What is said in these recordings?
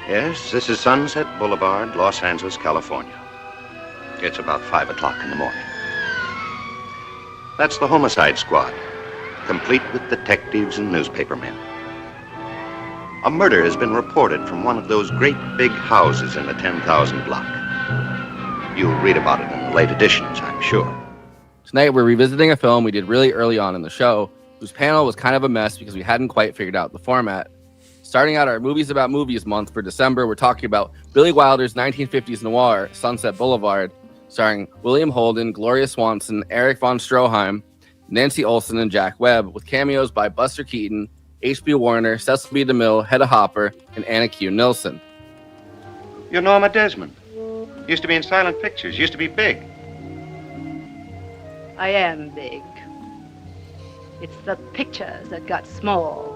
Yes, this is Sunset Boulevard, Los Angeles, California. It's about 5 o'clock in the morning. That's the homicide squad, complete with detectives and newspapermen. A murder has been reported from one of those great big houses in the 10,000 block. You'll read about it in the late editions, I'm sure. Tonight, we're revisiting a film we did really early on in the show, whose panel was kind of a mess because we hadn't quite figured out the format. Starting out our Movies About Movies month for December, we're talking about Billy Wilder's 1950s noir, Sunset Boulevard, starring William Holden, Gloria Swanson, Erich Von Stroheim, Nancy Olson, and Jack Webb, with cameos by Buster Keaton, H.B. Warner, Cecil B. DeMille, Hedda Hopper, and Anna Q. Nilsson. You're Norma Desmond. Used to be in silent pictures, used to be big. I am big. It's the pictures that got small.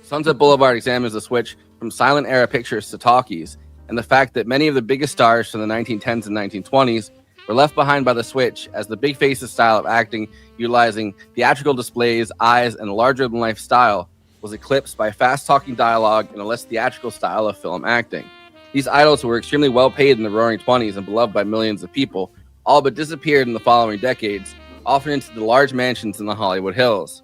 Sunset Boulevard examines the switch from silent era pictures to talkies, and the fact that many of the biggest stars from the 1910s and 1920s were left behind by the switch, as the big faces style of acting, utilizing theatrical displays, eyes, and a larger-than-life style, was eclipsed by fast-talking dialogue and a less theatrical style of film acting. These idols, who were extremely well-paid in the Roaring '20s and beloved by millions of people, all but disappeared in the following decades, often into the large mansions in the Hollywood Hills.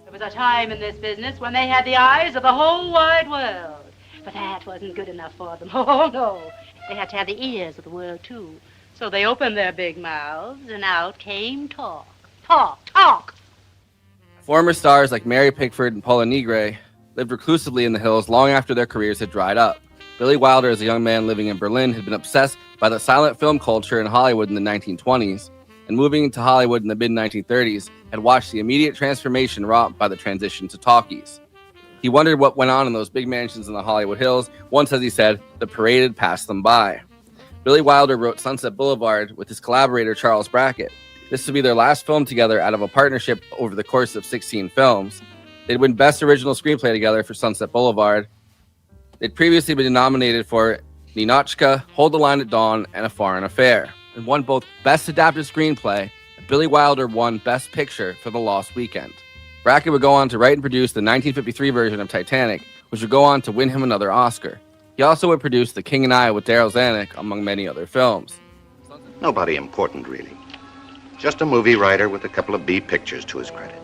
There was a time in this business when they had the eyes of the whole wide world. But that wasn't good enough for them. Oh, no. They had to have the ears of the world, too. So they opened their big mouths, and out came talk. Talk, talk! Former stars like Mary Pickford and Paula Negre lived reclusively in the hills long after their careers had dried up. Billy Wilder, as a young man living in Berlin, had been obsessed by the silent film culture in Hollywood in the 1920s, and moving to Hollywood in the mid-1930s, had watched the immediate transformation wrought by the transition to talkies. He wondered what went on in those big mansions in the Hollywood Hills. Once, as he said, the parade had passed them by. Billy Wilder wrote Sunset Boulevard with his collaborator Charles Brackett. This would be their last film together out of a partnership over the course of 16 films. They'd win Best Original Screenplay together for Sunset Boulevard. They'd previously been nominated for Ninotchka, Hold the Line at Dawn, and A Foreign Affair, and won both Best Adapted Screenplay, and Billy Wilder won Best Picture for The Lost Weekend. Brackett would go on to write and produce the 1953 version of Titanic, which would go on to win him another Oscar. He also would produce The King and I with Daryl Zanuck, among many other films. Nobody important, really. Just a movie writer with a couple of B pictures to his credit.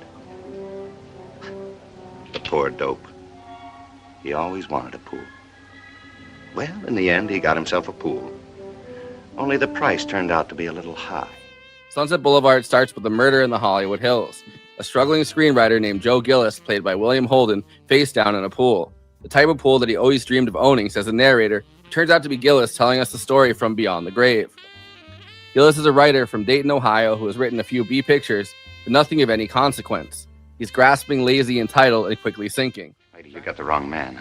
The poor dope. He always wanted a pool. Well, in the end, he got himself a pool. Only the price turned out to be a little high. Sunset Boulevard starts with a murder in the Hollywood Hills. A struggling screenwriter named Joe Gillis, played by William Holden, face down in a pool. The type of pool that he always dreamed of owning, says the narrator. It turns out to be Gillis telling us the story from beyond the grave. Gillis is a writer from Dayton, Ohio, who has written a few B pictures, but nothing of any consequence. He's grasping, lazy, entitled, and quickly sinking. Lady, you got the wrong man.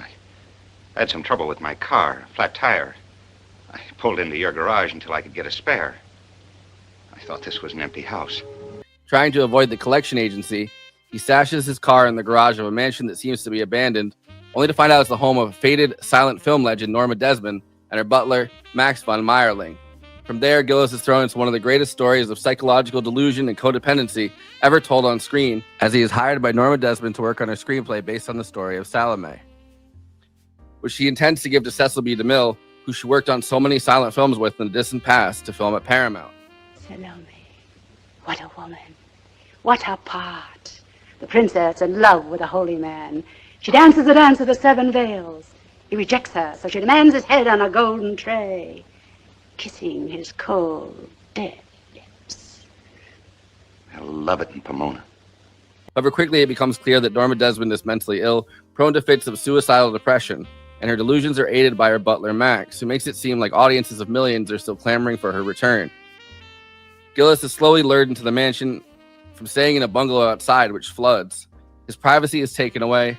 I had some trouble with my car, a flat tire. I pulled into your garage until I could get a spare. I thought this was an empty house. Trying to avoid the collection agency, he stashes his car in the garage of a mansion that seems to be abandoned, only to find out it's the home of a faded silent film legend, Norma Desmond, and her butler, Max von Meyerling. From there, Gillis is thrown into one of the greatest stories of psychological delusion and codependency ever told on screen, as he is hired by Norma Desmond to work on her screenplay based on the story of Salome, which she intends to give to Cecil B. DeMille, who she worked on so many silent films with in the distant past, to film at Paramount. Salome, what a woman. What a part. The princess in love with a holy man. She dances the dance of the 7 veils. He rejects her, so she demands his head on a golden tray, kissing his cold, dead lips. I love it in Pomona. However, quickly it becomes clear that Norma Desmond is mentally ill, prone to fits of suicidal depression, and her delusions are aided by her butler Max, who makes it seem like audiences of millions are still clamoring for her return. Gillis is slowly lured into the mansion from staying in a bungalow outside, which floods. His privacy is taken away,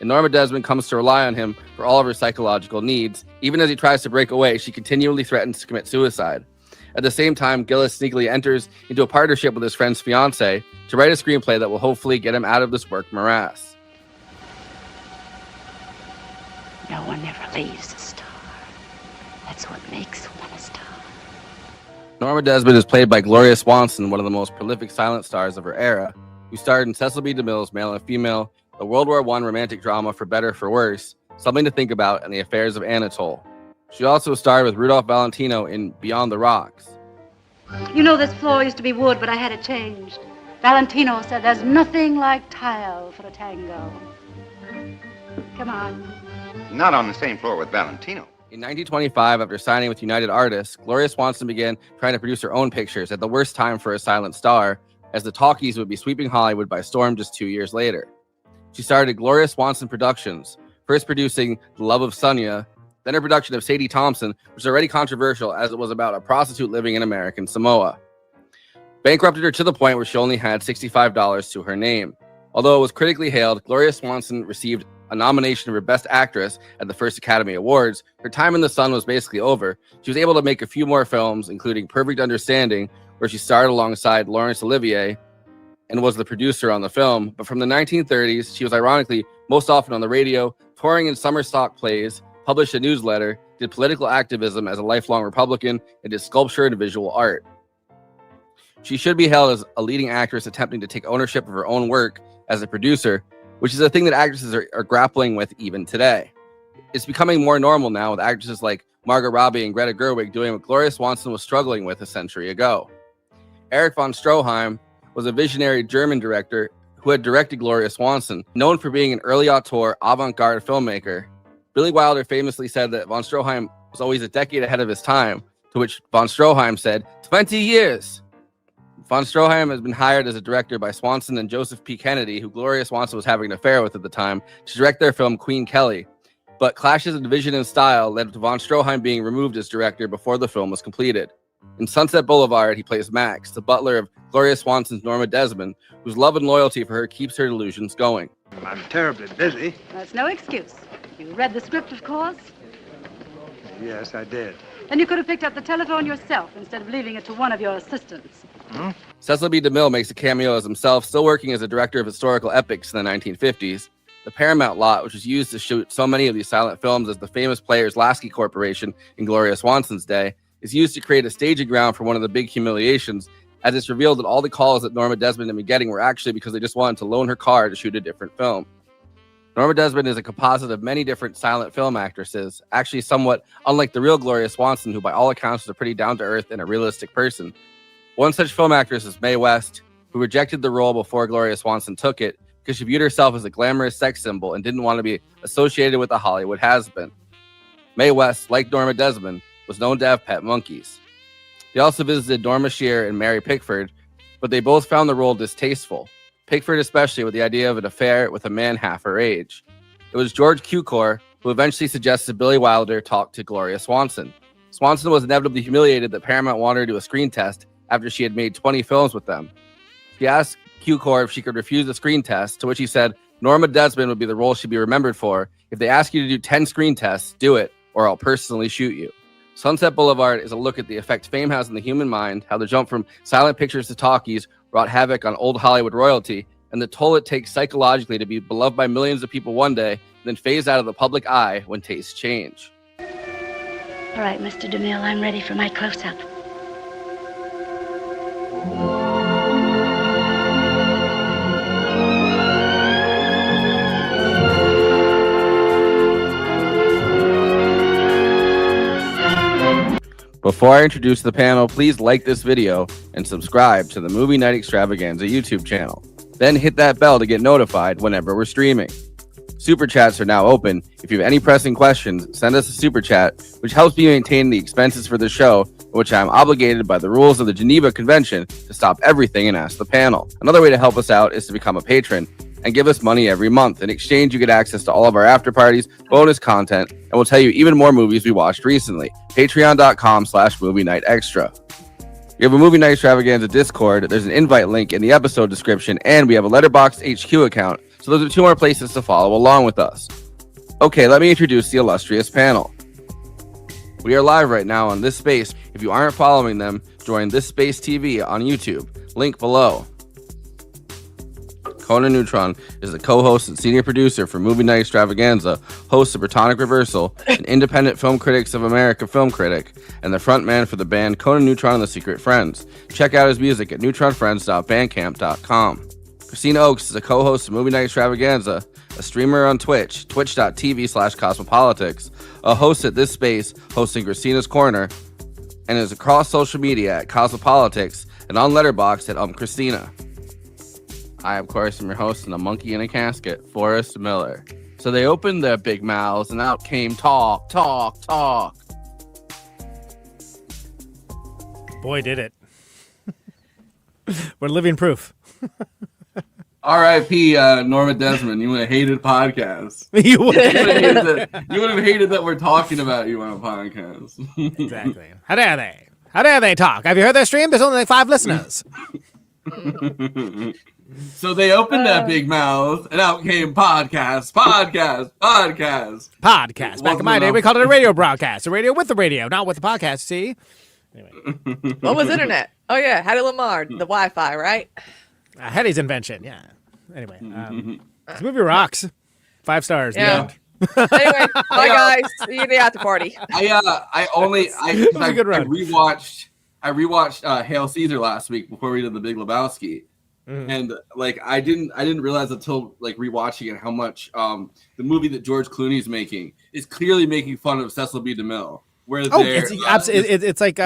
and Norma Desmond comes to rely on him for all of her psychological needs. Even as he tries to break away, she continually threatens to commit suicide. At the same time, Gillis sneakily enters into a partnership with his friend's fiancée to write a screenplay that will hopefully get him out of this work morass. No one ever leaves a star. That's what makes one a star. Norma Desmond is played by Gloria Swanson, one of the most prolific silent stars of her era, who starred in Cecil B. DeMille's Male and Female, a World War I romantic drama For Better, For Worse, Something to Think About, and The Affairs of Anatole. She also starred with Rudolph Valentino in Beyond the Rocks. You know, this floor used to be wood, but I had it changed. Valentino said there's nothing like tile for a tango. Come on. Not on the same floor with Valentino. In 1925, after signing with United Artists, Gloria Swanson began trying to produce her own pictures at the worst time for a silent star, as the Talkies would be sweeping Hollywood by storm just 2 years later. She started Gloria Swanson Productions, first producing The Love of Sonia, then her production of Sadie Thompson, which was already controversial as it was about a prostitute living in American Samoa. Bankrupted her to the point where she only had $65 to her name. Although it was critically hailed, Gloria Swanson received a nomination for Best Actress at the first Academy Awards. Her time in the sun was basically over. She was able to make a few more films, including Perfect Understanding, where she starred alongside Laurence Olivier and was the producer on the film. But from the 1930s, she was ironically most often on the radio, touring in summer stock plays, published a newsletter, did political activism as a lifelong Republican, and did sculpture and visual art. She should be hailed as a leading actress attempting to take ownership of her own work as a producer, which is a thing that actresses are grappling with even today. It's becoming more normal now, with actresses like Margot Robbie and Greta Gerwig doing what Gloria Swanson was struggling with a century ago. Erich Von Stroheim was a visionary German director who had directed Gloria Swanson. Known for being an early auteur, avant-garde filmmaker, Billy Wilder famously said that Von Stroheim was always a decade ahead of his time, to which Von Stroheim said, 20 years! Von Stroheim has been hired as a director by Swanson and Joseph P. Kennedy, who Gloria Swanson was having an affair with at the time, to direct their film Queen Kelly. But clashes of vision and style led to Von Stroheim being removed as director before the film was completed. In Sunset Boulevard, he plays Max, the butler of Gloria Swanson's Norma Desmond, whose love and loyalty for her keeps her delusions going. I'm terribly busy. That's no excuse. You read the script, of course. Yes, I did. Then you could have picked up the telephone yourself instead of leaving it to one of your assistants. Cecil B. DeMille makes a cameo as himself, still working as a director of historical epics in the 1950s. The Paramount lot, which was used to shoot so many of these silent films as the famous Players Lasky Corporation in Gloria Swanson's day, is used to create a staging ground for one of the big humiliations, as it's revealed that all the calls that Norma Desmond had been getting were actually because they just wanted to loan her car to shoot a different film. Norma Desmond is a composite of many different silent film actresses, actually somewhat unlike the real Gloria Swanson, who by all accounts is a pretty down-to-earth and a realistic person. One such film actress is Mae West, who rejected the role before Gloria Swanson took it because she viewed herself as a glamorous sex symbol and didn't want to be associated with a Hollywood has-been. Mae West, like Norma Desmond, was known to have pet monkeys. They also visited Norma Shear and Mary Pickford, but they both found the role distasteful. Pickford especially, with the idea of an affair with a man half her age. It was George Cukor who eventually suggested Billy Wilder talk to Gloria Swanson. Swanson was inevitably humiliated that Paramount wanted her to do a screen test after she had made 20 films with them. He asked Cukor if she could refuse the screen test, to which he said Norma Desmond would be the role she'd be remembered for. If they ask you to do 10 screen tests, do it, or I'll personally shoot you. Sunset Boulevard is a look at the effect fame has on the human mind, how the jump from silent pictures to talkies wrought havoc on old Hollywood royalty, and the toll it takes psychologically to be beloved by millions of people one day, then phase out of the public eye when tastes change. All right, Mr. DeMille, I'm ready for my close-up. Before I introduce the panel, please like this video and subscribe to the Movie Night Extravaganza YouTube channel. Then hit that bell to get notified whenever we're streaming. Super chats are now open. If you have any pressing questions, send us a super chat, which helps me maintain the expenses for the show, which I am obligated by the rules of the Geneva Convention to stop everything and ask the panel. Another way to help us out is to become a patron and give us money every month. In exchange, you get access to all of our after parties, bonus content, and we'll tell you even more movies we watched recently. Patreon.com/Movie Night Extra. We have a Movie Night Extravaganza Discord. There's an invite link in the episode description, and we have a Letterboxd HQ account. So those are 2 more places to follow along with us. Okay, let me introduce the illustrious panel. We are live right now on This Space. If you aren't following them, join This Space TV on YouTube. Link below. Conan Neutron is the co-host and senior producer for Movie Night Extravaganza, host of Protonic Reversal, an independent Film Critics of America film critic, and the frontman for the band Conan Neutron and the Secret Friends. Check out his music at neutronfriends.bandcamp.com. Kristina Oakes is a co-host of Movie Night Extravaganza, a streamer on Twitch, twitch.tv/cosmopolitics, a host at this space, hosting Kristina's Corner, and is across social media at Cosmopolitics and on Letterboxd at Kristina. I, of course, am your host and a monkey in a casket, Forrest Miller. So they opened their big mouths and out came talk. Boy, did it. We're living proof. R.I.P. Norma Desmond. You would have hated podcasts. You would have hated that we're talking about you on a podcast. Exactly. How dare they? How dare they talk? Have you heard their stream? There's only like 5 listeners. So they opened that big mouth, and out came podcast. Back in my day, we called it a radio broadcast. A radio with the radio, not with the podcast, see? Anyway. What was internet? Oh, yeah. Hattie Lamar, the Wi-Fi, right? Hetty's invention, yeah. Anyway, this movie rocks. 5 stars. Yeah. Anyway, bye, guys. See you at the after party. I rewatched Hail Caesar last week before we did The Big Lebowski. And like I didn't realize until like rewatching it how much the movie that George Clooney's making is clearly making fun of Cecil B. DeMille. Where it's like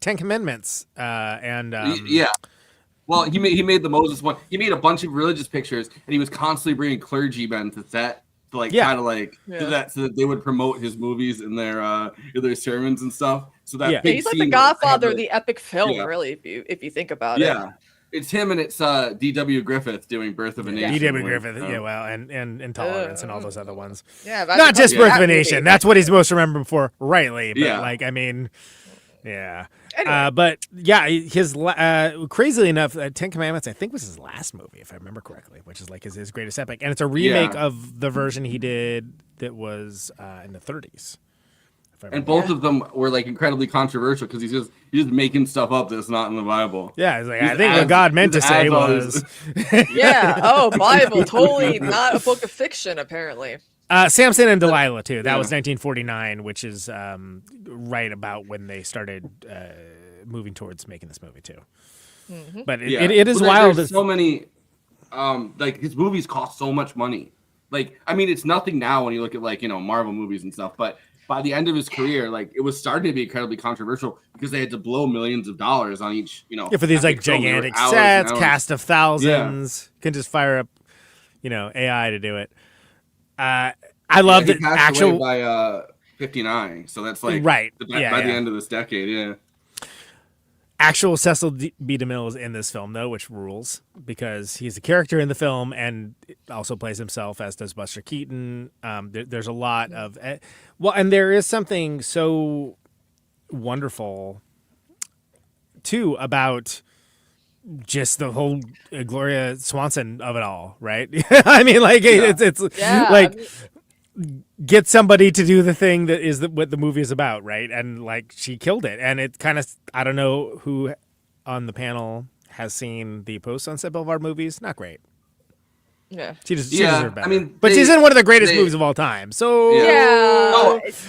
Ten Commandments and yeah. Well, he made the Moses one. He made a bunch of religious pictures, and he was constantly bringing clergymen to set to like kind of like do that so that they would promote his movies in their sermons and stuff. So that he's like the godfather of the epic film, really, if you think about it. Yeah, it's him and it's D.W. Griffith doing Birth of a Nation. D.W. Griffith, and Intolerance and all those other ones. Yeah, not just Birth of a Nation. That's what he's most remembered for, rightly. But like, I mean, yeah. Anyway. But yeah, his crazily enough, Ten Commandments I think was his last movie, if I remember correctly, which is like his greatest epic, and it's a remake of the version he did that was in the 30s. And both of them were like incredibly controversial because he's just making stuff up that's not in the Bible. Yeah, it's like, I think what God meant to say was. Bible, totally not a book of fiction, apparently. Samson and Delilah too. That was 1949, which is right about when they started moving towards making this movie too. Mm-hmm. But it is wild. There's so many, like his movies cost so much money. Like, I mean, it's nothing now when you look at like Marvel movies and stuff, but by the end of his career, like it was starting to be incredibly controversial because they had to blow millions of dollars on each, for these like gigantic sets, cast of thousands, can just fire up, AI to do it. I love the actual by 59, so that's like right by the end of this decade, Actual Cecil B. DeMille is in this film, though, which rules because he's a character in the film and also plays himself, as does Buster Keaton. There's a lot of and there is something so wonderful too about just the whole Gloria Swanson of it all, right? I mean, like it's like. Get somebody to do the thing that is what the movie is about, right? And like she killed it, and it kind of I don't know who on the panel has seen the post Sunset Boulevard movies. Not great. Yeah, she deserved better. I mean, but she's in one of the greatest movies of all time. So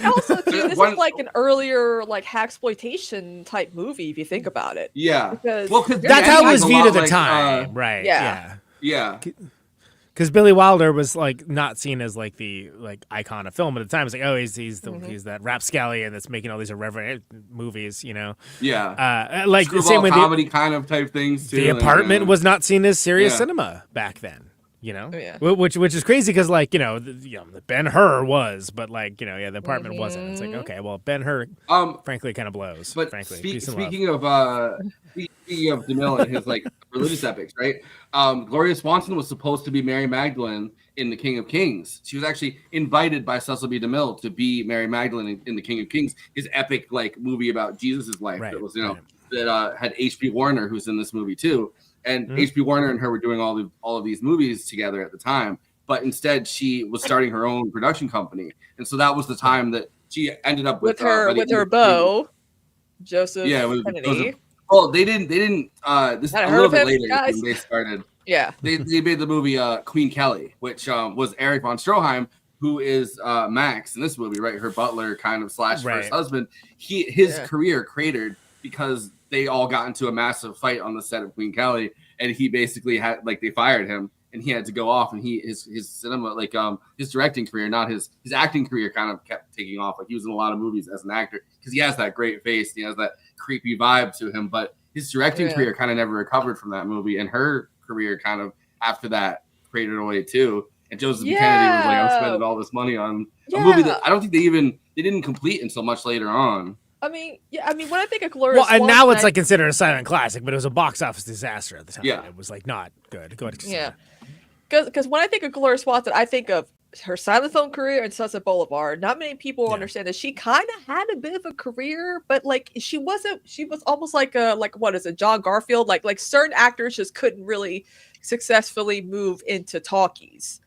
also too, this is like an earlier like hacksploitation type movie if you think about it. Yeah, because that's how it was viewed at the time, right? Yeah. Because Billy Wilder was like not seen as like the icon of film at the time. It's like, oh, he's that rapscallion that's making all these irreverent movies, Yeah. Like the same way comedy kind of type things too. The Apartment was not seen as serious cinema back then. Which is crazy because like the Ben-Hur was, but like the Apartment wasn't. It's like, okay, well, Ben-Hur frankly kind of blows. But frankly, speaking of DeMille and his like religious epics, right? Gloria Swanson was supposed to be Mary Magdalene in The King of Kings. She was actually invited by Cecil B. DeMille to be Mary Magdalene in The King of Kings, his epic like movie about Jesus's life. That was that had H.P. Warner, who's in this movie too. And H.P. Warner and her were doing all of these movies together at the time, but instead she was starting her own production company, and so that was the time that she ended up with her beau, Joseph. Kennedy. Well, they didn't. This is a little bit later guys? when they started. Yeah, they made the movie Queen Kelly, which was Erich Von Stroheim, who is Max in this movie, right? Her butler, kind of / first husband. His career cratered because they all got into a massive fight on the set of Queen Kelly, and he basically had they fired him, and he had to go off, and his cinema, like his directing career, not his acting career, kind of kept taking off. Like he was in a lot of movies as an actor because he has that great face, he has that creepy vibe to him, but his directing career kind of never recovered from that movie, and her career kind of after that faded away too. And Joseph Kennedy was like, I'm spending all this money on a movie that I don't think they didn't complete until much later on. I mean, when I think of Gloria Swanson, and now it's like considered a silent classic, but it was a box office disaster at the time. Yeah. It was like not good. Go ahead. Yeah. Because when I think of Gloria Swanson, I think of her silent film career and Sunset Boulevard. Not many people understand that she kind of had a bit of a career, but like she was almost like what is it, John Garfield? Like certain actors just couldn't really successfully move into talkies.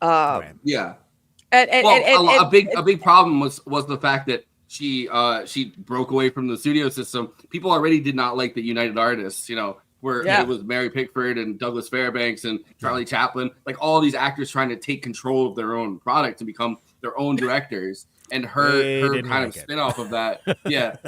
Yeah. And a big problem was the fact that she broke away from the studio system. People already did not like the United Artists, where it was Mary Pickford and Douglas Fairbanks and Charlie Chaplin, like all these actors trying to take control of their own product and become their own directors. And her kind of spin-off of that,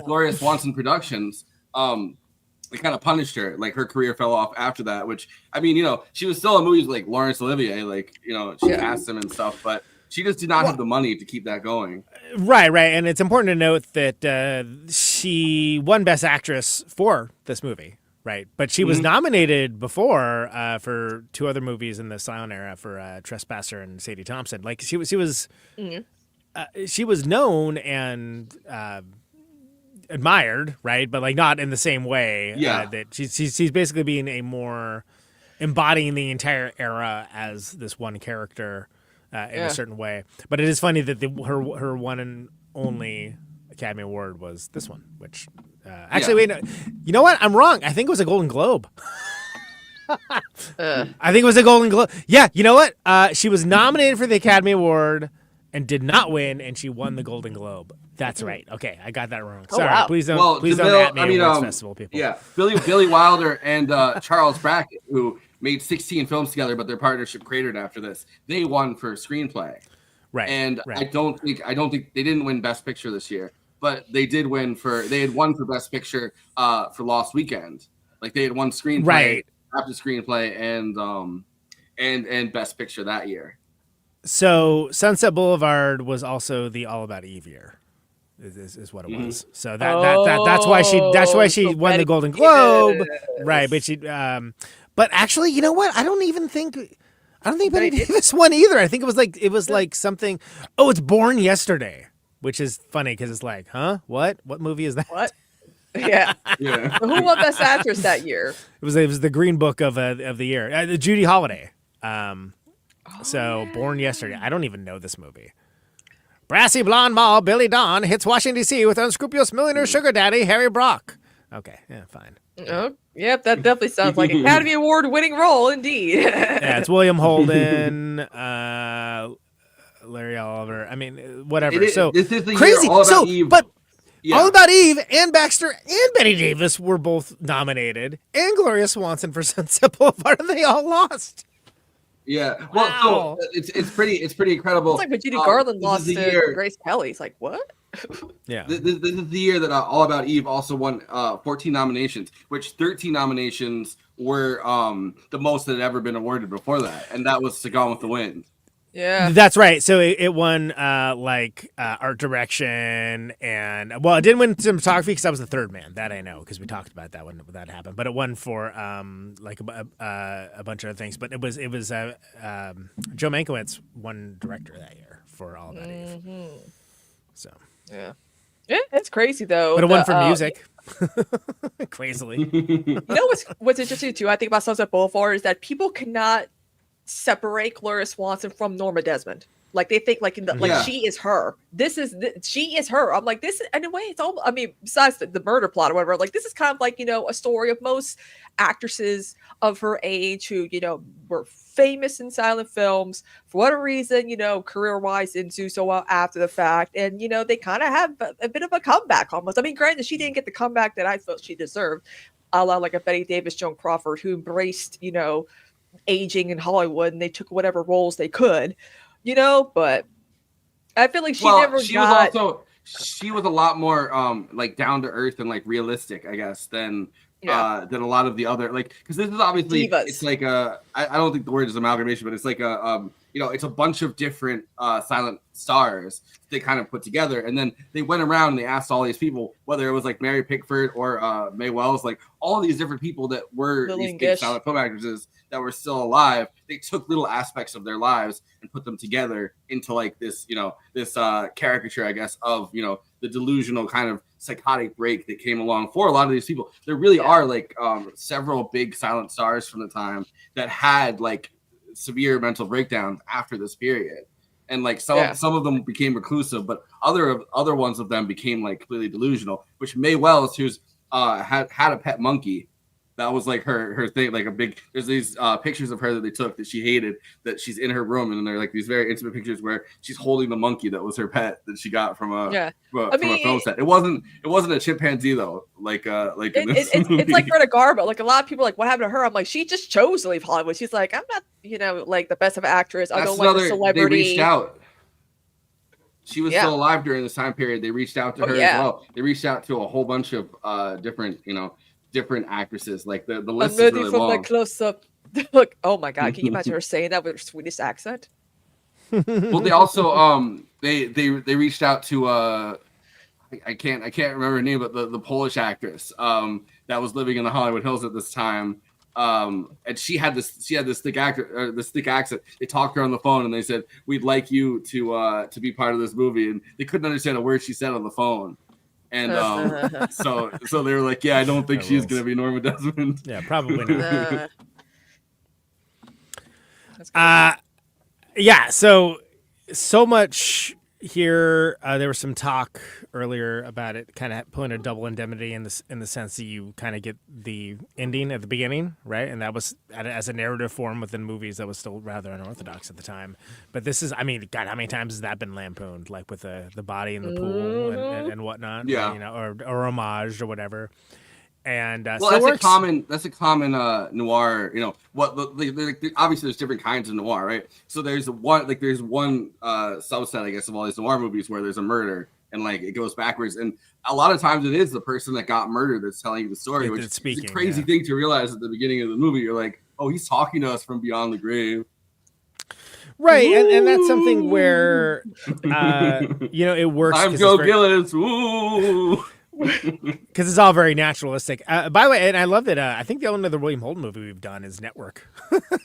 Gloria Swanson Productions, they kind of punished her. Like her career fell off after that, which, I mean, she was still in movies like Laurence Olivier, like, she cast him and stuff, but she just did not have the money to keep that going. Right. And it's important to note that she won Best Actress for this movie, right? But she was nominated before for two other movies in the silent era for Trespasser and Sadie Thompson. Like she was known and admired, right? But like not in the same way. That she's basically being a more embodying the entire era as this one character. In a certain way, but it is funny that her one and only Academy Award was this one, which wait, no, you know what? I'm wrong. I think it was a Golden Globe. I think it was a Golden Globe. Yeah, you know what? She was nominated for the Academy Award and did not win, and she won the Golden Globe. That's right. Okay, I got that wrong. Sorry. Wow. Please don't at me Awards Festival people. Yeah, Billy Wilder and Charles Brackett, who made 16 films together, but their partnership cratered after this. They won for screenplay, right? And I don't think they didn't win Best Picture this year, but they did win they had won for Best Picture for Lost Weekend. Like they had won screenplay after screenplay and Best Picture that year. So Sunset Boulevard was also the All About Eve year. Is what it was. So that's why she won the Golden Globe, right? But she but actually, you know what? I don't think Bette Davis won either. I think it was like something. Oh, it's Born Yesterday, which is funny because it's like, huh? What movie is that? What? Yeah. Who won Best Actress that year? It was the Green Book of the year. Judy Holliday. Born Yesterday. I don't even know this movie. Brassy blonde mall Billy Don hits Washington, D.C. with unscrupulous millionaire sugar daddy Harry Brock. Okay, yeah, fine. Oh, yep, that definitely sounds like Academy Award winning role indeed. Yeah, it's William Holden, Larry Oliver. I mean, whatever. This is the crazy. Year All About Eve. But All About Eve and Baxter and Bette Davis were both nominated, and Gloria Swanson for Sunset Boulevard, and they all lost. Yeah, well, so it's pretty incredible. It's like when Judy Garland lost to Grace Kelly. It's like, what? Yeah. This is the year that All About Eve also won 14 nominations, which 13 nominations were the most that had ever been awarded before that, and that was Gone with the Wind. Yeah, that's right. So it won art direction and it didn't win cinematography because that was the third man. That I know because we talked about that when that happened. But it won for a bunch of other things. But it was Joe Mankiewicz won director that year for All About Eve. So yeah, it's crazy though. But it won for music. Crazily. You know what's interesting too? I think about Sunset Boulevard is that people cannot separate Gloria Swanson from Norma Desmond. Like they think she is her. She is her. I'm like, this in a way it's all, I mean, besides the murder plot or whatever, like this is kind of like, a story of most actresses of her age who, were famous in silent films for whatever reason, career-wise didn't do so well after the fact. And, they kind of have a bit of a comeback almost. I mean, granted, she didn't get the comeback that I felt she deserved, a la like a Bette Davis, Joan Crawford, who embraced, aging in Hollywood and they took whatever roles they could, but I feel like she she was a lot more like down to earth and like realistic, I guess, than a lot of the other, like, because this is obviously Divas. it's like I don't think the word is amalgamation, but it's like a it's a bunch of different silent stars they kind of put together, and then they went around and they asked all these people, whether it was like Mary Pickford or Mae Wells, like all these different people that were these big silent film actresses that were still alive. They took little aspects of their lives and put them together into like this this caricature, I guess, of the delusional kind of psychotic break that came along for a lot of these people. There really are like several big silent stars from the time that had like severe mental breakdowns after this period, and like some of them became reclusive, but other ones of them became like completely delusional. Which Mae Wells, who's had a pet monkey. That was like her thing, like a big. There's these pictures of her that they took that she hated, that she's in her room, and they're like these very intimate pictures where she's holding the monkey that was her pet that she got from a film set. It wasn't a chimpanzee though, it's like Greta Garbo. Like a lot of people are like, what happened to her? I'm like, she just chose to leave Hollywood. She's like, I'm not like the best of actress. I don't like the celebrity. They reached out. She was still alive during this time period. They reached out to her as well. They reached out to a whole bunch of different actresses. Like the list is really long. The close up. Look, oh my god, can you imagine her saying that with her Swedish accent? Well, they also they reached out to I can't remember her name, but the Polish actress that was living in the Hollywood Hills at this time. And she had this thick accent. They talked to her on the phone and they said, "We'd like you to be part of this movie," and they couldn't understand a word she said on the phone. And so they were like, "Yeah, I don't think she's gonna be Norma Desmond." Yeah, probably not. Yeah. So much here. There was some talk earlier about it, kind of pulling a double indemnity in the sense that you kind of get the ending at the beginning, right? And that was as a narrative form within movies that was still rather unorthodox at the time. But this is, I mean, God, how many times has that been lampooned? Like with the body in the pool and whatnot, or homage or whatever. And that's a common noir. Obviously there's different kinds of noir, right? So there's one subset, I guess, of all these noir movies where there's a murder and like it goes backwards, and a lot of times it is the person that got murdered that's telling you the story, which is a crazy thing to realize at the beginning of the movie. You're like, oh, he's talking to us from beyond the grave. Right, and that's something where it works. I'm Joe Gillis. Ooh. Because it's all very naturalistic. By the way, and I love that. I think the only other William Holden movie we've done is Network,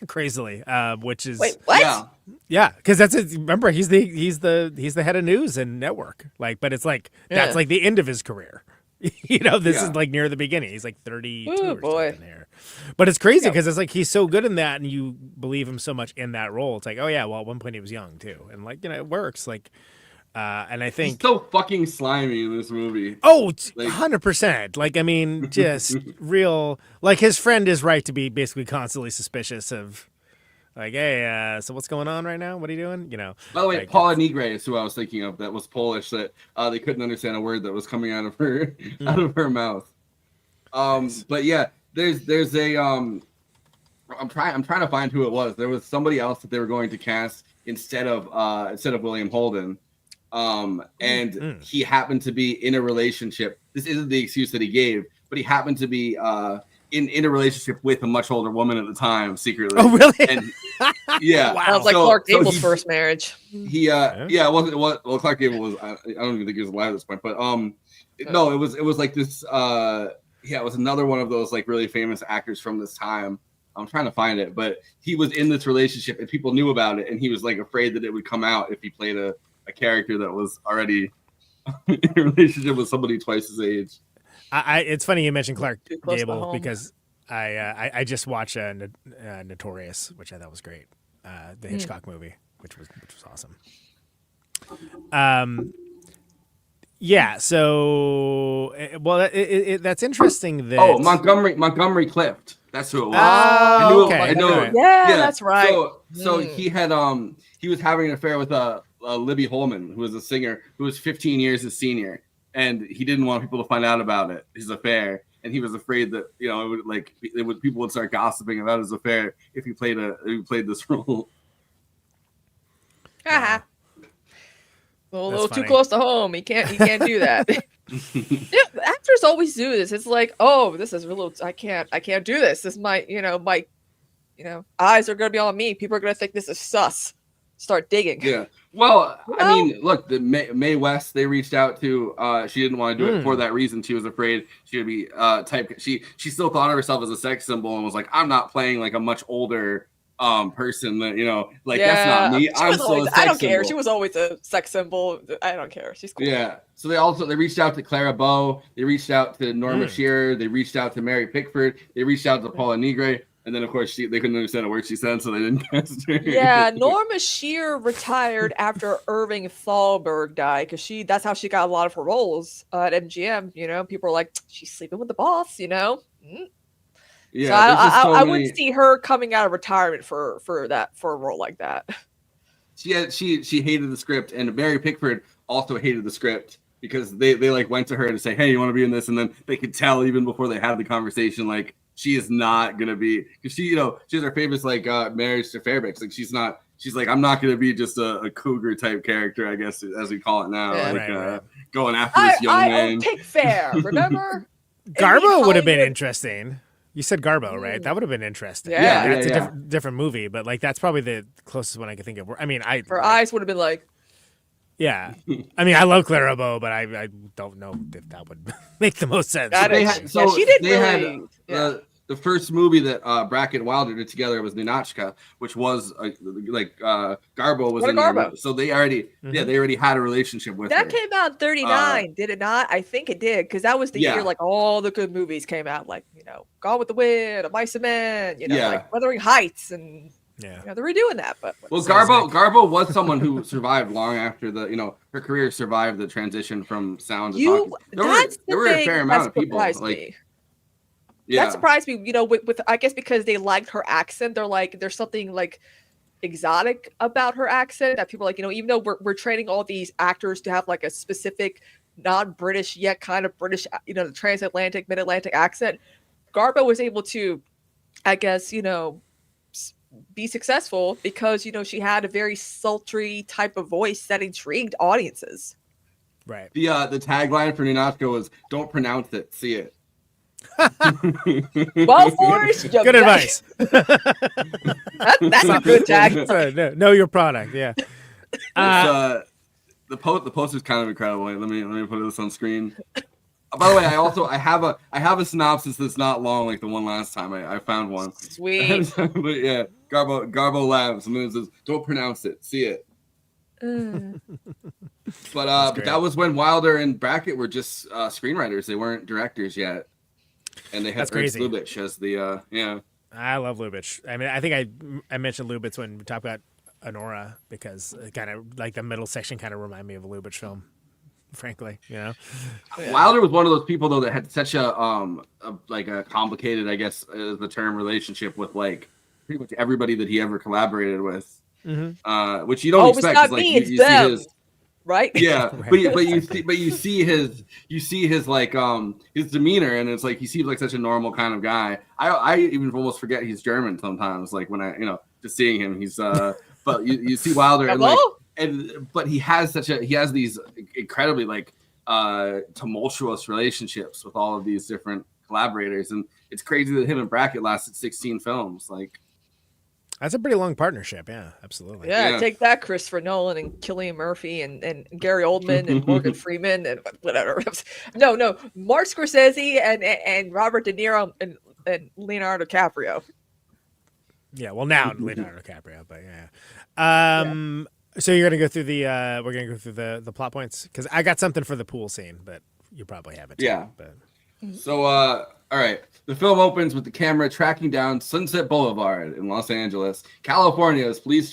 crazily, which is what? Yeah, because that's it. Remember, he's the head of news in Network. Like, but it's like that's like the end of his career. This is like near the beginning. He's like 32 or something here. But it's crazy because it's like he's so good in that, and you believe him so much in that role. It's like, oh yeah, well at one point he was young too, and like it works. Like. And I think he's so fucking slimy in this movie. Oh, 100%. Like, I mean, just real. Like, his friend is right to be basically constantly suspicious of, like, hey, so what's going on right now? What are you doing? By the way, Paula Negre is who I was thinking of. That was Polish. That they couldn't understand a word that was coming out of her mouth. But yeah, there's a I'm trying to find who it was. There was somebody else that they were going to cast instead of William Holden. And he happened to be in a relationship. This isn't the excuse that he gave, but he happened to be in a relationship with a much older woman at the time, secretly. Oh, really? And yeah, wow. Sounds like Clark Gable's first marriage. It wasn't. Well, Clark Gable was. I don't even think he was alive at this point. But no, it was like this. It was another one of those like really famous actors from this time. I'm trying to find it, but he was in this relationship and people knew about it, and he was like afraid that it would come out if he played a character that was already in a relationship with somebody twice his age. It's funny you mentioned Clark Gable because I just watched Notorious, which I thought was great, the Hitchcock movie, which was awesome. So that's interesting. That Montgomery Clift. That's who it was. I know. Yeah, that's right. So he had he was having an affair with Libby Holman, who was a singer who was 15 years his senior, and he didn't want people to find out about it, his affair, and he was afraid that it would people would start gossiping about his affair if he played this role. A little That's too funny. close to home. He can't do that. Yeah, actors always do this. It's like, oh, this is a little. I can't do this. This might, my eyes are gonna be on me. People are gonna think this is sus. Start digging. Yeah. Well, You I know? mean, look, the Mae West, they reached out to. She didn't want to do it for that reason. She was afraid she would be type. She still thought of herself as a sex symbol and was like, I'm not playing like a much older person that that's not me. I'm still a sex I don't care. symbol. She was always a sex symbol. I don't care. She's cool. Yeah. So they reached out to Clara Bow. They reached out to Norma Shearer. They reached out to Mary Pickford. They reached out to Paula Negre. And then, of course, they couldn't understand a word she said, so they didn't cast her. Yeah, Norma Shearer retired after Irving Thalberg died because that's how she got a lot of her roles at MGM. People are like, she's sleeping with the boss, Yeah, so I wouldn't see her coming out of retirement for a role like that. She hated the script, and Mary Pickford also hated the script because they like went to her to say, hey, you want to be in this? And then they could tell even before they had the conversation, like, she is not gonna be, because she has her famous like Marriage to Fairbanks. Like she's like, I'm not gonna be just a cougar type character, I guess, as we call it now. Yeah. Going after this young man. I own Pick Fair, remember? Garbo would have been interesting. You said Garbo, right? That would have been interesting. Yeah. That's a different movie, but like that's probably the closest one I can think of. I mean, her eyes would have been like. Yeah, I mean, I love Clara Bow, but I don't know if that would make the most sense. She did really. The first movie that Brackett and Wilder did together was Ninotchka, which was Garbo was in there. So they already they already had a relationship with her. That came out in 39, did it not? I think it did, because that was the year like all the good movies came out, like Gone with the Wind, A Mice and Men, like Wuthering Heights, and they're redoing that. But Garbo was someone who survived long after her career survived the transition from sound to talking. There were a fair amount of people like. Yeah. That surprised me, with I guess because they liked her accent. They're like, there's something like exotic about her accent that people are like, even though we're training all these actors to have like a specific non-British yet kind of British, the transatlantic, mid-Atlantic accent, Garbo was able to, I guess, be successful because, she had a very sultry type of voice that intrigued audiences. Right. The tagline for Ninotchka was, don't pronounce it, see it. Well, Forrest, good advice. That's a good tag. Know your product, yeah. The poster's kind of incredible. Let me put this on screen. By the way, I have a synopsis that's not long like the one last time. I found one. Sweet. But yeah, Garbo laughs and then it says, "Don't pronounce it, see it." But that was when Wilder and Brackett were just screenwriters. They weren't directors yet. And they had Ernst Lubitsch as the I love Lubitsch. I mean, I think I mentioned Lubitsch when we talked about Honora because kind of like the middle section kind of reminded me of a Lubitsch film, frankly. Wilder was one of those people though that had such a complicated, I guess, is the term, relationship with like pretty much everybody that he ever collaborated with, which you don't expect. It's not me, it's them. Right? Yeah, but you see his like his demeanor, and it's like he seems like such a normal kind of guy. I even almost forget he's German sometimes. Like when I just seeing him, he's but you see Wilder but he has these incredibly like tumultuous relationships with all of these different collaborators, and it's crazy that him and Brackett lasted 16 films. Like. That's a pretty long partnership. Yeah, absolutely. Yeah, take that, Christopher Nolan and Cillian Murphy and Gary Oldman and Morgan Freeman and whatever. No, Mark Scorsese and Robert De Niro and Leonardo DiCaprio. Yeah, well now Leonardo DiCaprio, but yeah. So you're gonna go through we're gonna go through the plot points because I got something for the pool scene, but you probably have it too. Yeah. But. So all right. The film opens with the camera tracking down Sunset Boulevard in Los Angeles, California, as police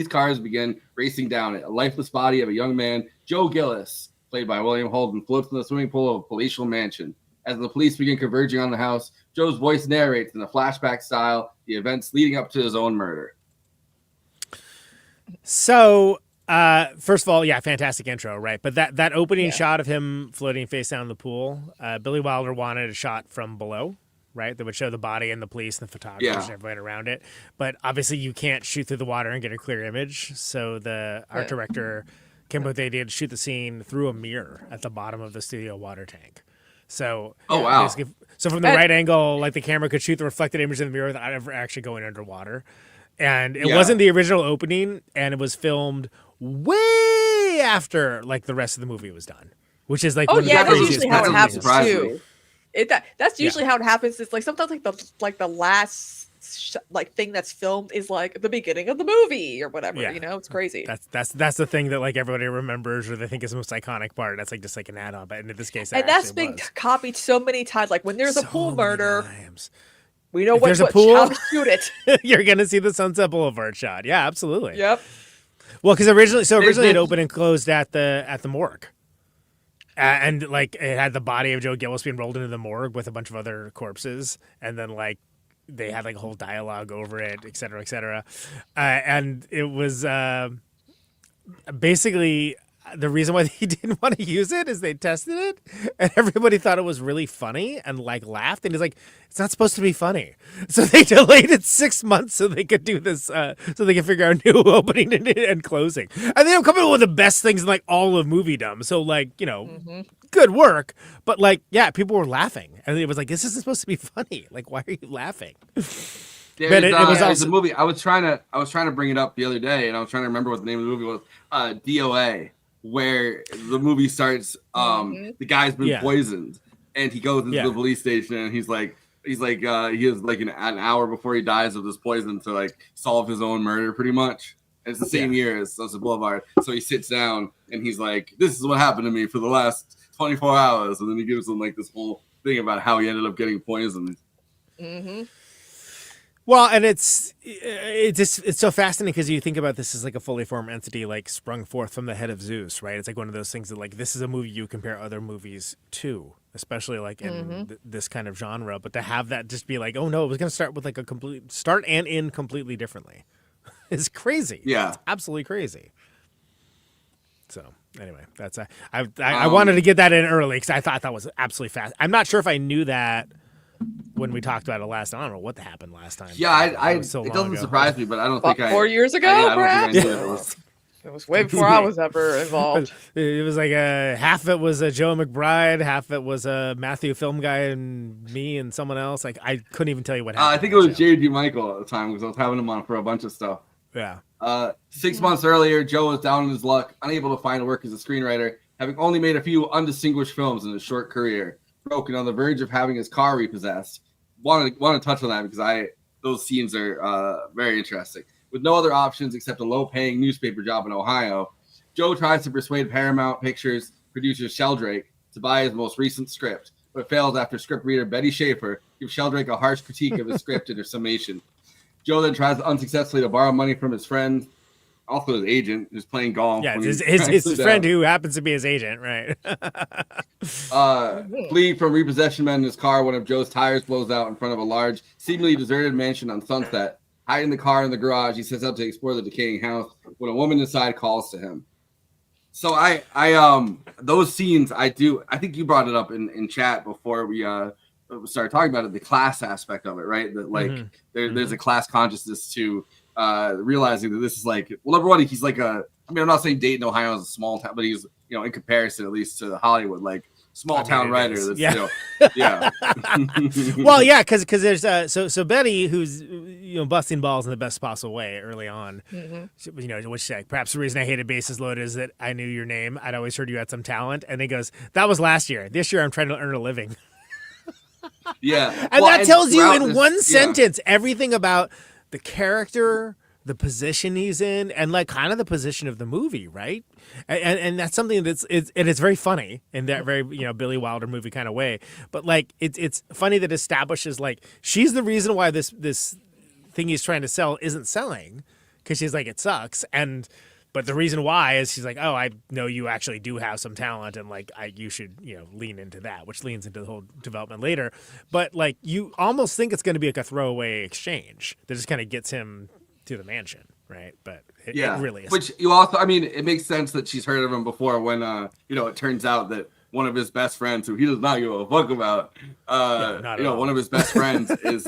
cars begin racing down it. A lifeless body of a young man, Joe Gillis, played by William Holden, floats in the swimming pool of a palatial mansion. As the police begin converging on the house, Joe's voice narrates in a flashback style the events leading up to his own murder. So, first of all, yeah, fantastic intro, right? But that opening shot of him floating face down in the pool, Billy Wilder wanted a shot from below, right? That would show the body and the police and the photographers and everybody around it. But obviously you can't shoot through the water and get a clear image. So the art director came up with the idea to shoot the scene through a mirror at the bottom of the studio water tank. So, wow. So from the right angle, like the camera could shoot the reflected image in the mirror without ever actually going underwater. And it wasn't the original opening, and it was filmed way after like the rest of the movie was done, which is like that's usually how it happens too. That's usually how it happens. It's like sometimes like the last thing that's filmed is like the beginning of the movie or whatever. You know, it's crazy. That's the thing that like everybody remembers or they think is the most iconic part. That's like just like an add-on, but in this case, that's been copied so many times. Like when there's a pool murder. We know there's a pool, how to shoot it. You're gonna see the Sunset Boulevard shot. Yeah, absolutely. Yep. Well, because originally it opened and closed at the morgue, and like it had the body of Joe Gillis being rolled into the morgue with a bunch of other corpses, and then like they had like a whole dialogue over it, et cetera, and it was basically. The reason why he didn't want to use it is they tested it and everybody thought it was really funny and like laughed. And he's like, it's not supposed to be funny. So they delayed it 6 months so they could do this, so they could figure out a new opening and closing. And they don't come up with the best things in like all of moviedom. So like, you know, good work. But like, yeah, people were laughing. And it was like, this isn't supposed to be funny. Like, why are you laughing? But it was also a movie. I was trying to bring it up the other day and I was trying to remember what the name of the movie was. DOA. Where the movie starts, the guy's been poisoned, and he goes into the police station, and he has like an hour before he dies of this poison to like solve his own murder, pretty much. And it's the same year as Sunset Boulevard, so he sits down and he's like, "This is what happened to me for the last 24 hours," and then he gives them like this whole thing about how he ended up getting poisoned. Mm-hmm. Well, and it's so fascinating because you think about this as like a fully formed entity, like sprung forth from the head of Zeus, right? It's like one of those things that like this is a movie you compare other movies to, especially like in this kind of genre. But to have that just be like, oh no, it was going to start with like a complete start and end completely differently, is crazy. Yeah, it's absolutely crazy. So anyway, that's I wanted to get that in early because I thought that was absolutely fast. I'm not sure if I knew that. When we talked about it last time, I don't know what happened last time. Yeah, it doesn't surprise me, but I don't think 4 years ago, perhaps. It was way before I was ever involved. It was like half of it was Joe McBride, half of it was Matthew Film Guy and me and someone else. Like I couldn't even tell you what happened. I think it was J.D. Michael at the time because I was having him on for a bunch of stuff. Yeah. 6 months earlier, Joe was down in his luck, unable to find work as a screenwriter, having only made a few undistinguished films in his short career. Broken on the verge of having his car repossessed. Want to touch on that because those scenes are very interesting. With no other options except a low-paying newspaper job in Ohio, Joe tries to persuade Paramount Pictures producer Sheldrake to buy his most recent script, but fails after script reader Betty Schaefer gives Sheldrake a harsh critique of his script in her summation. Joe then tries unsuccessfully to borrow money from his friend, also his agent, who's playing golf. Yeah, his friend who happens to be his agent, right? Flee from repossession men in his car. One of Joe's tires blows out in front of a large, seemingly deserted mansion on Sunset. Hiding the car in the garage, he sets out to explore the decaying house when a woman inside calls to him. So I those scenes, I think you brought it up in chat before we started talking about it, the class aspect of it, right? That like there's a class consciousness to realizing that this is like, well, number one, he's like I'm not saying Dayton, Ohio is a small town, but he's, in comparison at least to Hollywood, like small town writer. That's, yeah. Well, yeah, because there's so Betty, who's busting balls in the best possible way early on, which perhaps the reason I hated Bases Loaded is that I knew your name. I'd always heard you had some talent, and he goes, "That was last year. This year, I'm trying to earn a living." Yeah, and that tells you in one sentence everything about the character, the position he's in, and like kind of the position of the movie, right? And that's something it's very funny in that very Billy Wilder movie kind of way. But like it's funny that establishes like she's the reason why this thing he's trying to sell isn't selling, because she's like, it sucks, but the reason why is she's like, oh, I know you actually do have some talent, and like you should lean into that, which leans into the whole development later. But like you almost think it's going to be like a throwaway exchange that just kind of gets him to the mansion, right? But it really is. Which you also, it makes sense that she's heard of him before when it turns out that one of his best friends, who he does not give a fuck about, one of his best friends is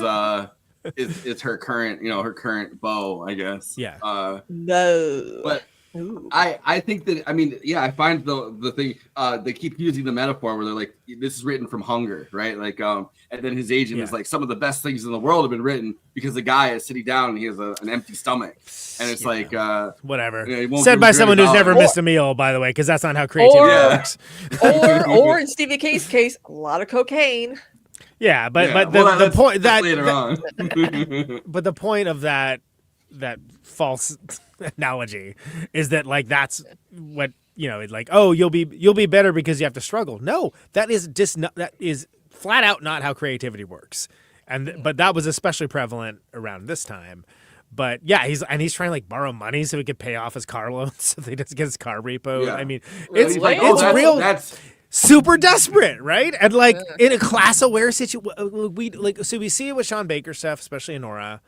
her current beau, I guess. Yeah. No. But I think that, I mean, yeah, I find the thing, they keep using the metaphor where they're like, this is written from hunger, right? Like, and then his agent is like, some of the best things in the world have been written because the guy is sitting down and he has an empty stomach. And it's like, whatever. Yeah, said by someone who's never missed a meal, by the way, because that's not how creativity works. Or in Stevie K's case, a lot of cocaine. Yeah, but the point that later on. but the point of that false analogy is that like that's what like, oh, you'll be better because you have to struggle. No, that is flat out not how creativity works. But that was especially prevalent around this time. But yeah, he's trying to like borrow money so he could pay off his car loans so he doesn't get his car repoed. Yeah. I mean, it's real. That's super desperate, right? And like in a class-aware situation, we see it with Sean Baker stuff, especially in Nora.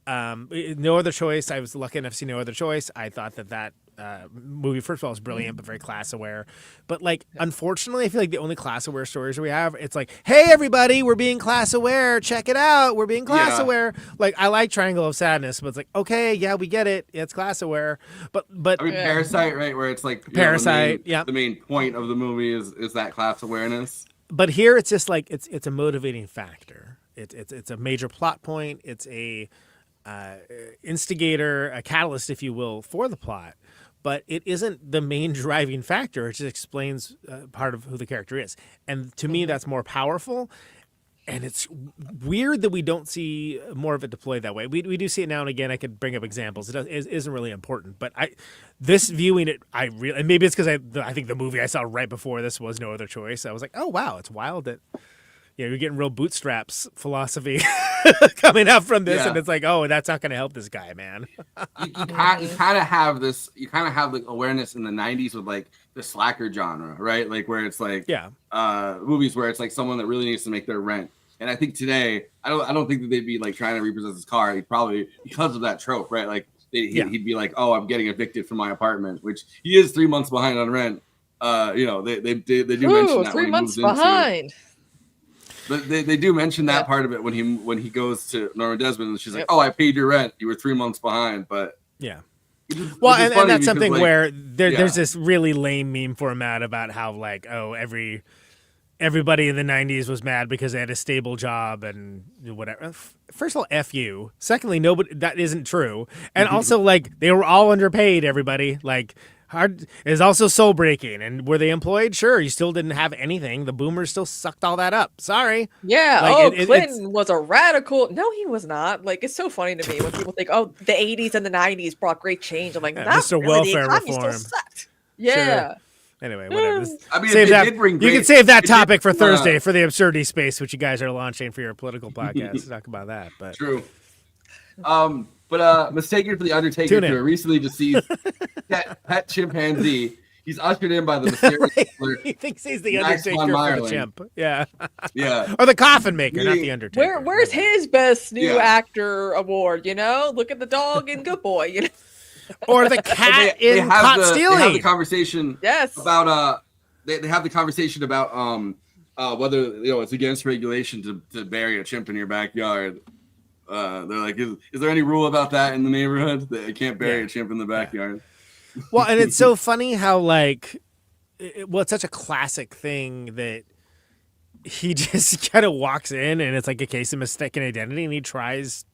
No Other Choice. I was lucky enough to see No Other Choice. I thought that movie, first of all, is brilliant, but very class-aware. But like, unfortunately, I feel like the only class-aware stories we have, it's like, hey, everybody, we're being class-aware. Check it out. We're being class-aware. Like, I like Triangle of Sadness, but it's like, okay, yeah, we get it. It's class-aware. But I mean, Parasite, right? Where it's like Parasite. The main point of the movie is that class awareness. But here, it's just like it's a motivating factor. It's a major plot point. It's a instigator, a catalyst, if you will, for the plot. But it isn't the main driving factor. It just explains part of who the character is. And to me, that's more powerful. And it's weird that we don't see more of it deployed that way. We do see it now and again. I could bring up examples. It isn't really important. But this viewing it, and maybe it's because I think the movie I saw right before this was No Other Choice. I was like, oh, wow, it's wild that you're getting real bootstraps philosophy coming out from this, and it's like, oh, that's not going to help this guy, man. you kind of have this. You kind of have the awareness in the '90s with like the slacker genre, right? Like where it's like movies where it's like someone that really needs to make their rent. And I think today, I don't think that they'd be like trying to repossess his car. He'd probably, because of that trope, right? Like he'd be like, oh, I'm getting evicted from my apartment, which he is 3 months behind on rent. They do mention that 3 months behind. But they do mention that part of it when he goes to Norma Desmond and she's like, "Oh, I paid your rent. You were 3 months behind." But well, and that's something like, where there's this really lame meme format about how like, oh, everybody in the 90s was mad because they had a stable job and whatever. First of all, F you. Secondly, that isn't true. And also, like, they were all underpaid. Everybody like. Hard is also soul breaking. And were they employed? Sure. You still didn't have anything. The boomers still sucked all that up. Sorry. Yeah. Like, Clinton was a radical. No, he was not. Like, it's so funny to me when people think, oh, the 80s and the 90s brought great change. I'm like, not Mr. really. Welfare The economy reform. still sucked. Yeah. Sure. Anyway, whatever. I mean, save that. You can save that topic for did, Thursday for the absurdity space, which you guys are launching for your political podcast. Talk about that. But true. But mistaken for the Undertaker to a recently deceased pet chimpanzee. He's ushered in by the mysterious killer. He thinks he's the Undertaker for the chimp. Yeah. Yeah. Or the coffin maker, not the Undertaker. Where's his best new actor award? Look at the dog in Good Boy. Or the cat in Caught Stealing. They have the conversation. Yes. About they have the conversation about whether it's against regulation to bury a chimp in your backyard. They're like, is there any rule about that in the neighborhood that you can't bury a chimp in the backyard? Well, and it's so funny how like, it's such a classic thing that he just kind of walks in and it's like a case of mistaken identity, and he tries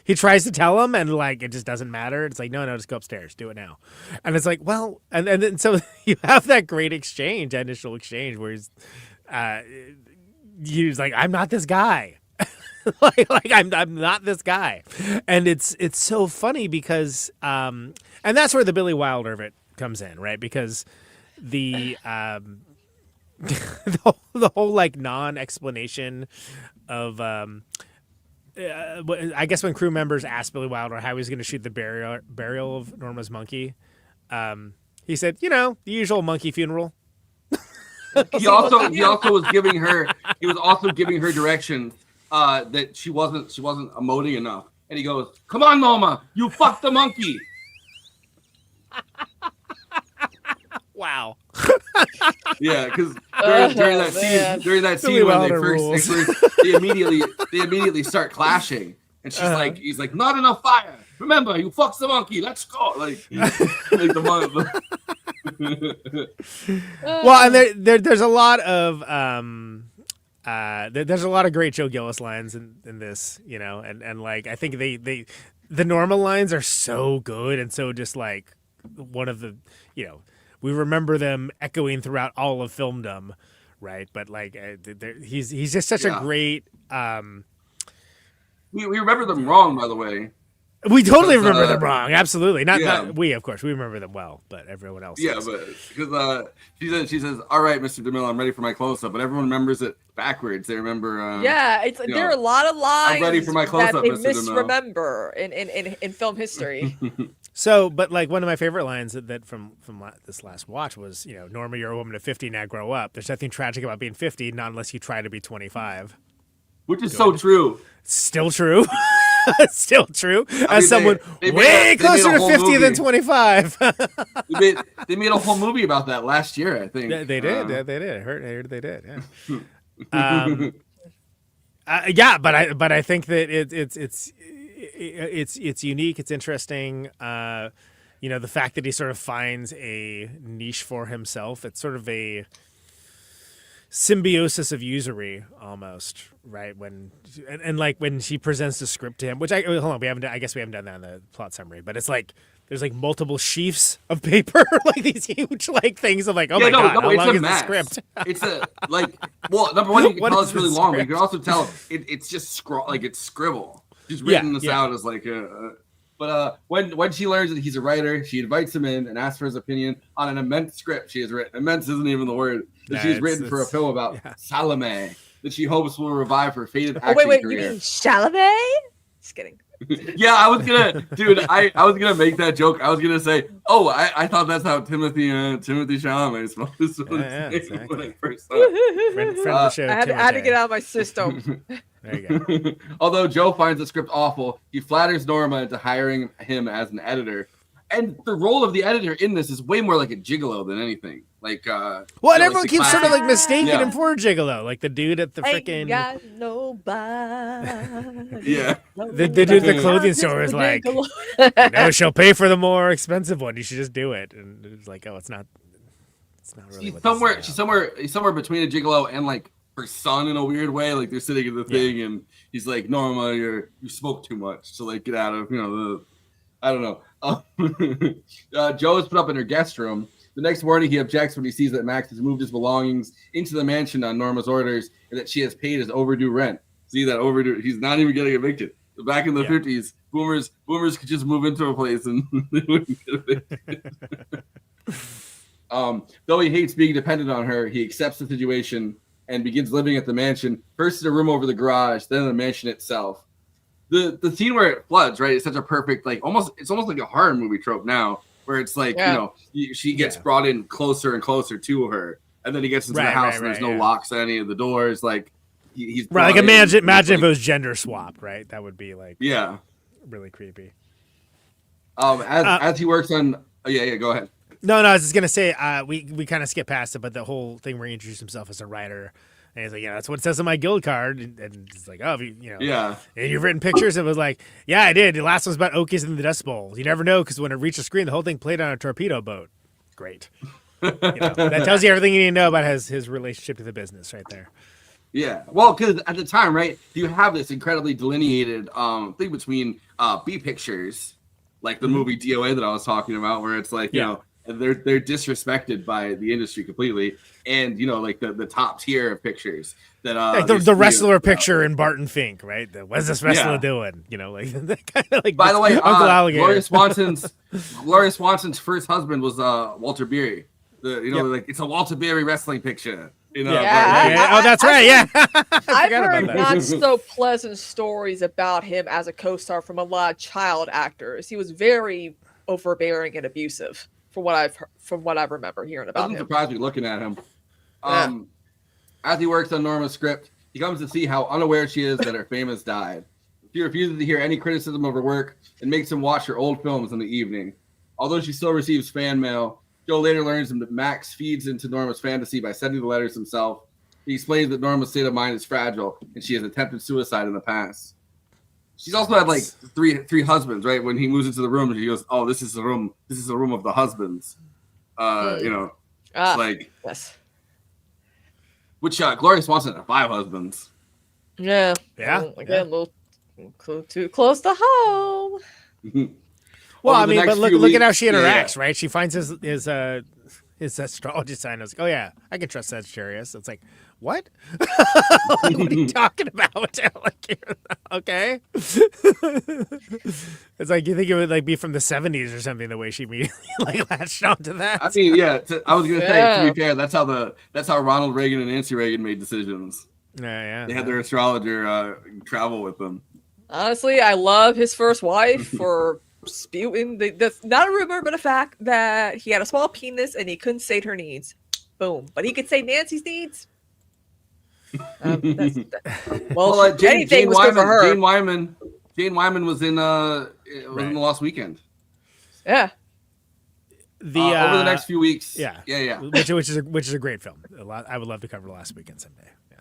to tell him, and like it just doesn't matter. It's like, no, just go upstairs, do it now. And it's like, well, and then so you have that great initial exchange where he's like, I'm not this guy. like I'm not this guy. And it's so funny because and that's where the Billy Wilder of it comes in, right? Because the the whole like non-explanation of I guess when crew members asked Billy Wilder how he was going to shoot the burial of Norma's monkey, he said, the usual monkey funeral. He also was giving her direction that she wasn't emoting enough, and he goes, "Come on, Norma, you fucked the monkey." Wow. Yeah, because during that scene when they immediately start clashing, and he's like, not enough fire. remember, you fucked the monkey. Let's go. Like the monkey. Well, and there's a lot of there's a lot of great Joe Gillis lines in this, you know, and like I think the Norma lines are so good and so just like one of the, you know, we remember them echoing throughout all of filmdom, right? But like he's just such a great. We remember them wrong, by the way. We totally remember them wrong. Absolutely, not we. Of course, we remember them well, but everyone else. Yeah, does. but because she says, "All right, Mr. DeMille, I'm ready for my close-up," but everyone remembers it backwards. They remember. There are a lot of lines. I'm ready for my close-up, that they Mr. DeMille. misremember in film history. So, but like one of my favorite lines that from this last watch was, you know, Norma, you're a woman of 50, now grow up. There's nothing tragic about being 50, not unless you try to be 25. Which is so true. Still true. Still true. As someone way closer to 50 than 25. They made a whole movie about that last year, I think. They did. They did. I heard they did. Yeah. But I think that it's unique. It's interesting. You know, the fact that he sort of finds a niche for himself. It's sort of a symbiosis of usury almost, right? When like when she presents the script to him, which I guess we haven't done that in the plot summary, but it's like there's like multiple sheafs of paper, like these huge like things of like, God, how long is the script? It's a like, well, number one, you can tell it's really long, but you can also tell it's just it's scribble. She's written this out as like But when she learns that he's a writer, she invites him in and asks for his opinion on an immense script she has written. Immense isn't even the word that she's written for a film about Salome that she hopes will revive her faded acting career. You mean Chalamet? Just kidding. Yeah, I was gonna make that joke. I was gonna say, I thought that's how Timothy Chalamet spelled his name when I first saw it. Friend of the show, I had to get out of my system. There you go. Although Joe finds the script awful, he flatters Norma into hiring him as an editor. And the role of the editor in this is way more like a gigolo than anything. Like, and everyone keeps sort of like mistaking him for a gigolo, like the dude at the freaking. Got nobody. Yeah. The dude at the clothing store is like, no, she'll pay for the more expensive one. You should just do it. And it's like, it's not really. She's somewhere between a gigolo and like her son in a weird way. Like they're sitting in the thing, and he's like, Norma, you smoke too much, so like get out of I don't know. Joe is put up in her guest room. The next morning, he objects when he sees that Max has moved his belongings into the mansion on Norma's orders and that she has paid his overdue rent. See that overdue? He's not even getting evicted. So back in the 50s, boomers could just move into a place and they wouldn't get evicted. Though he hates being dependent on her, he accepts the situation and begins living at the mansion, first in a room over the garage, then in the mansion itself. The scene where it floods, right? It's such a perfect, it's almost like a horror movie trope now, where it's like, she gets brought in closer and closer to her, and then he gets into the house and there's no locks on any of the doors. Like he's right. Like imagine if it was gender swapped, right? That would be like really creepy. As he works on, go ahead. No, I was just gonna say we kind of skipped past it, but the whole thing where he introduced himself as a writer. And he's like, that's what it says on my guild card. And it's like, and you've written pictures. It was like, yeah, I did. The last one was about Okies in the Dust Bowl. You never know, because when it reached the screen, the whole thing played on a torpedo boat. Great. That tells you everything you need to know about his relationship to the business right there. Yeah. Well, because at the time, right, you have this incredibly delineated thing between B pictures, like the movie DOA that I was talking about, where it's like, you know, they're disrespected by the industry completely, and like the top tier of pictures that like the wrestler picture in Barton Fink, right? What's this wrestler doing? Like kind of like. By the way, Uncle Alligator. Gloria Swanson's first husband was Walter Beery. Like it's a Walter Beery wrestling picture. That's right. Yeah, I've heard not so pleasant stories about him as a co-star from a lot of child actors. He was very overbearing and abusive. From what I remember hearing about him. Doesn't surprise me looking at him. As he works on Norma's script, he comes to see how unaware she is that her fame has died. She refuses to hear any criticism of her work and makes him watch her old films in the evening. Although she still receives fan mail, Joe later learns that Max feeds into Norma's fantasy by sending the letters himself. He explains that Norma's state of mind is fragile and she has attempted suicide in the past. She's also had like three husbands, right? When he moves into the room, she goes, "Oh, this is the room. This is the room of the husbands." It's like yes. Which Gloria Swanson had 5 husbands. Yeah. Again, a little too close to home. Well, I mean, but look at how she interacts, right? She finds his astrology sign. I was like, oh yeah, I can trust Sagittarius. It's like, what? Like, what are you talking about? Like, okay. It's like you think it would like be from the 70s or something. The way she immediately like latched onto that. I mean, yeah. I was gonna say, to be fair, that's how Ronald Reagan and Nancy Reagan made decisions. Yeah. They had their astrologer travel with them. Honestly, I love his first wife for spewing not a rumor, but a fact that he had a small penis and he couldn't sate her needs. Boom. But he could say Nancy's needs. Anything was good for her. Jane Wyman was in the Lost Weekend. Yeah. Over the next few weeks. Yeah. Which is a great film. I would love to cover Last Weekend someday. Yeah.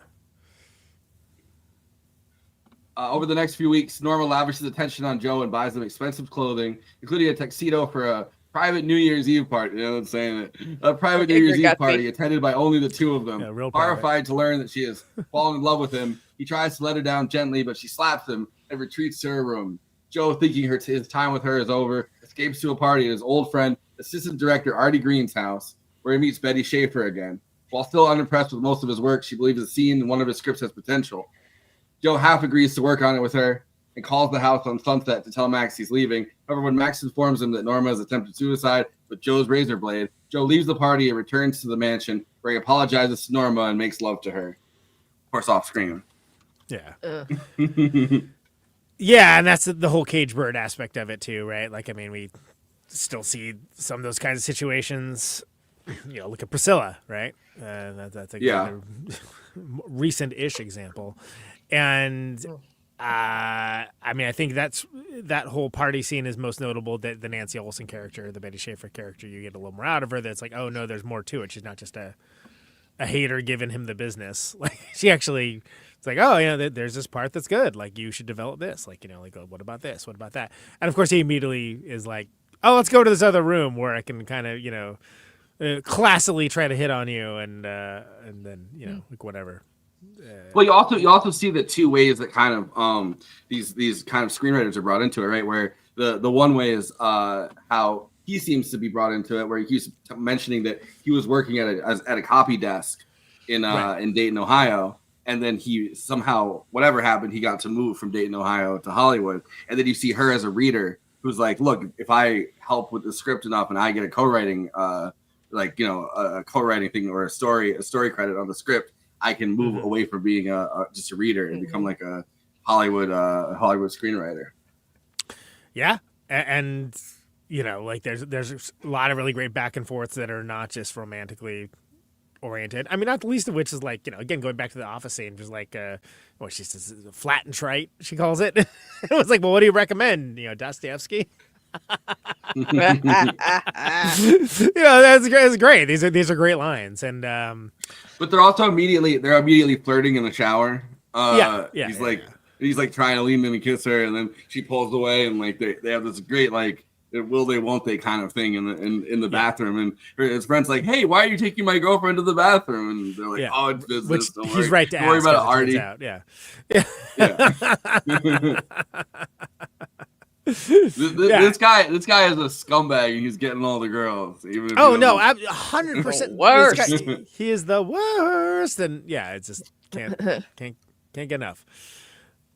Over the next few weeks, Norma lavishes attention on Joe and buys them expensive clothing, including a tuxedo for a private New Year's Eve party. You know what I'm saying? A private New Year's Eve party attended by only the two of them. Yeah, horrified to learn that she has fallen in love with him, he tries to let her down gently, but she slaps him and retreats to her room. Joe, thinking his time with her is over, escapes to a party at his old friend, assistant director Artie Green's house, where he meets Betty Schaefer again. While still unimpressed with most of his work, she believes the scene in one of his scripts has potential. Joe half agrees to work on it with her and calls the house on Sunset to tell Max he's leaving. However, when Max informs him that Norma has attempted suicide with Joe's razor blade, Joe leaves the party and returns to the mansion where he apologizes to Norma and makes love to her. Of course, off screen. Yeah. Yeah, and that's the whole cage bird aspect of it too, right? Like, I mean, we still see some of those kinds of situations. You know, look at Priscilla, right? That's a recent-ish example. And I mean, I think that whole party scene is most notable. That the Nancy Olsen character, the Betty Schaefer character, you get a little more out of her. That's like, oh no, there's more to it. She's not just a hater giving him the business. Like, she actually, it's like, oh, you know, there's this part that's good. Like, you should develop this. Like, you know, like, oh, what about this? What about that? And of course, he immediately is like, oh, let's go to this other room where I can kind of, you know, classily try to hit on you, and then, you know, like whatever. Well, you also see the two ways that kind of these kind of screenwriters are brought into it, right? Where the one way is how he seems to be brought into it, where he's mentioning that he was working at a copy desk in Dayton, Ohio, and then he somehow, whatever happened, he got to move from Dayton, Ohio to Hollywood, and then you see her as a reader who's like, look, if I help with the script enough and I get a co-writing a co-writing thing or a story credit on the script, I can move away from being just a reader and become like a Hollywood screenwriter. Yeah, and you know, like there's a lot of really great back and forths that are not just romantically oriented. I mean, not the least of which is like, you know, again, going back to the office scene, just like what she says, flat and trite, she calls it. It was like, well, what do you recommend? You know, Dostoevsky. You know, that's great. These are great lines, and but they're also immediately flirting in the shower. He's like trying to lean in and kiss her, and then she pulls away, and like they have this great like will they won't they kind of thing in the bathroom, and his friend's like, hey, why are you taking my girlfriend to the bathroom? And they're like, oh, it's business. Which he's right to ask. Worry about it, Artie. This guy is a scumbag, and he's getting all the girls. Even 100% worst. He is the worst, and yeah, it's just can't get enough.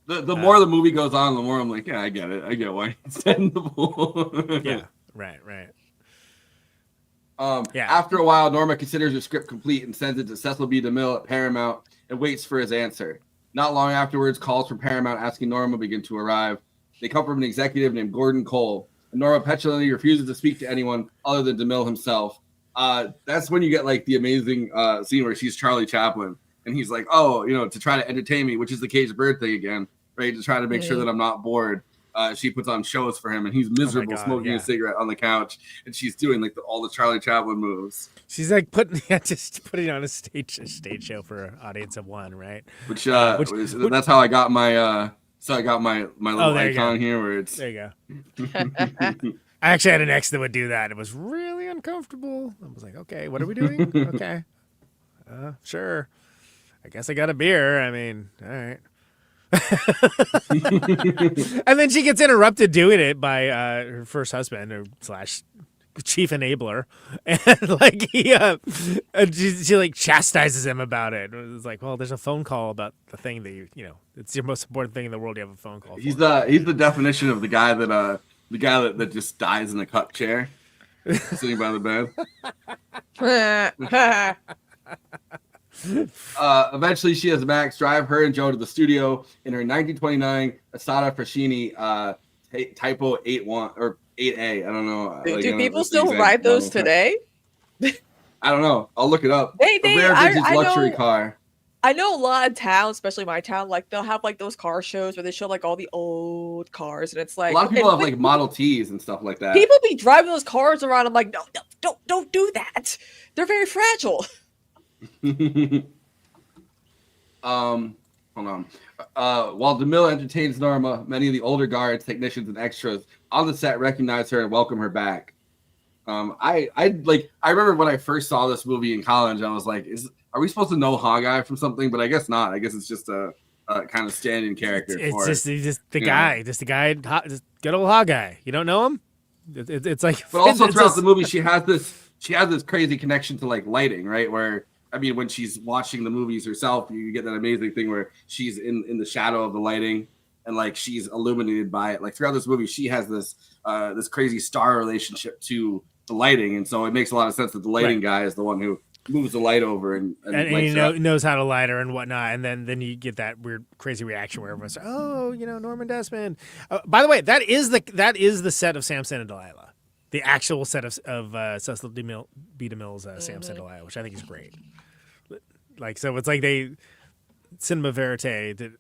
The more the movie goes on, the more I'm like, yeah, I get it. I get why he's setting the pool. Yeah, right. After a while, Norma considers her script complete and sends it to Cecil B. DeMille at Paramount and waits for his answer. Not long afterwards, calls from Paramount asking Norma begin to arrive. They come from an executive named Gordon Cole. And Norma petulantly refuses to speak to anyone other than DeMille himself. That's when you get like the amazing scene where she's Charlie Chaplin. And he's like, oh, you know, to try to entertain me, which is the caged bird thing again, right? To try to make sure that I'm not bored. She puts on shows for him, and he's miserable smoking a cigarette on the couch. And she's doing like all the Charlie Chaplin moves. She's like putting on a stage show for an audience of one, right? Which that's how I got my So I got my little icon here where it's. There you go. I actually had an ex that would do that. It was really uncomfortable. I was like, okay, what are we doing? Okay. Sure. I guess I got a beer. I mean, all right. And then she gets interrupted doing it by her first husband or / chief enabler, and like she like chastises him about it. It's like, well, there's a phone call about the thing that you know it's your most important thing in the world. You have a phone call. He's the definition of the guy that just dies in a cup chair, sitting by the bed. Eventually, she has Max drive her and Joe to the studio in her 1929 Asada Frashini Typo 81 or 8A. I don't know. Do people still ride those today? I don't know. I'll look it up. A rare vintage luxury car. I know a lot of towns, especially my town, like they'll have like those car shows where they show like all the old cars, and it's like a lot of people have like Model Ts and stuff like that. People be driving those cars around. I'm like, no, don't do that. They're very fragile. Hold on. While DeMille entertains Norma, many of the older guards, technicians, and extras on the set recognize her and welcome her back. I remember when I first saw this movie in college, I was like, are we supposed to know Hawkeye from something? But I guess not. I guess it's just a kind of stand-in character. It's just the guy, just good old Hawkeye. You don't know him? It's like. But also throughout the movie, she has this crazy connection to like lighting, right? Where I mean, when she's watching the movies herself, you get that amazing thing where she's in the shadow of the lighting and like she's illuminated by it. Like throughout this movie, she has this crazy star relationship to the lighting, and so it makes a lot of sense that the lighting guy is the one who moves the light over and he knows how to light her and whatnot, and then you get that weird crazy reaction where everyone's like, oh, Norma Desmond. By the way, that is the set of Samson and Delilah, the actual set of Cecil B. DeMille's Samson and Delilah, which I think is great. Like, so it's like they cinema verite to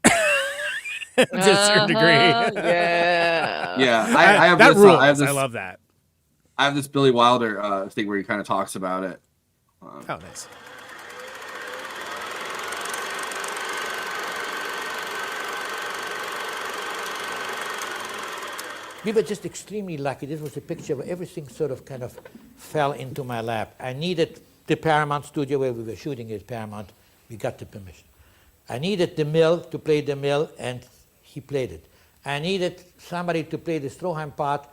a certain degree. Yeah. I have that this, rules. I love that. I have this Billy Wilder thing where he kind of talks about it. Nice. We were just extremely lucky. This was a picture where everything sort of kind of fell into my lap. I needed the Paramount studio where we were shooting at Paramount. We got the permission. I needed DeMille to play DeMille, and he played it. I needed somebody to play the Stroheim part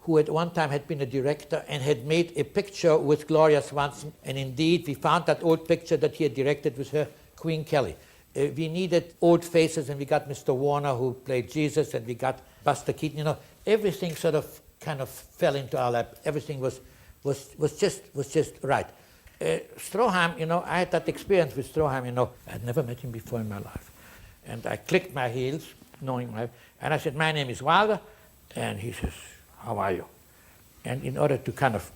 who at one time had been a director and had made a picture with Gloria Swanson. And indeed, we found that old picture that he had directed with her, Queen Kelly. We needed old faces, and we got Mr. Warner, who played Jesus, and we got Buster Keaton. Everything sort of kind of fell into our lap. Everything was just right. Stroheim, I had that experience with Stroheim, I'd never met him before in my life. And I clicked my heels, and I said, my name is Wilder. And he says, how are you? And in order to kind of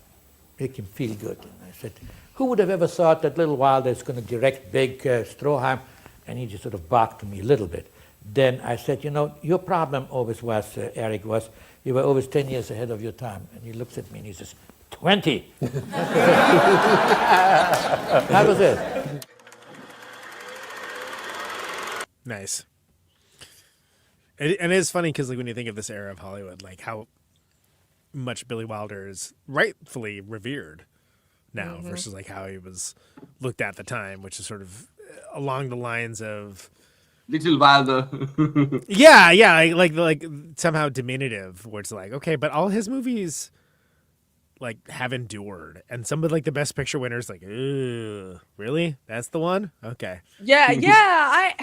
make him feel good, and I said, who would have ever thought that little Wilder is going to direct big Stroheim? And he just sort of barked to me a little bit. Then I said, your problem always was, Erich, was you were always 10 years ahead of your time. And he looks at me and he says, 20. That was it. Nice. And it's funny because, like, when you think of this era of Hollywood, like how much Billy Wilder is rightfully revered now versus like how he was looked at the time, which is sort of along the lines of Little Wilder. yeah, like somehow diminutive, where it's like, okay, but all his movies like have endured, and some of like the Best Picture winners, like, ooh, really? That's the one? Okay. Yeah.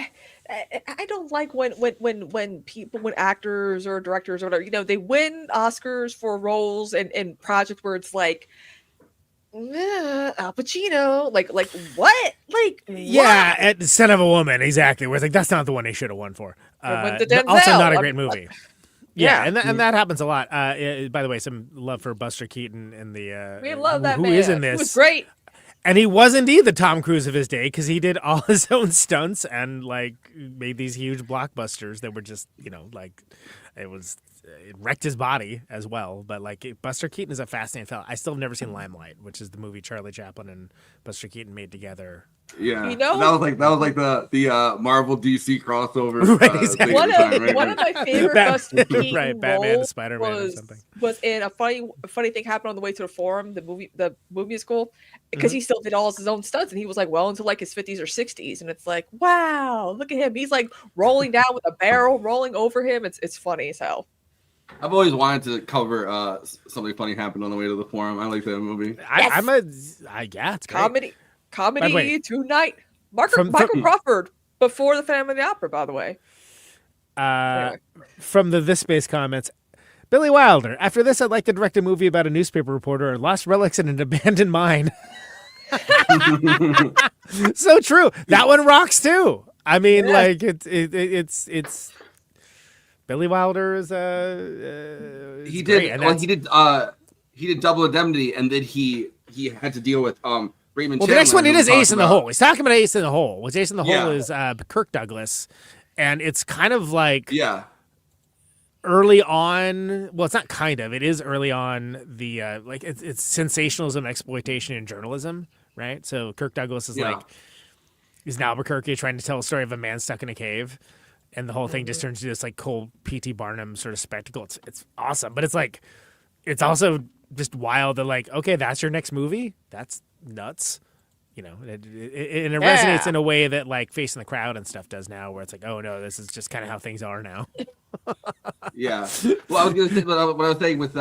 I don't like when people, when actors or directors or whatever, they win Oscars for roles and projects where it's like, Al Pacino, like what? Like, yeah, what? at Son of a Woman, exactly. Where it's like, that's not the one he should have won for. Went to Denzel. Also, not a great movie. Yeah. And that happens a lot. By the way, some love for Buster Keaton and the we love that who man. is in this. He was great. And he was indeed the Tom Cruise of his day because he did all his own stunts and like made these huge blockbusters that were just, like, it was it wrecked his body as well. But like Buster Keaton is a fascinating fellow. I still have never seen Limelight, which is the movie Charlie Chaplin and Buster Keaton made together. Yeah, You know- that was like the Marvel DC crossover. Right, exactly. One time, of right? my favorite Bat- Buster Keaton right, Batman to roles Spider-Man or something. was in a funny thing happened on the way to the Forum, the movie musical, because he still did all his own stunts, and he was like well into like his 50s or 60s, and it's like, wow, look at him, he's like rolling down with a barrel rolling over him. It's funny as hell. I've always wanted to cover something funny happened on the way to the Forum. I like that movie. Yeah, it's great. Comedy way, tonight. from- Michael Crawford before the Phantom of the Opera, by the way. Anyway. From the This Space comments, Billy Wilder. After this, I'd like to direct a movie about a newspaper reporter and lost relics in an abandoned mine. So true. That one rocks too. I mean, like it's Billy Wilder is He great, did. and Well, that's- he did Double Indemnity, and then he had to deal with Raymond. Well, the next Chandler, one it who is we Ace talked in the about. Hole. He's talking about Ace in the Hole. Which Ace in the Hole Yeah. is Kirk Douglas, and it's kind of like Yeah. early on. Well, it's not kind of. It is early on the like it's sensationalism, exploitation, and journalism, right? So Kirk Douglas is like he's in Albuquerque trying to tell a story of a man stuck in a cave, and the whole thing just turns into this like cold P.T. Barnum sort of spectacle. It's awesome, but it's like it's also just wild. That like, okay, that's your next movie. That's nuts. You know, and it resonates in a way that like Facing the Crowd and stuff does now, where it's like, oh no, this is just kind of how things are now. Yeah. Well, I was gonna say what I was saying with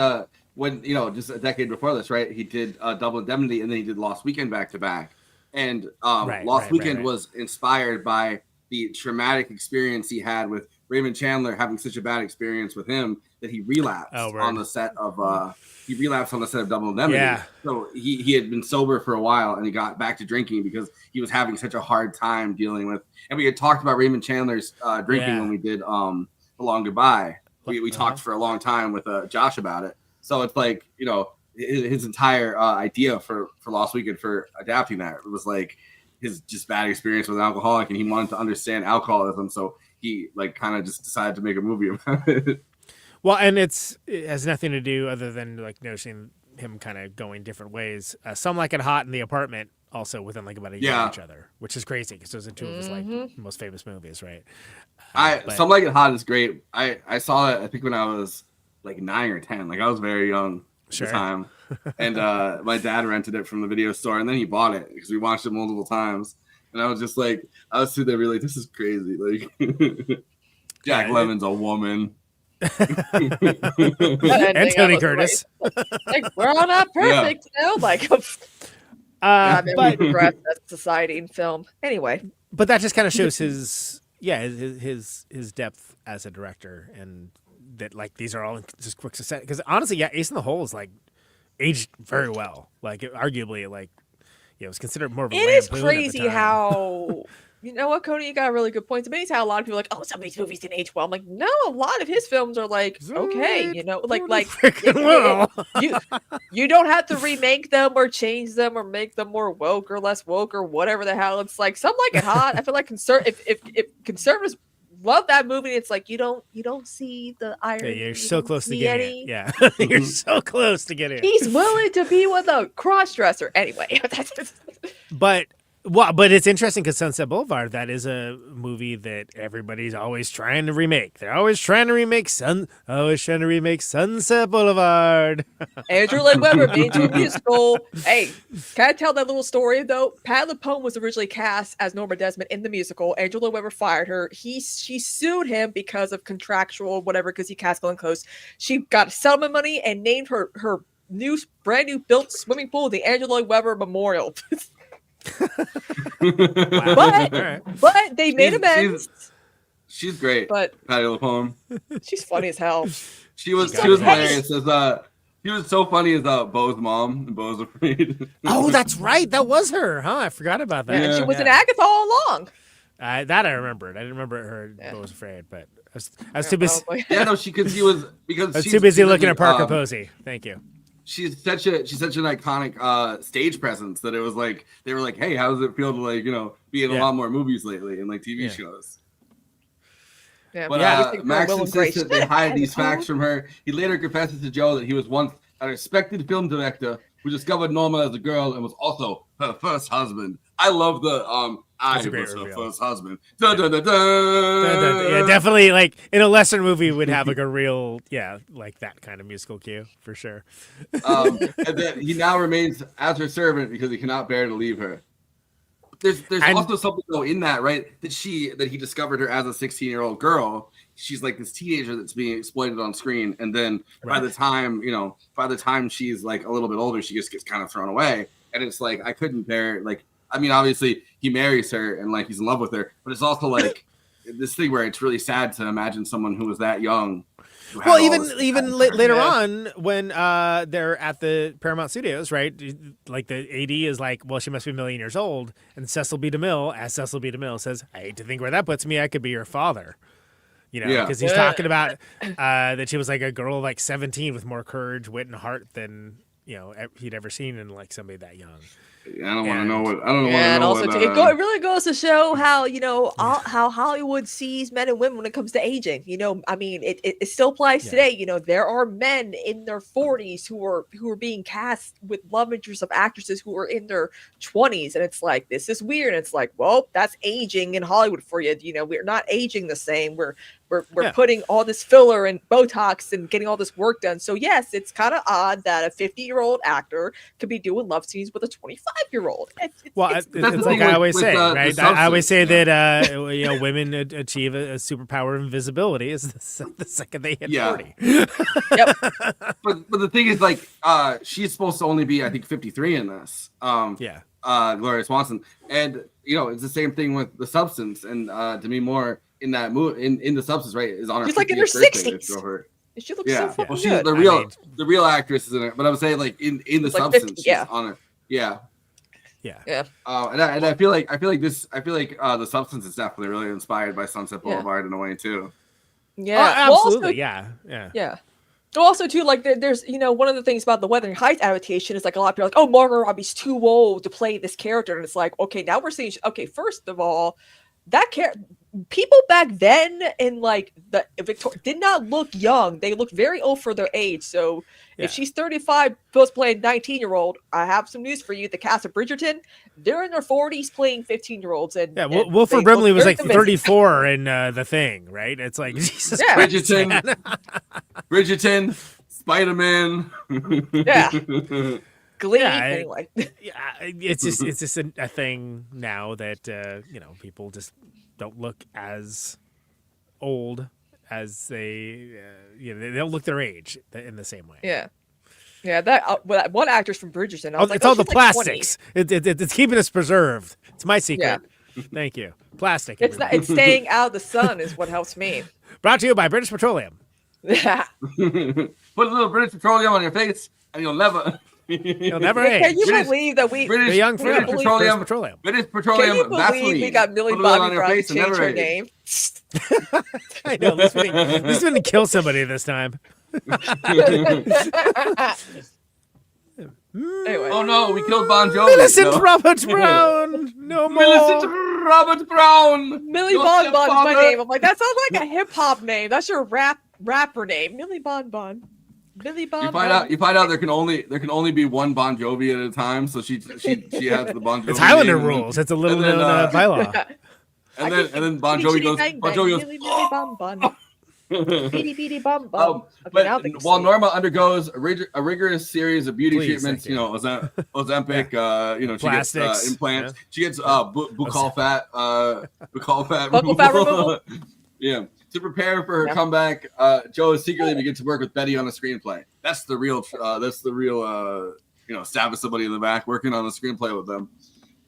when just a decade before this, right? He did Double Indemnity, and then he did Lost Weekend back to back, and Lost Weekend was inspired by the traumatic experience he had with Raymond Chandler having such a bad experience with him that he relapsed on the set of Double Indemnity. Yeah. So he had been sober for a while, and he got back to drinking because he was having such a hard time dealing with. And we had talked about Raymond Chandler's drinking when we did The Long Goodbye. We talked for a long time with Josh about it. So it's like his entire idea for Lost Weekend for adapting that was like his just bad experience with an alcoholic, and he wanted to understand alcoholism. So he like kind of just decided to make a movie about it. Well, and it has nothing to do other than like noticing him kind of going different ways. Some Like It Hot in The Apartment also within like about a year of each other, which is crazy because those are two of his like most famous movies, right? Some Like It Hot is great. I saw it I think when I was like 9 or 10. Like I was very young at the time. And my dad rented it from the video store, and then he bought it because we watched it multiple times. And I was just like, I was sitting there really, this is crazy. Like Jack Lemmon's a woman. And Tony Curtis. Like we're all not perfect, like but progress as a society in film. Anyway. But that just kind of shows his depth as a director, and that like these are all just quick success. Because honestly, Ace in the Hole is like aged very well. Like arguably, like it's considered more of a. It is crazy how you know what, Conan, you got really good points. Amazing how a lot of people are like, oh, some of these movies didn't age well. I'm like, no, a lot of his films are like okay, you don't have to remake them or change them or make them more woke or less woke or whatever the hell. It's like Some Like It Hot. I feel like if conservatives love that movie, it's like you don't see the irony. You're so close to getting it. Yeah, you're so close to getting it. He's willing to be with a cross-dresser anyway. But it's interesting because Sunset Boulevard, that is a movie that everybody's always trying to remake. They're always trying to remake Sunset Boulevard. Andrew Lloyd Webber made into a musical. Hey, can I tell that little story though? Pat LuPone was originally cast as Norma Desmond in the musical. Andrew Lloyd Webber fired her. She sued him because of contractual whatever, because he cast Glenn Close. She got settlement money and named her brand new built swimming pool the Andrew Lloyd Webber Memorial. But they made amends. She's great. But Patty LuPone. She's funny as hell. She was hilarious as he was so funny as Bo's mom. Bo's Afraid. Oh, that's right. That was her, huh? I forgot about that. Yeah, and she was in Agatha all along. That I remembered. I didn't remember her. Bo Was Afraid, but I was too busy. Because she was too busy looking at Parker Posey. Thank you. She's such an iconic stage presence that it was like they were like, hey, how does it feel to be in a lot more movies lately and like TV shows? Yeah, But Max insists that they hide these facts from her. He later confesses to Joe that he was once a respected film director who discovered Norma as a girl and was also her first husband. I love the I was her first husband. Dun, dun, dun, dun. Yeah, definitely. Like in a lesser movie, would have like a real, like that kind of musical cue for sure. And then he now remains as her servant because he cannot bear to leave her. There's also something though in that, right? That he discovered her as a 16-year-old girl. She's like this teenager that's being exploited on screen, and then by the time she's like a little bit older, she just gets kind of thrown away. And it's like I couldn't bear obviously he marries her and like he's in love with her, but it's also like this thing where it's really sad to imagine someone who was that young. Well, even later on when they're at the Paramount Studios, right? Like the AD is like, well, she must be a million years old, and Cecil B. DeMille says, "I hate to think where that puts me. I could be your father." Because he's talking about that she was like a girl like 17 with more courage, wit, and heart than he'd ever seen in like somebody that young. I don't want to know what. I don't want to know. And also, what, it really goes to show how how Hollywood sees men and women when it comes to aging. I mean, it still applies today. There are men in their 40s who are being cast with love interests of actresses who are in their 20s, and it's like this is weird. And it's like, well, that's aging in Hollywood for you. We're not aging the same. We're putting all this filler and Botox and getting all this work done. So yes, it's kind of odd that a 50-year-old actor could be doing love scenes with a 25-year-old. It's like I always say, right? I always say that women achieve a superpower of invisibility is the second they hit 40. Yep. But the thing is, like, she's supposed to only be, I think, 53 in this. Gloria Swanson, and it's the same thing with The Substance, and Demi Moore. In that movie, in The Substance, right, is on her. She's like in her 60s. She looks so fucking well, she's good. the real actress is in it, but I'm saying like in The Substance, 50, she's on her. Yeah. And I feel like The Substance is definitely really inspired by Sunset Boulevard in a way too. Yeah, absolutely. Yeah. Also, too, like there's one of the things about the Wuthering Heights adaptation is like a lot of people are like, oh, Margot Robbie's too old to play this character, and it's like, okay, now we're seeing. Okay, first of all, that people back then in like the Victoria did not look young. They looked very old for their age. So if she's 35, supposed to play a 19-year-old, I have some news for you. The cast of Bridgerton, they're in their 40s playing 15-year-olds. And Wilford Brimley was like 34 in The Thing, right? It's like Jesus Christ, Bridgerton, Spider-Man. Glee, anyway. It's just a thing now that people just don't look as old as they they don't look their age in the same way. That one actress from Bridgerton. I was like, it's all the plastics. It's keeping us preserved. It's my secret. Thank you. Plastic. It's staying out of the sun is what helps me. Brought to you by British Petroleum. Put a little British Petroleum on your face, and you'll never. You'll never age. Can you believe that British Petroleum. British Petroleum. Can you believe we got Millie Bobby Brown to change her name? I know. This didn't kill somebody this time. Anyway. Oh no, we killed Bon Jovi. Millicent Robert Brown. No more. Millicent Robert Brown. Millie Bon Bon's my name. I'm like, that sounds like a hip hop name. That's your rapper name. Millie Bon Bon. Billy Bon. You find out there can only be one Bon Jovi at a time, so she has the Bon Jovi. It's Highlander rules. It's a little bylaw. And then Bon Jovi goes. Billy Bon Bon. Beady Bum Bum. But while Norma undergoes a rigorous series of beauty treatments, Ozempic, she gets implants. Yeah. She gets buccal fat removal. Yeah. To prepare for her comeback, Joe secretly begins to work with Betty on a screenplay. That's the real stab at somebody in the back working on a screenplay with them.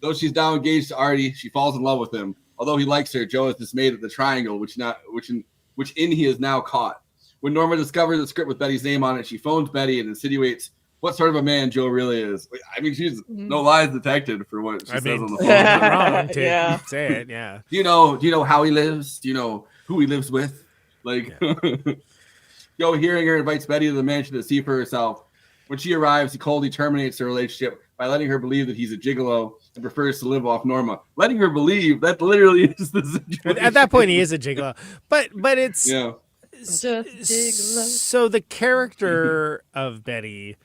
Though she's now engaged to Artie, she falls in love with him. Although he likes her, Joe is dismayed at the triangle, which he is now caught. When Norma discovers the script with Betty's name on it, she phones Betty and insinuates what sort of a man Joe really is. I mean, she's no lies detected for what she says on the phone. Wrong to say it. Yeah. Do you know how he lives? Do you know who he lives with? Joe, hearing her, invites Betty to the mansion to see for herself. When she arrives, he coldly terminates the relationship, by letting her believe that he's a gigolo and prefers to live off Norma. Letting her believe that literally is the situation. At that point, he is a gigolo, but it's Just so the character of Betty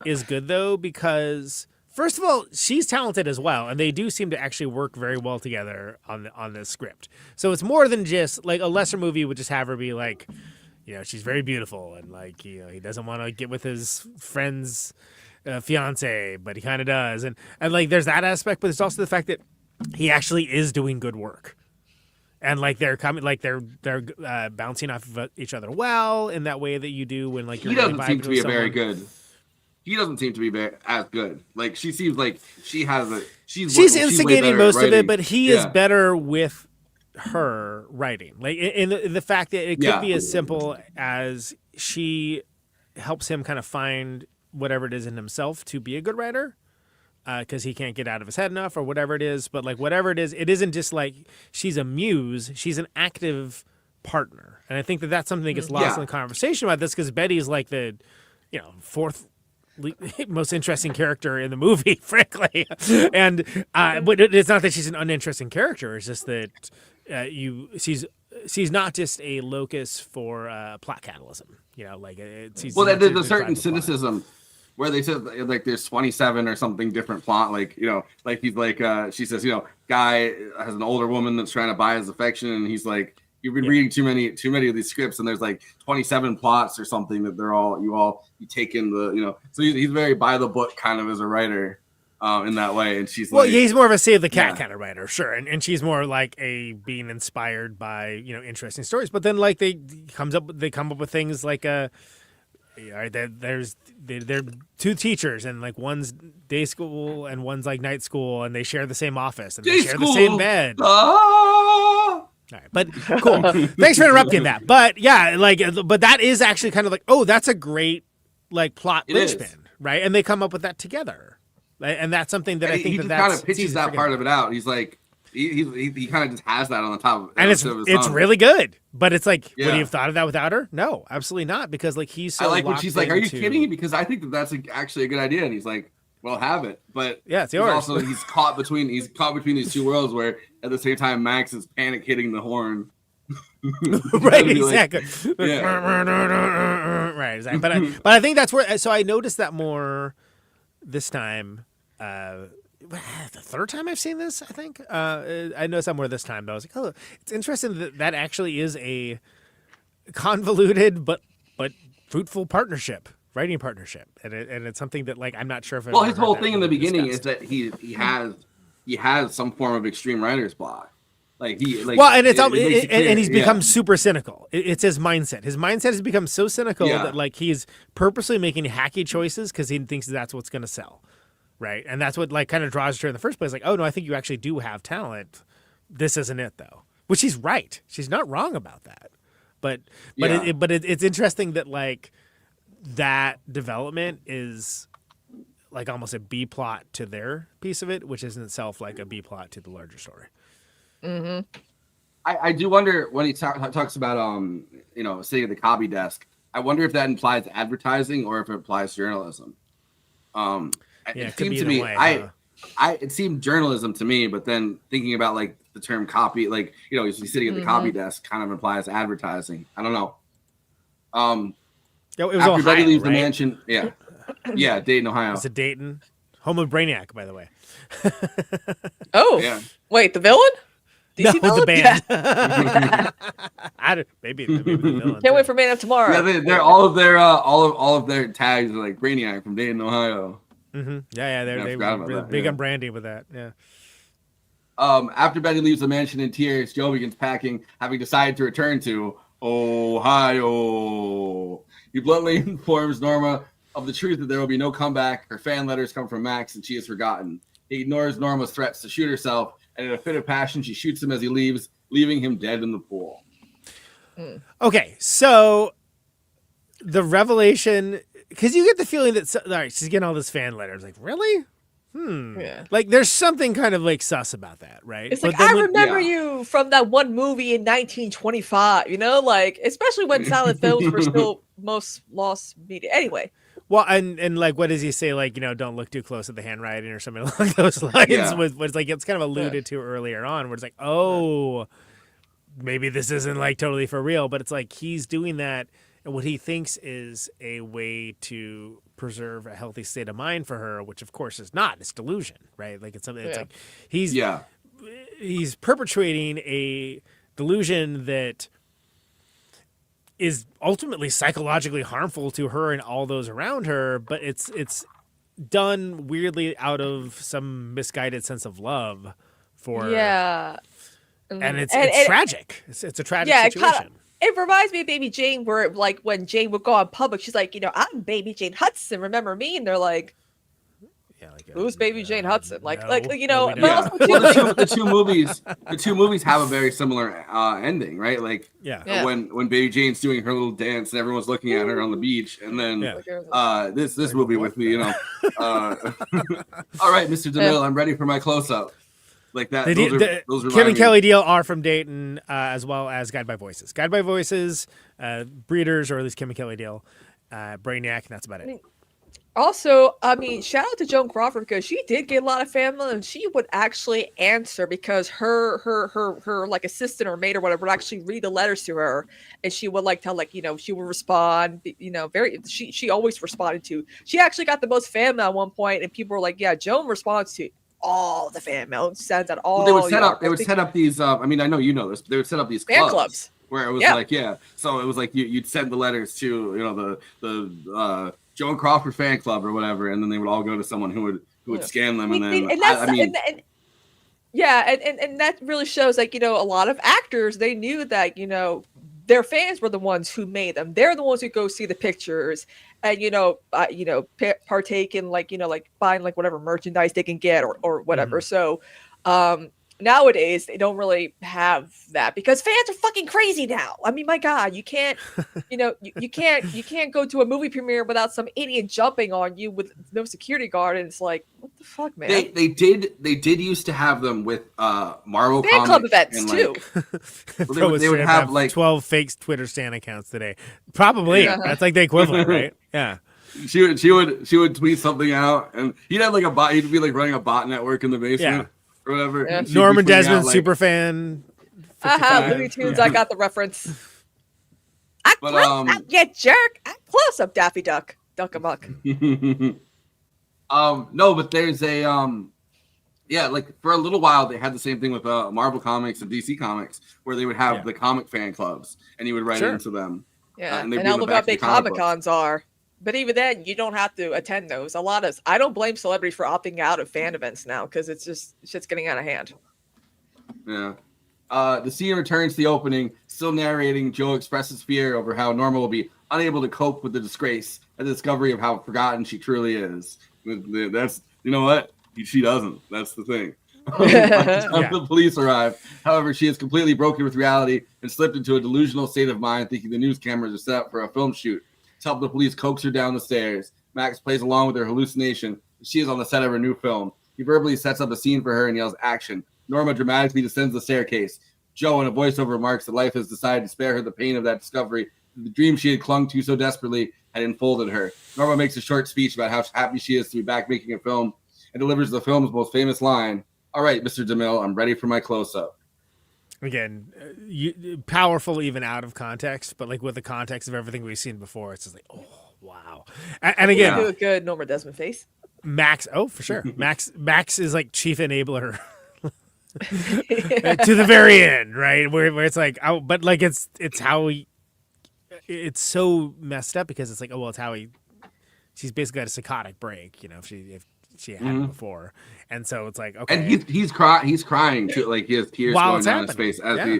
is good though, because first of all, she's talented as well, and they do seem to actually work very well together on this script. So it's more than just like a lesser movie would just have her be like, she's very beautiful, and like he doesn't want to get with his friend's fiance, but he kind of does, and like there's that aspect, but there's also the fact that he actually is doing good work. And like they're coming, like they're bouncing off of each other well in that way that you do when like you're he doesn't seem to be very good. He doesn't seem to be as good. Like she seems like she's instigating most of it, but he is better with her writing. Like in the fact that it could be as simple as she helps him kind of find whatever it is in himself to be a good writer. Because he can't get out of his head enough or whatever it is. But like whatever it is, it isn't just like she's a muse. She's an active partner. And I think that that's something that gets lost in the conversation about this, because Betty's like the, fourth most interesting character in the movie, frankly. And but it's not that she's an uninteresting character. It's just that she's not just a locus for plot catalysm. There's a certain cynicism. Where they said like there's 27 or something different plot, like he's like she says guy has an older woman that's trying to buy his affection, and he's like, you've been reading too many of these scripts, and there's like 27 plots or something that you take in the so he's very by the book kind of as a writer in that way, and she's he's more of a save the cat kind of writer, sure, and she's more like a being inspired by interesting stories, but then like they come up with things like they're two teachers, and like one's day school and one's like night school, and they share the same office and they share the same bed. All right, but cool. Thanks for interrupting that. But but that is actually kind of like, that's a great like plot linchpin, right? And they come up with that together, and that's something that I think he kind of pitches that part of it out. He's like. He kind of just has that on the top of and it's really good, but it's like, would you have thought of that without her? No, absolutely not, because like he's so I like when she's like, are you kidding? Because I think that's actually a good idea, and he's like, well, have it, but it's yours. He's caught between these two worlds where at the same time Max is panic hitting the horn. Right, exactly. Right, exactly. But I think that's where. So I noticed that more this time. The third time I've seen this, I think. I noticed that more this time, but I was like, oh, it's interesting that actually is a convoluted but fruitful writing partnership, and it's something that like I'm not sure if. His whole thing in the beginning is that he has some form of extreme writer's block. Like and he's become super cynical. It's his mindset. His mindset has become so cynical that like he's purposely making hacky choices because he thinks that's what's going to sell. Right, and that's what like kind of draws her in the first place. Like, oh no, I think you actually do have talent. This isn't it though. Which she's right. She's not wrong about that. But it's interesting that like that development is like almost a B plot to their piece of it, which is in itself like a B plot to the larger story. Mm-hmm. I do wonder when he talks about sitting at the copy desk. I wonder if that implies advertising or if it implies journalism. It seemed to me, it seemed journalism to me, but then thinking about like the term copy, like he's sitting at the copy desk, kind of implies advertising. I don't know. It was after Ohio, Betty leaves the right? mansion, Dayton, Ohio. It's a Dayton, home of Brainiac, by the way. Wait, the villain? DC villain? The band. Maybe the villain. Can't wait for Man of Tomorrow. Yeah, they're all of their tags are like Brainiac from Dayton, Ohio. Mm-hmm. They're big on branding with that. Yeah. After Betty leaves the mansion in tears, Joe begins packing, having decided to return to Ohio. He bluntly informs Norma of the truth that there will be no comeback. Her fan letters come from Max, and she has forgotten. He ignores Norma's threats to shoot herself, and in a fit of passion, she shoots him as he leaves, leaving him dead in the pool. Okay, so the revelation. Because you get the feeling that all right, she's getting all this fan letters. Like, really? Yeah. Like, there's something kind of like sus about that, right? It's like, I remember you from that one movie in 1925. Like especially when silent films were still most lost media. Anyway, Well, and like, what does he say? Like, don't look too close at the handwriting or something along those lines. Yeah. Was like, it's kind of alluded to earlier on, where it's like, oh, maybe this isn't like totally for real, but it's like he's doing that, and what he thinks is a way to preserve a healthy state of mind for her, which of course is not. It's delusion, right? Like it's something. It's like he's perpetuating a delusion that is ultimately psychologically harmful to her and all those around her, but it's done weirdly out of some misguided sense of love for and it's tragic. It's a tragic situation. It reminds me of Baby Jane, where like when Jane would go on public, she's like, I'm Baby Jane Hudson, remember me? And they're like, who's Baby Jane Hudson? But also the two movies have a very similar ending, right? Like when Baby Jane's doing her little dance and everyone's looking at her on the beach, and then this movie with me, all right, Mr. DeMille, I'm ready for my close up. Like that. Those are Kim and Kelly Deal are from Dayton, as well as Guide by Voices. Guide by Voices, Breeders, or at least Kim and Kelly Deal, Brainiac, and that's about it. Also, shout out to Joan Crawford, because she did get a lot of fan mail, and she would actually answer, because her like assistant or maid or whatever would actually read the letters to her, and she would like tell she would respond. She always responded to. She actually got the most fan mail at one point, and people were like, "Yeah, Joan responds to all the fan mail, sends out all." They would set up these. I know you know this. But they would set up these fan clubs where it was So it was like you'd send the letters to the Joan Crawford fan club or whatever, and then they would all go to someone who would scan them, and that really shows a lot of actors, they knew that their fans were the ones who made them. They're the ones who go see the pictures and partake in buying whatever merchandise they can get or whatever. So nowadays they don't really have that, because fans are fucking crazy now. I mean, my God, you can't, you can't go to a movie premiere without some idiot jumping on you with no security guard, and it's like, what the fuck, man? They did used to have them with Marvel fan club events too. They would have 12 fake Twitter stan accounts today. Probably that's like the equivalent, right? Yeah. She would tweet something out, and he'd have a bot. He'd be running a bot network in the basement. Yeah. Or whatever. Yeah. Norma Desmond, super fan. Looney Tunes, I got the reference. You jerk. Close up, Daffy Duck. Duck amuck. No, but there's a for a little while they had the same thing with Marvel Comics and DC Comics, where they would have the comic fan clubs, and you would write into them. Yeah, and now look how big Comic Cons are. But even then, you don't have to attend those. I don't blame celebrities for opting out of fan events now, because it's just shit's getting out of hand. Yeah. The scene returns to the opening, still narrating. Joe expresses fear over how Norma will be unable to cope with the disgrace and the discovery of how forgotten she truly is. That's, what? She doesn't. That's the thing. The police arrive. However, she is completely broken with reality and slipped into a delusional state of mind, thinking the news cameras are set up for a film shoot. To help the police coax her down the stairs, Max plays along with her hallucination. She is on the set of her new film. He verbally sets up a scene for her and yells action. Norma dramatically descends the staircase. Joe, in a voiceover, remarks that life has decided to spare her the pain of that discovery. The dream she had clung to so desperately had enfolded her. Norma makes a short speech about how happy she is to be back making a film, and delivers the film's most famous line, "All right, Mr. DeMille, I'm ready for my close-up." Again, powerful even out of context, but with the context of everything we've seen before, it's just like, oh wow. And again, do a good Norma Desmond face. Max, for sure. Max is chief enabler to the very end, right? Where it's but it's how it's so messed up, because it's it's how she's basically got a psychotic break, if she had it before, and so it's okay. And he's crying too, he has tears going down his face as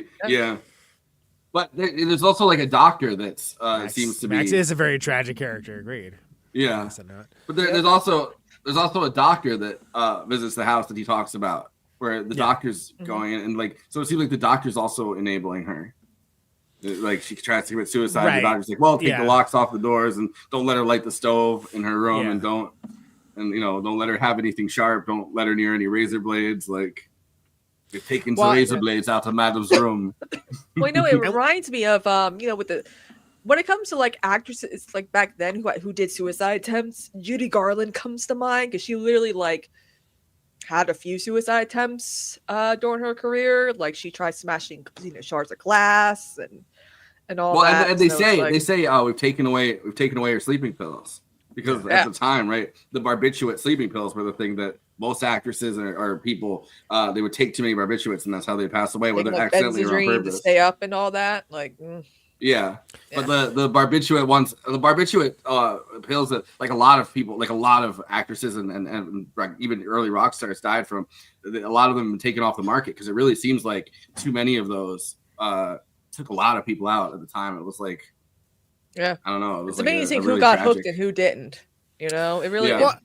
But there's also a doctor that's seems to be. Max is a very tragic character. Agreed. Yeah, but there's also a doctor that visits the house that he talks about, where the doctor's going in, and so it seems like the doctor's also enabling her. She tries to commit suicide. Right. The doctor's like, "Well, take the locks off the doors and don't let her light the stove in her room, and don't let her have anything sharp. Don't let her near any razor blades. You're taking some razor blades out of Madam's room." Well, it reminds me of with when it comes to like actresses, like back then who did suicide attempts, Judy Garland comes to mind because she literally like had a few suicide attempts during her career. Like she tried smashing shards of glass and all that. And they say we've taken away her sleeping pillows because at the time, right, the barbiturate sleeping pills were the thing that most actresses or people they would take too many barbiturates and that's how they pass away, whether like accidentally or on to purpose. Stay up and all that, like. Yeah, but the barbiturate ones, the barbiturate pills that like a lot of people, like a lot of actresses and even early rock stars died from. A lot of them have been taken off the market because it really seems like too many of those took a lot of people out at the time. It was like, I don't know. It was amazing really who got tragic. hooked and who didn't. You know, it really. Well,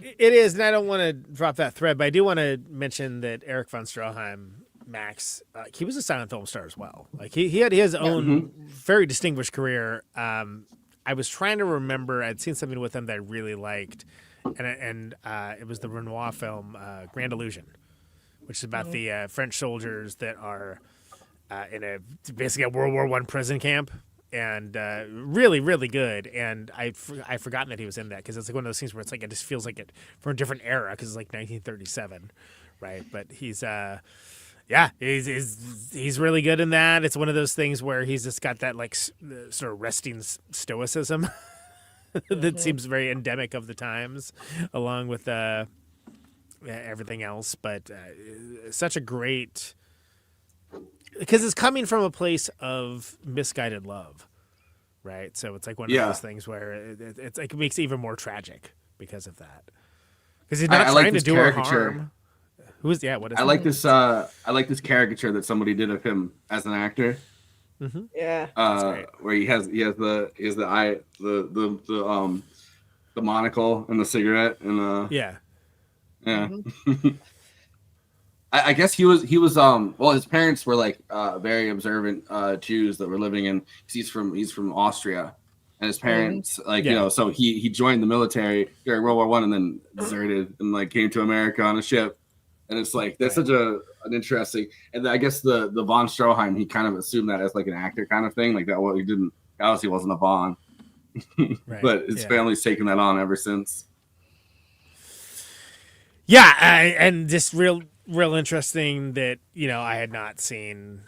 it is, and I don't want to drop that thread, but I do want to mention that Erich Von Stroheim. Max, he was a silent film star as well. Like he had his own very distinguished career. I was trying to remember. I'd seen something with him that I really liked, and it was the Renoir film Grand Delusion, which is about the French soldiers that are in basically a World War I prison camp, and really, really good. And I've forgotten that he was in that because it's like one of those things where it's like it just feels like it from a different era because it's like 1937, right? But he's. Yeah, he's really good in that. It's one of those things where he's just got that like sort of resting stoicism that seems very endemic of the times, along with everything else. But such a great because it's coming from a place of misguided love, right? So it's like one of those things where it's like it makes it even more tragic because of that. Because he's not trying to do her harm. What is I like this I like this caricature that somebody did of him as an actor. Mm-hmm. Yeah. Where he has the eye the monocle and the cigarette and I guess he was well his parents were like very observant Jews that were living in he's from Austria and his parents so he joined the military during World War One and then deserted and like came to America on a ship. And it's like that's such an interesting, and I guess the Von Stroheim he kind of assumed that as like an actor kind of thing, like that. Well, he didn't. Obviously, wasn't a Von, but his family's taken that on ever since. Yeah, and just real interesting that I had not seen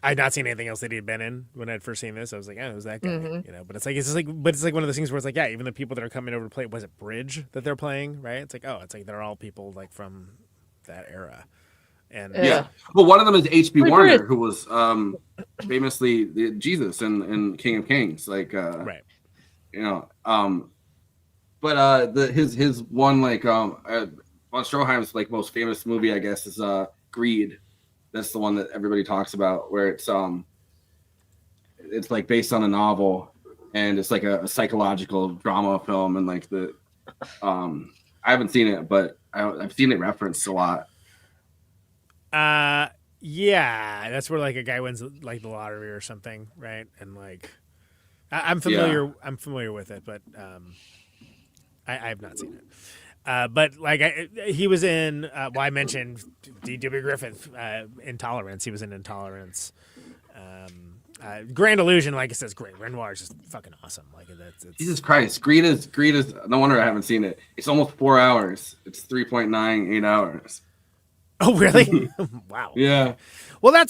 anything else that he'd been in when I'd first seen this. I was like, oh, who's that guy? But it's like one of those things where it's like, even the people that are coming over to play, was it Bridge that they're playing, right? It's like, oh, it's like they're all people like from that era. And well, one of them is H.B. Warner, who was famously Jesus in King of Kings, like right. But his one like Von Stroheim's like most famous movie, I guess, is Greed. That's the one that everybody talks about, where it's like based on a novel, and it's like a psychological drama film, and like I haven't seen it, but I've seen it referenced a lot. Yeah, that's where like a guy wins like the lottery or something, right? And like, I'm familiar. Yeah. I'm familiar with it, but I have not seen it. But like he was in. Well, I mentioned D.W. Griffith, Intolerance. He was in Intolerance. Grand Illusion, like I said, is great. Renoir is just fucking awesome. Like that's Jesus Christ, Greed is. No wonder I haven't seen it. It's almost 4 hours. It's 3.98 hours. Oh, really? Wow. Yeah. Well, a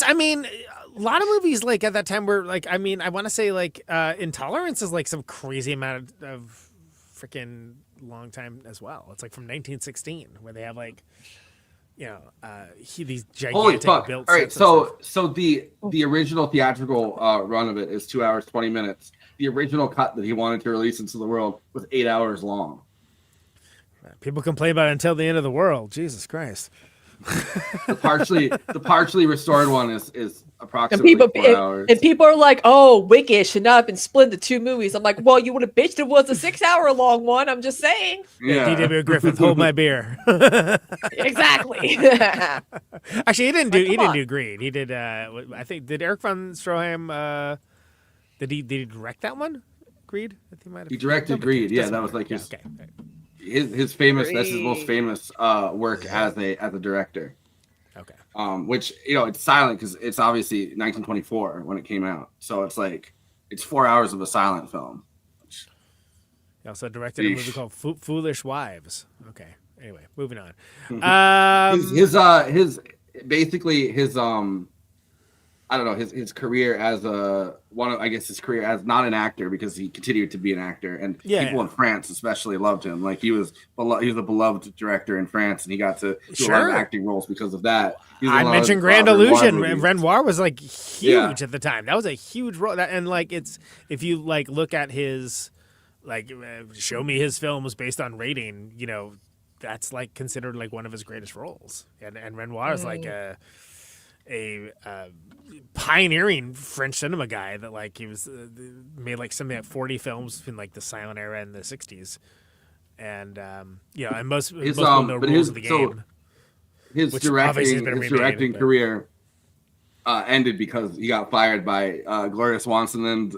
lot of movies like at that time were like, I want to say like Intolerance is like some crazy amount of freaking long time as well. It's like from 1916 where they have like, these gigantic holy fuck. Built all right, so the original theatrical run of it is 2 hours 20 minutes. The original cut that he wanted to release into the world was 8 hours long. People complain about it until the end of the world. Jesus Christ. The partially restored one is approximately 4 hours. And people are like, "Oh, Wicked should not have been split into 2 movies." I'm like, "Well, you would have bitched it was a 6-hour long one." I'm just saying. Yeah. D.W. Griffith, hold my beer. Exactly. Actually, he didn't do Greed. He did. I think did Erich Von Stroheim. Did he direct that one? Greed. I think he might have. He directed Greed. Yeah, that was like his. Okay. His famous. Greed. That's his most famous work as a director. Okay. Which it's silent because it's obviously 1924 when it came out, so it's like it's 4 hours of a silent film. He also directed a movie called Foolish Wives. Okay. Anyway, moving on. His basically his I don't know, his career as his career as not an actor, because he continued to be an actor, and people in France especially loved him. Like he was a beloved director in France, and he got to do a lot of acting roles because of that. I mentioned Grand Illusion. Renoir was like huge at the time. That was a huge role. And like if you like look at his show me his films based on rating, that's like considered like one of his greatest roles. And Renoir is like a pioneering French cinema guy that like he was made like something like 40 films in like the silent era in the 60s, and and most of the rules of the game. His directing career ended because he got fired by Gloria Swanson and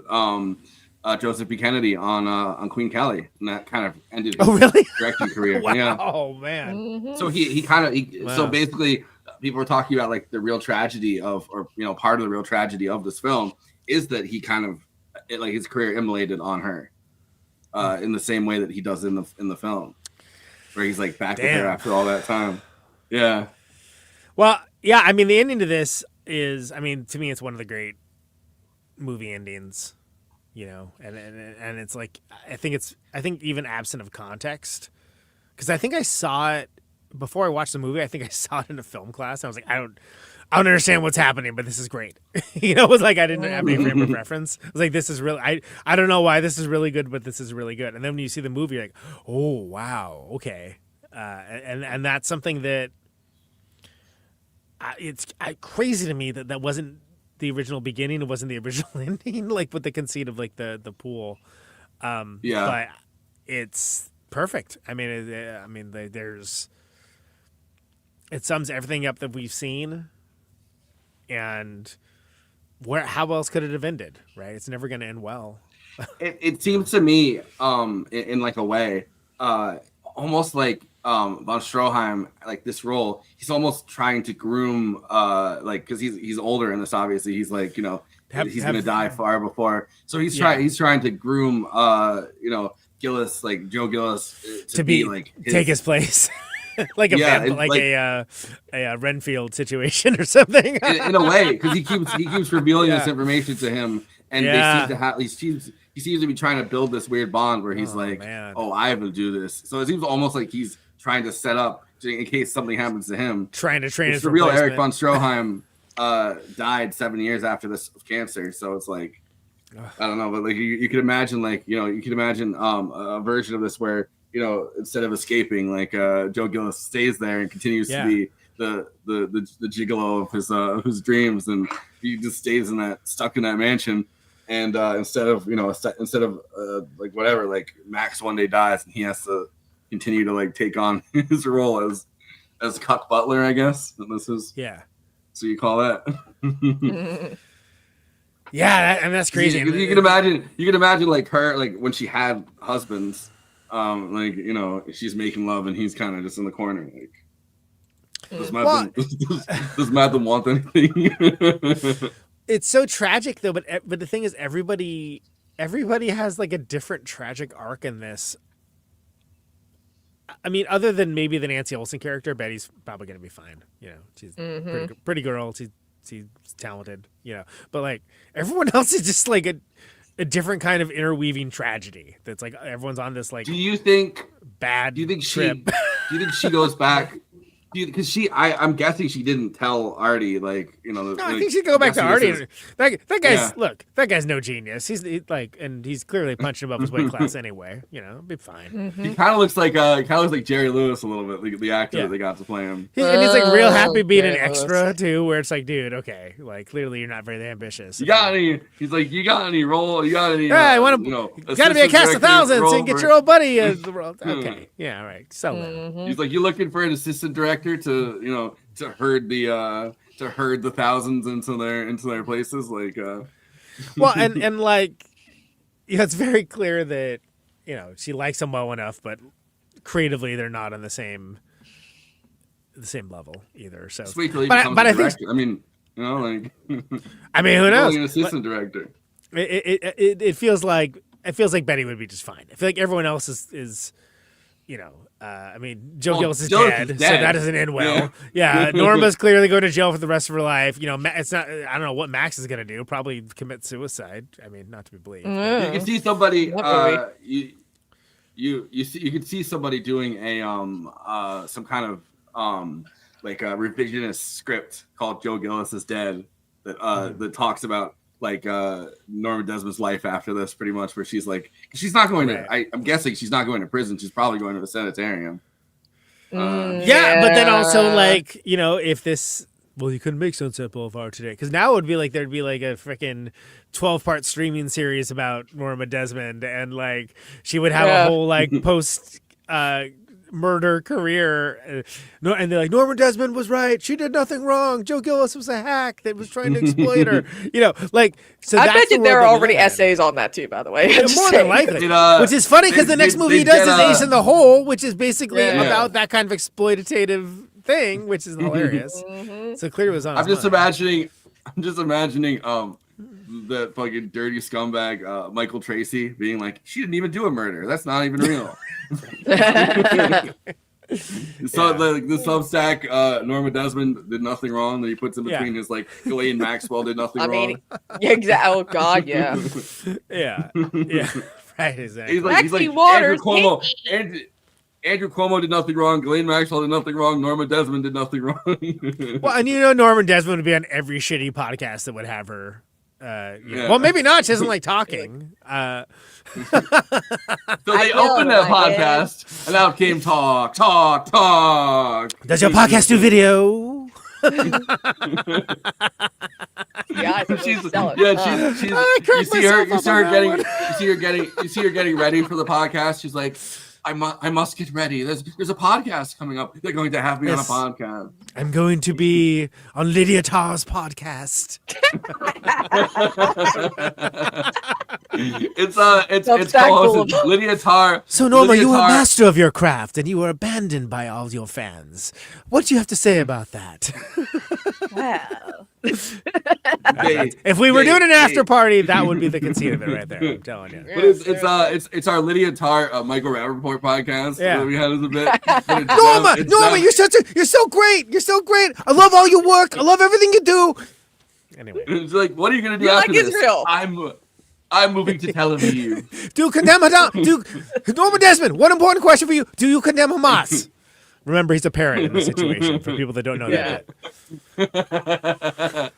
Joseph B. Kennedy on Queen Kelly, and that kind of ended his directing career. Wow, yeah. Man. So so basically, people were talking about like the real tragedy of, or part of the real tragedy of this film is that he kind of like his career immolated on her, in the same way that he does in the film, where he's like back with her after all that time. Yeah. Well, yeah. I mean, the ending to this is, to me, it's one of the great movie endings. And it's like I think even absent of context, because I think I saw it before I watched the movie. I think I saw it in a film class. I was like, I don't understand what's happening, but this is great. It was like I didn't have any frame of reference. I was like, this is really I don't know why this is really good, but this is really good. And then when you see the movie, you're like, oh wow, okay. And that's something that it's crazy to me that wasn't the original beginning. It wasn't the original ending, like with the conceit of like the pool. But it's perfect. It sums everything up that we've seen, and how else could it have ended? Right? It's never going to end well. It seems to me, in like a way, almost like Von Stroheim, like this role, he's almost trying to groom, like, because he's older in this. Obviously, he's like, he's gonna die far before, so he's trying to groom, Gillis, like Joe Gillis, to be like take his place. like a Renfield situation or something. in a way, because he keeps revealing this information to him, and they seem to have he seems to be trying to build this weird bond where he's I have to do this. So it seems almost like he's trying to set up in case something happens to him. Trying to train his the real Erich Von Stroheim died 7 years after this of cancer. So it's like, I don't know, but like you could imagine, like, a version of this where, instead of escaping, like Joe Gillis stays there and continues to be the gigolo of his dreams, and he just stays stuck in that mansion. And instead of like whatever, like Max one day dies and he has to continue to like take on his role as cuck butler, I guess. And this is so you call that. And that's crazy. You can imagine like her, like when she had husbands, she's making love and he's kind of just in the corner, like does Matt want anything? It's so tragic though, but the thing is, everybody has like a different tragic arc in this. I mean, other than maybe the Nancy Olsen character, Betty's probably gonna be fine. She's pretty girl. She's talented. But like everyone else is just like a different kind of interweaving tragedy. That's like everyone's on this like. Do you think trip. Do you think she goes back? Because I'm guessing she didn't tell Artie, like, No, I think she'd go back to Artie. That guy's look. That guy's no genius. He's and he's clearly punching above his weight class anyway. Be fine. He kind of looks like Jerry Lewis a little bit, the actor that they got to play him. And he's like real happy being an extra too, where it's like, dude, okay, like clearly you're not very ambitious. You got any? He's like, you got any role? You got any? I want to. Got to be a cast of thousands and get your old buddy. Okay, all right, sell that. He's like, you looking for an assistant director to herd the thousands into their places, like well, and like it's very clear that she likes him well enough, but creatively they're not on the same the same level either. So, Sweet till he becomes a director. I mean, you know, like I mean, who knows? An assistant director. It feels like Betty would be just fine. I feel like everyone else is you know, I mean, Joe Gillis is dead, so that doesn't end well. Yeah, Norma's clearly going to jail for the rest of her life. You know, it's not. I don't know what Max is going to do. Probably commit suicide. I mean, not to be believed. You can see somebody. You could see somebody doing a some kind of like a revisionist script called Joe Gillis is Dead that talks about like Norma Desmond's life after this, pretty much, where she's like, she's not going to. I'm guessing she's not going to prison. She's probably going to the sanitarium. But then also like, you know, if this, well, you couldn't make Sunset Boulevard today, because now it would be like there'd be like a freaking 12-part streaming series about Norma Desmond, and like she would have a whole like post murder career, and they're like, Norma Desmond was right, she did nothing wrong, Joe Gillis was a hack that was trying to exploit her, you know, like, so I bet you there are already essays on that too, by the way. More than likely, which is funny because the next movie he does is Ace in the Hole, which is basically about that kind of exploitative thing, which is hilarious. So clearly it was on. I'm just imagining that fucking dirty scumbag Michael Tracy being like, she didn't even do a murder, that's not even real. So the Substack, Norma Desmond did nothing wrong, that he puts in between his like Ghislaine Maxwell did nothing wrong. Exactly. Oh God, yeah. yeah. Right, exactly. He's like Andrew Cuomo. Andrew Cuomo did nothing wrong. Ghislaine Maxwell did nothing wrong. Norma Desmond did nothing wrong. Well, and you know, Norma Desmond would be on every shitty podcast that would have her. Well, maybe not. She doesn't like talking. So they opened that podcast, and out came talk. Does your podcast do video? She's you see her getting ready for the podcast. She's like, I must get ready. There's a podcast coming up. They're going to have me on a podcast. I'm going to be on Lydia Tarr's podcast. it's co-hosted Lydia Tarr. So Norma, you were a master of your craft, and you were abandoned by all your fans. What do you have to say about that? Well, if we were doing an after party, that would be the conceit of it right there. I'm telling you. But it's our Lydia Tarr Michael Rappaport podcast that we had as a bit. Norma, you're so great. You're so great. I love all your work. I love everything you do. Anyway, it's like, what are you gonna do after this? Israel. I'm moving to Tel Aviv. Do you condemn Norma Desmond? One important question for you: do you condemn Hamas? Remember, he's a parrot in this situation. For people that don't know that yet.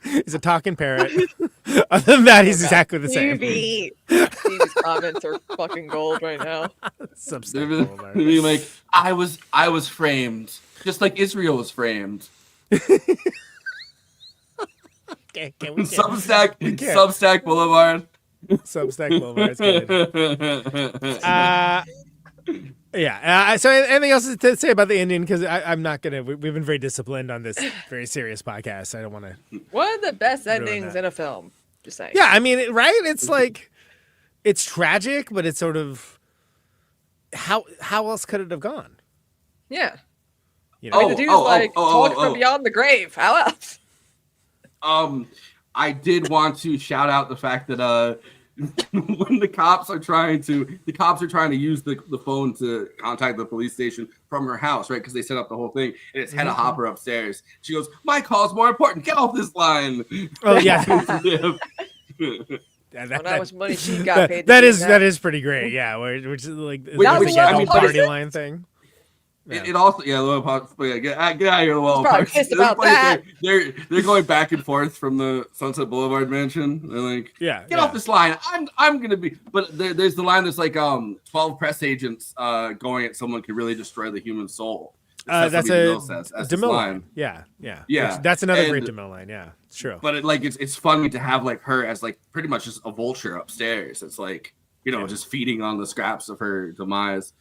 He's a talking parrot. Other than that, he's exactly the same. These comments are fucking gold right now. Be like, I was framed, just like Israel was framed. Okay, Substack Boulevard. Substack Boulevard. It's good. So anything else to say about the ending? Because I'm not gonna. We've been very disciplined on this very serious podcast. I don't want to. One of the best endings in a film. Just saying. Yeah, I mean, right? It's like, it's tragic, but it's sort of how else could it have gone? Yeah. You know? The dude's talking from beyond the grave. How else? I did want to shout out the fact that when the cops are trying to use the phone to contact the police station from her house, right? Because they set up the whole thing, and it's Hedda Hopper upstairs. She goes, "My call's more important. Get off this line." Oh yeah. How much money she got paid? That is pretty great. Yeah, which is like the party line thing. Yeah. It also, Lowell Parks, get out of here, Lowell Parks. Pissed about that. They're going back and forth from the Sunset Boulevard mansion. They're like, get off this line. I'm gonna be. But there's the line that's like 12 press agents going at someone can really destroy the human soul. That's a DeMille line. Yeah. That's another great DeMille line. Yeah, it's true. But it's funny to have like her as like pretty much just a vulture upstairs. It's like, just feeding on the scraps of her demise.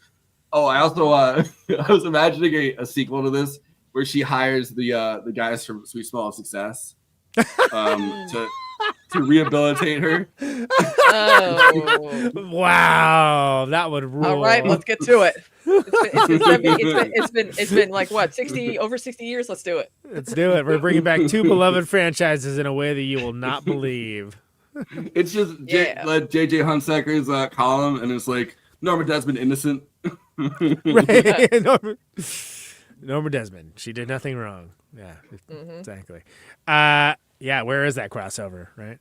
Oh, I also I was imagining a sequel to this where she hires the guys from Sweet Smell of Success to rehabilitate her. Oh. Wow, that would rule. All right, let's get to it. It's been like what, 60 over 60 years. Let's do it. Let's do it. We're bringing back two beloved franchises in a way that you will not believe. It's just like J.J. Hunsecker's column, and it's like Norma Desmond innocent. Right. Norma Desmond. She did nothing wrong. Yeah, exactly. Yeah, where is that crossover, right?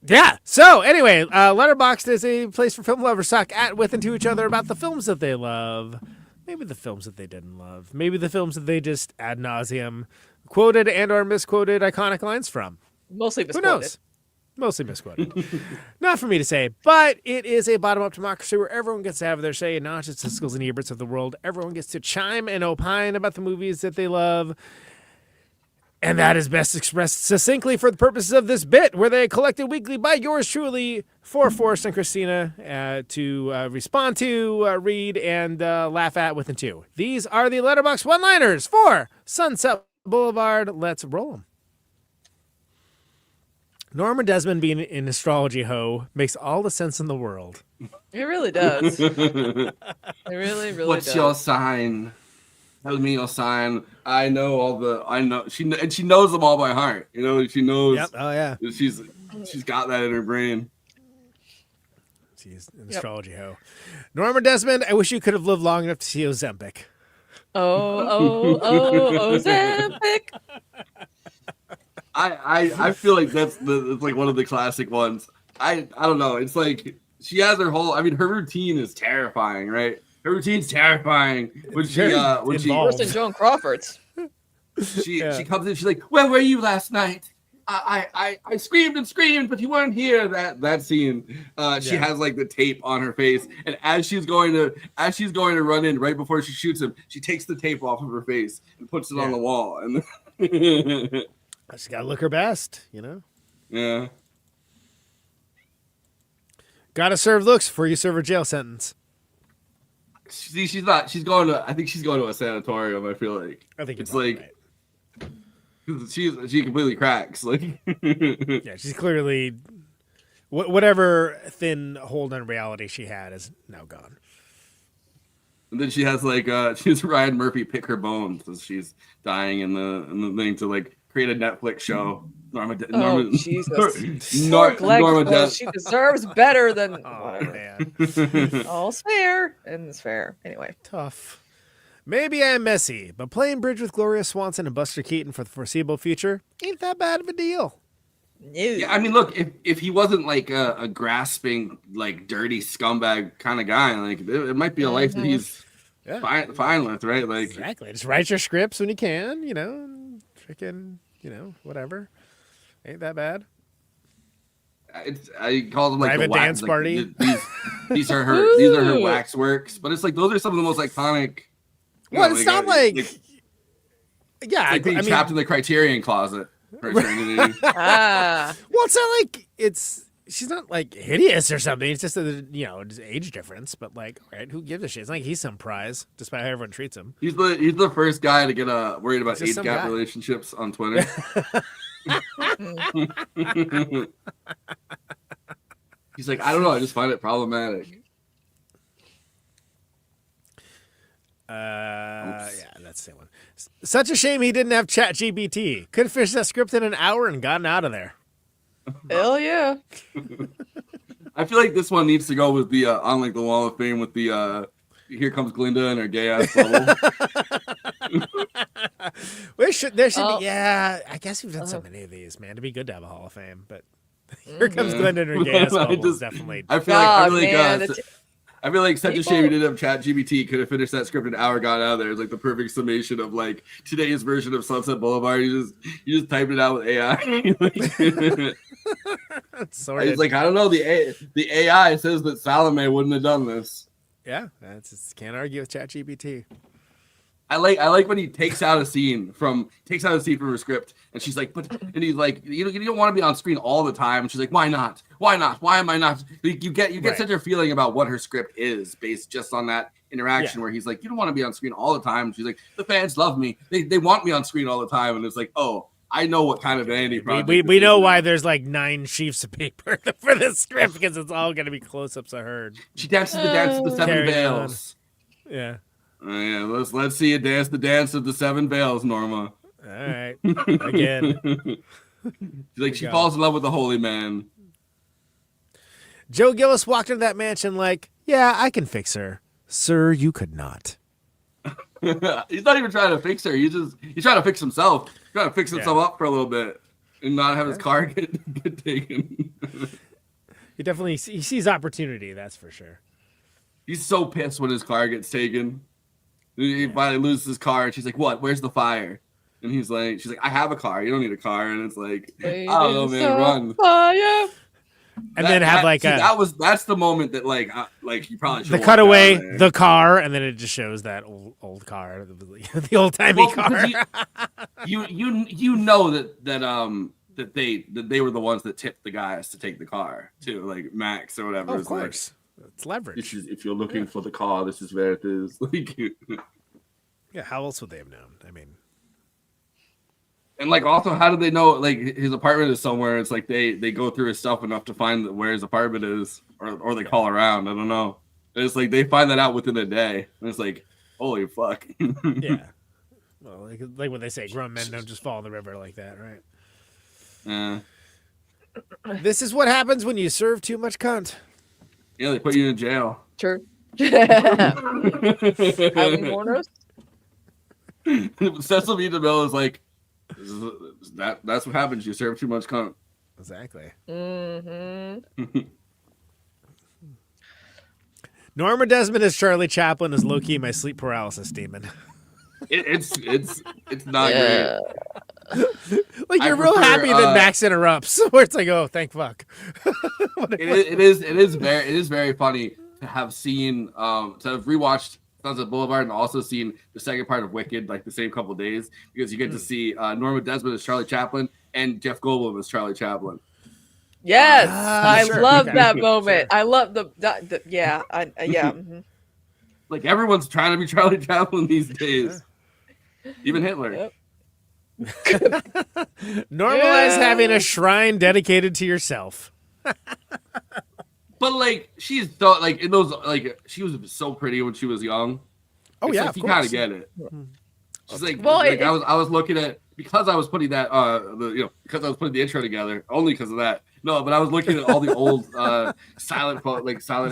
Yeah. So anyway, Letterboxd is a place for film lovers to talk at, with, and to each other about the films that they love. Maybe the films that they didn't love. Maybe the films that they just ad nauseum quoted and or misquoted iconic lines from. Mostly misquoted. Who knows? Mostly misquoted. Not for me to say, but it is a bottom-up democracy where everyone gets to have their say, not just the Siskels and Eberts of the world. Everyone gets to chime and opine about the movies that they love. And that is best expressed succinctly for the purposes of this bit, where they are collected weekly by yours truly for Forrest and Kristina to respond to, read, and laugh at with and to. These are the Letterboxd one-liners for Sunset Boulevard. Let's roll them. Norma Desmond being an astrology hoe makes all the sense in the world. It really does. It really, really What's does. your sign? Tell me your sign. I know she knows them all by heart. You know, she knows. Yep. Oh yeah. She's got that in her brain. She's an astrology hoe. Norma Desmond, I wish you could have lived long enough to see Ozempic. Ozempic. I feel like that's like one of the classic ones. I don't know. It's like she has her whole. I mean, her routine is terrifying, right? Her routine's terrifying when she Worse than Joan Crawford's. She comes in. She's like, "Where were you last night? I screamed and screamed, but you weren't here." That scene. She has like the tape on her face, and as she's going to run in right before she shoots him, she takes the tape off of her face and puts it on the wall. And she's got to look her best, you know. Yeah. Got to serve looks before you serve a jail sentence. See, she's not. She's going to. I think she's going to a sanatorium. I feel like. I think it's like. Right. She completely cracks. Like. Yeah, she's clearly. Whatever thin hold on reality she had is now gone. And then she has like she's Ryan Murphy pick her bones as she's dying in the thing to like create a Netflix show. Norma Jesus. Norma she deserves better than whatever. Man. All's fair and it's fair. Anyway. Tough. Maybe I'm messy, but playing bridge with Gloria Swanson and Buster Keaton for the foreseeable future ain't that bad of a deal. No. Yeah, I mean, look, if he wasn't like a grasping, like dirty scumbag kind of guy, like it might be a life that he's fine with, right? Like exactly. Just write your scripts when you can, you know, freaking, you know, whatever. Ain't that bad? I call them like private the wax, dance party. Like, these are her wax works, but it's like those are some of the most iconic. Well, it's not like yeah, like being trapped in the Criterion closet for eternity. Well, it's not like she's not like hideous or something. It's just a just age difference. But like, right, who gives a shit? It's not like he's some prize, despite how everyone treats him. He's the first guy to get worried about age gap relationships on Twitter. He's like, I don't know, I just find it problematic. Yeah, that's the one. Such a shame he didn't have ChatGPT. Could have finished that script in an hour and gotten out of there. Hell yeah. I feel like this one needs to go with the on like the Wall of Fame with the Here Comes Glinda and her gay ass bubble. There should be, I guess we've done so many of these, man. It'd be good to have a Hall of Fame, but Here Comes Glinda and her gay ass bubble is definitely. I feel like such a shame you didn't have ChatGPT. Could have finished that script in an hour, got out of there. It's like the perfect summation of like today's version of Sunset Boulevard. You just typed it out with AI. It's like, I don't know. The AI says that Salome wouldn't have done this. Yeah, can't argue with ChatGPT. I like when he takes out a scene from her script, and she's like, and he's like, you don't want to be on screen all the time. And she's like, why not? Why not? Why am I not? You get such a feeling about what her script is based just on that interaction where he's like, you don't want to be on screen all the time. And she's like, the fans love me. They want me on screen all the time. And it's like, oh, I know what kind of vanity project. We know why there's like 9 sheets of paper for this script because it's all going to be close-ups of her. She dances the dance of the 7 veils. Yeah. Yeah. Let's see you dance the dance of the 7 veils, Norma. All right. Again. She falls in love with the holy man. Joe Gillis walked into that mansion like, yeah, I can fix her. Sir, you could not. He's not even trying to fix her. He's trying to fix himself. He's trying to fix himself up for a little bit and not have his car get taken. He sees opportunity, that's for sure. He's so pissed when his car gets taken. He finally loses his car and she's like, what? Where's the fire? And she's like, I have a car. You don't need a car. And it's like, I don't know, man, run. Fire. And then have that's the moment that like you probably should the cutaway, the car, and then it just shows that old car, the old timey car. You know that they were the ones that tipped the guys to take the car too, like Max or whatever. Of course, it's leverage. If you're looking for the car, this is where it is. Like, yeah, how else would they have known? I mean. And like, also, how do they know like his apartment is somewhere? It's like they go through his stuff enough to find where his apartment is, or they call around. I don't know. And it's like they find that out within a day, and it's like, holy fuck. Yeah. Well, like what they say, grown men don't just fall in the river like that, right? Yeah. This is what happens when you serve too much cunt. Yeah, they put you in jail. Sure. Having corners. Cecil B. DeMille is like. That's what happens. You serve too much cunt. Exactly. Mm-hmm. Norma Desmond as Charlie Chaplin is low key my sleep paralysis demon. It's not great. Like you're real happy that Max interrupts, where it's like, oh, thank fuck. It is very funny to have seen to have rewatched Sunset Boulevard and also seen the second part of Wicked like the same couple days because you get to see Norma Desmond as Charlie Chaplin and Jeff Goldblum as Charlie Chaplin. Yes, I love that moment. Sure. I love the yeah. Mm-hmm. Like everyone's trying to be Charlie Chaplin these days, even Hitler. Yep. Normalize having a shrine dedicated to yourself. But like she's so like in those like she was so pretty when she was young. Oh yeah, like, you kind of get it. She's like, well, I was looking at because I was putting that because I was putting the intro together only because of that. No, but I was looking at all the old silent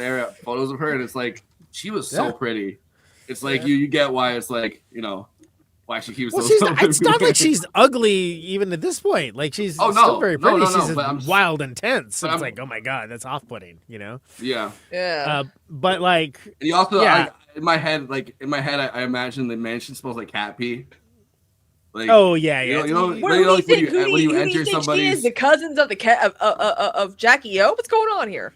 era photos of her, and it's like she was so pretty. It's like you get why it's like why she keeps. Well, it's not like she's ugly even at this point. Like she's still very pretty. She's wild and tense. It's like, oh my god, that's off-putting. Yeah. Yeah. But like, and you also in my head, I imagine the mansion smells like cat pee. Like, oh yeah. When you enter somebody's the cousins of the cat of Jackie O. What's going on here?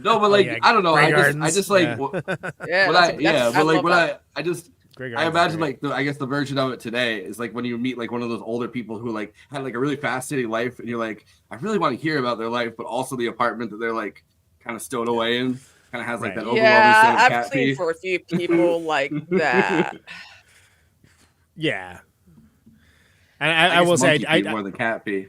No, but like I don't know. I just like I imagine I guess the version of it today is like when you meet like one of those older people who like had like a really fascinating life, and you're like, I really want to hear about their life, but also the apartment that they're like kind of stowed away in kind of has like that overwhelming scent of cat pee. I've seen for a few people like that. Yeah, and I will say, more than cat pee.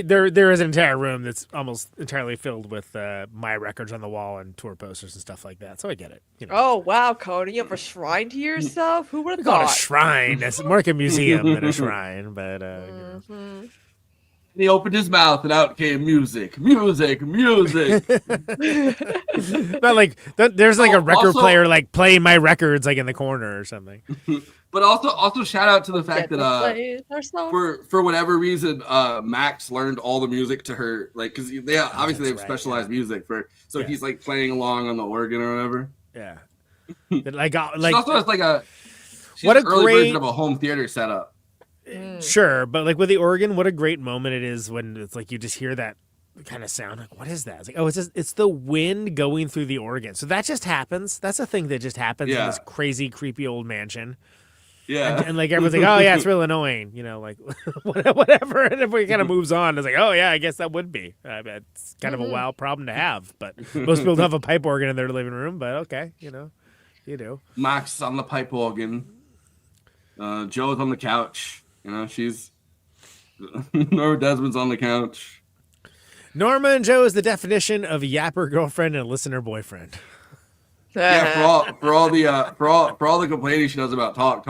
There is an entire room that's almost entirely filled with my records on the wall and tour posters and stuff like that. So I get it. Oh wow, Conan, you have a shrine to yourself? Who would have thought? Not a shrine. It's more like a museum than a shrine. But he opened his mouth and out came music. Not like there's like a record player like playing my records like in the corner or something. But also shout out to the fact that for whatever reason Max learned all the music to her, like because they have specialized music for he's like playing along on the organ or whatever. Yeah. Like she also has like what a early great version of a home theater setup. Sure, but like with the organ, what a great moment it is when it's like you just hear that kind of sound. Like, what is that? It's like, it's the wind going through the organ. So that just happens. That's a thing that just happens in this crazy, creepy old mansion. Yeah. And like everyone's like, oh yeah, it's real annoying, like whatever. And everybody kind of moves on. It's like, oh yeah, I guess that would be. It's kind of a wild problem to have, but most people don't have a pipe organ in their living room. But okay, you do. Max on the pipe organ. Joe's on the couch. She's Norma Desmond's on the couch. Norma and Joe is the definition of a yapper girlfriend and a listener boyfriend. Yeah, for all the complaining she does about talk.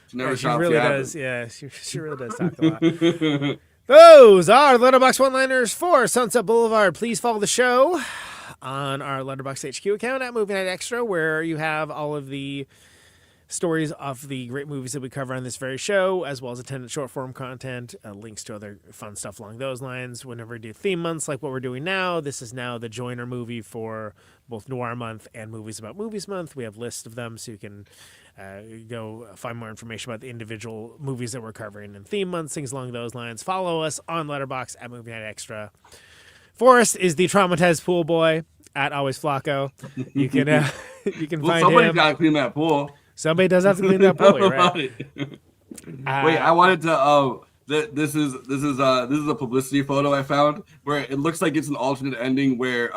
She never stops. She really does. Yeah, she really does talk a lot. Those are Letterboxd one-liners for Sunset Boulevard. Please follow the show on our Letterboxd HQ account at Movie Night Extra, where you have all of the stories of the great movies that we cover on this very show, as well as attendant short form content, links to other fun stuff along those lines. Whenever we do theme months like what we're doing now, this is now the joiner movie for both Noir Month and Movies About Movies Month. We have lists of them, so you can go find more information about the individual movies that we're covering in theme months, things along those lines. Follow us on Letterboxd at Movie Night Extra. Forrest is the traumatized pool boy at Always Flacco. You can find somebody's him. got to clean that pool. Somebody does have to clean that pool, right? Wait, I wanted to. This is a publicity photo I found where it looks like it's an alternate ending where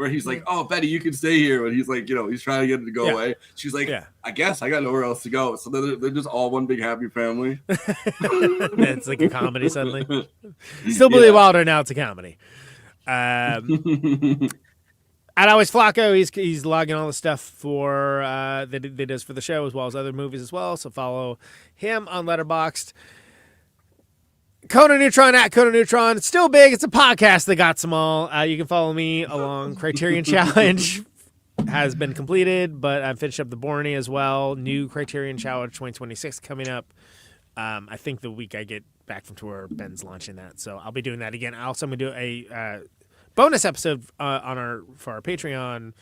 he's like, "Oh, Betty, you can stay here," but he's like, he's trying to get it to go away. She's like, "I guess I got nowhere else to go." So they're just all one big happy family. It's like a comedy suddenly. Still Billy Wilder, now it's a comedy. At Always Flacco, he's logging all the stuff for that he does for the show, as well as other movies as well. So follow him on Letterboxd. Conan Neutron at Conan Neutron. It's still big. It's a podcast that got some all. You can follow me along Criterion Challenge has been completed, but I'm finished up the Borney as well. New Criterion Challenge 2026 coming up. I think the week I get back from tour, Ben's launching that, so I'll be doing that again. Also, I'm gonna do a bonus episode for our Patreon,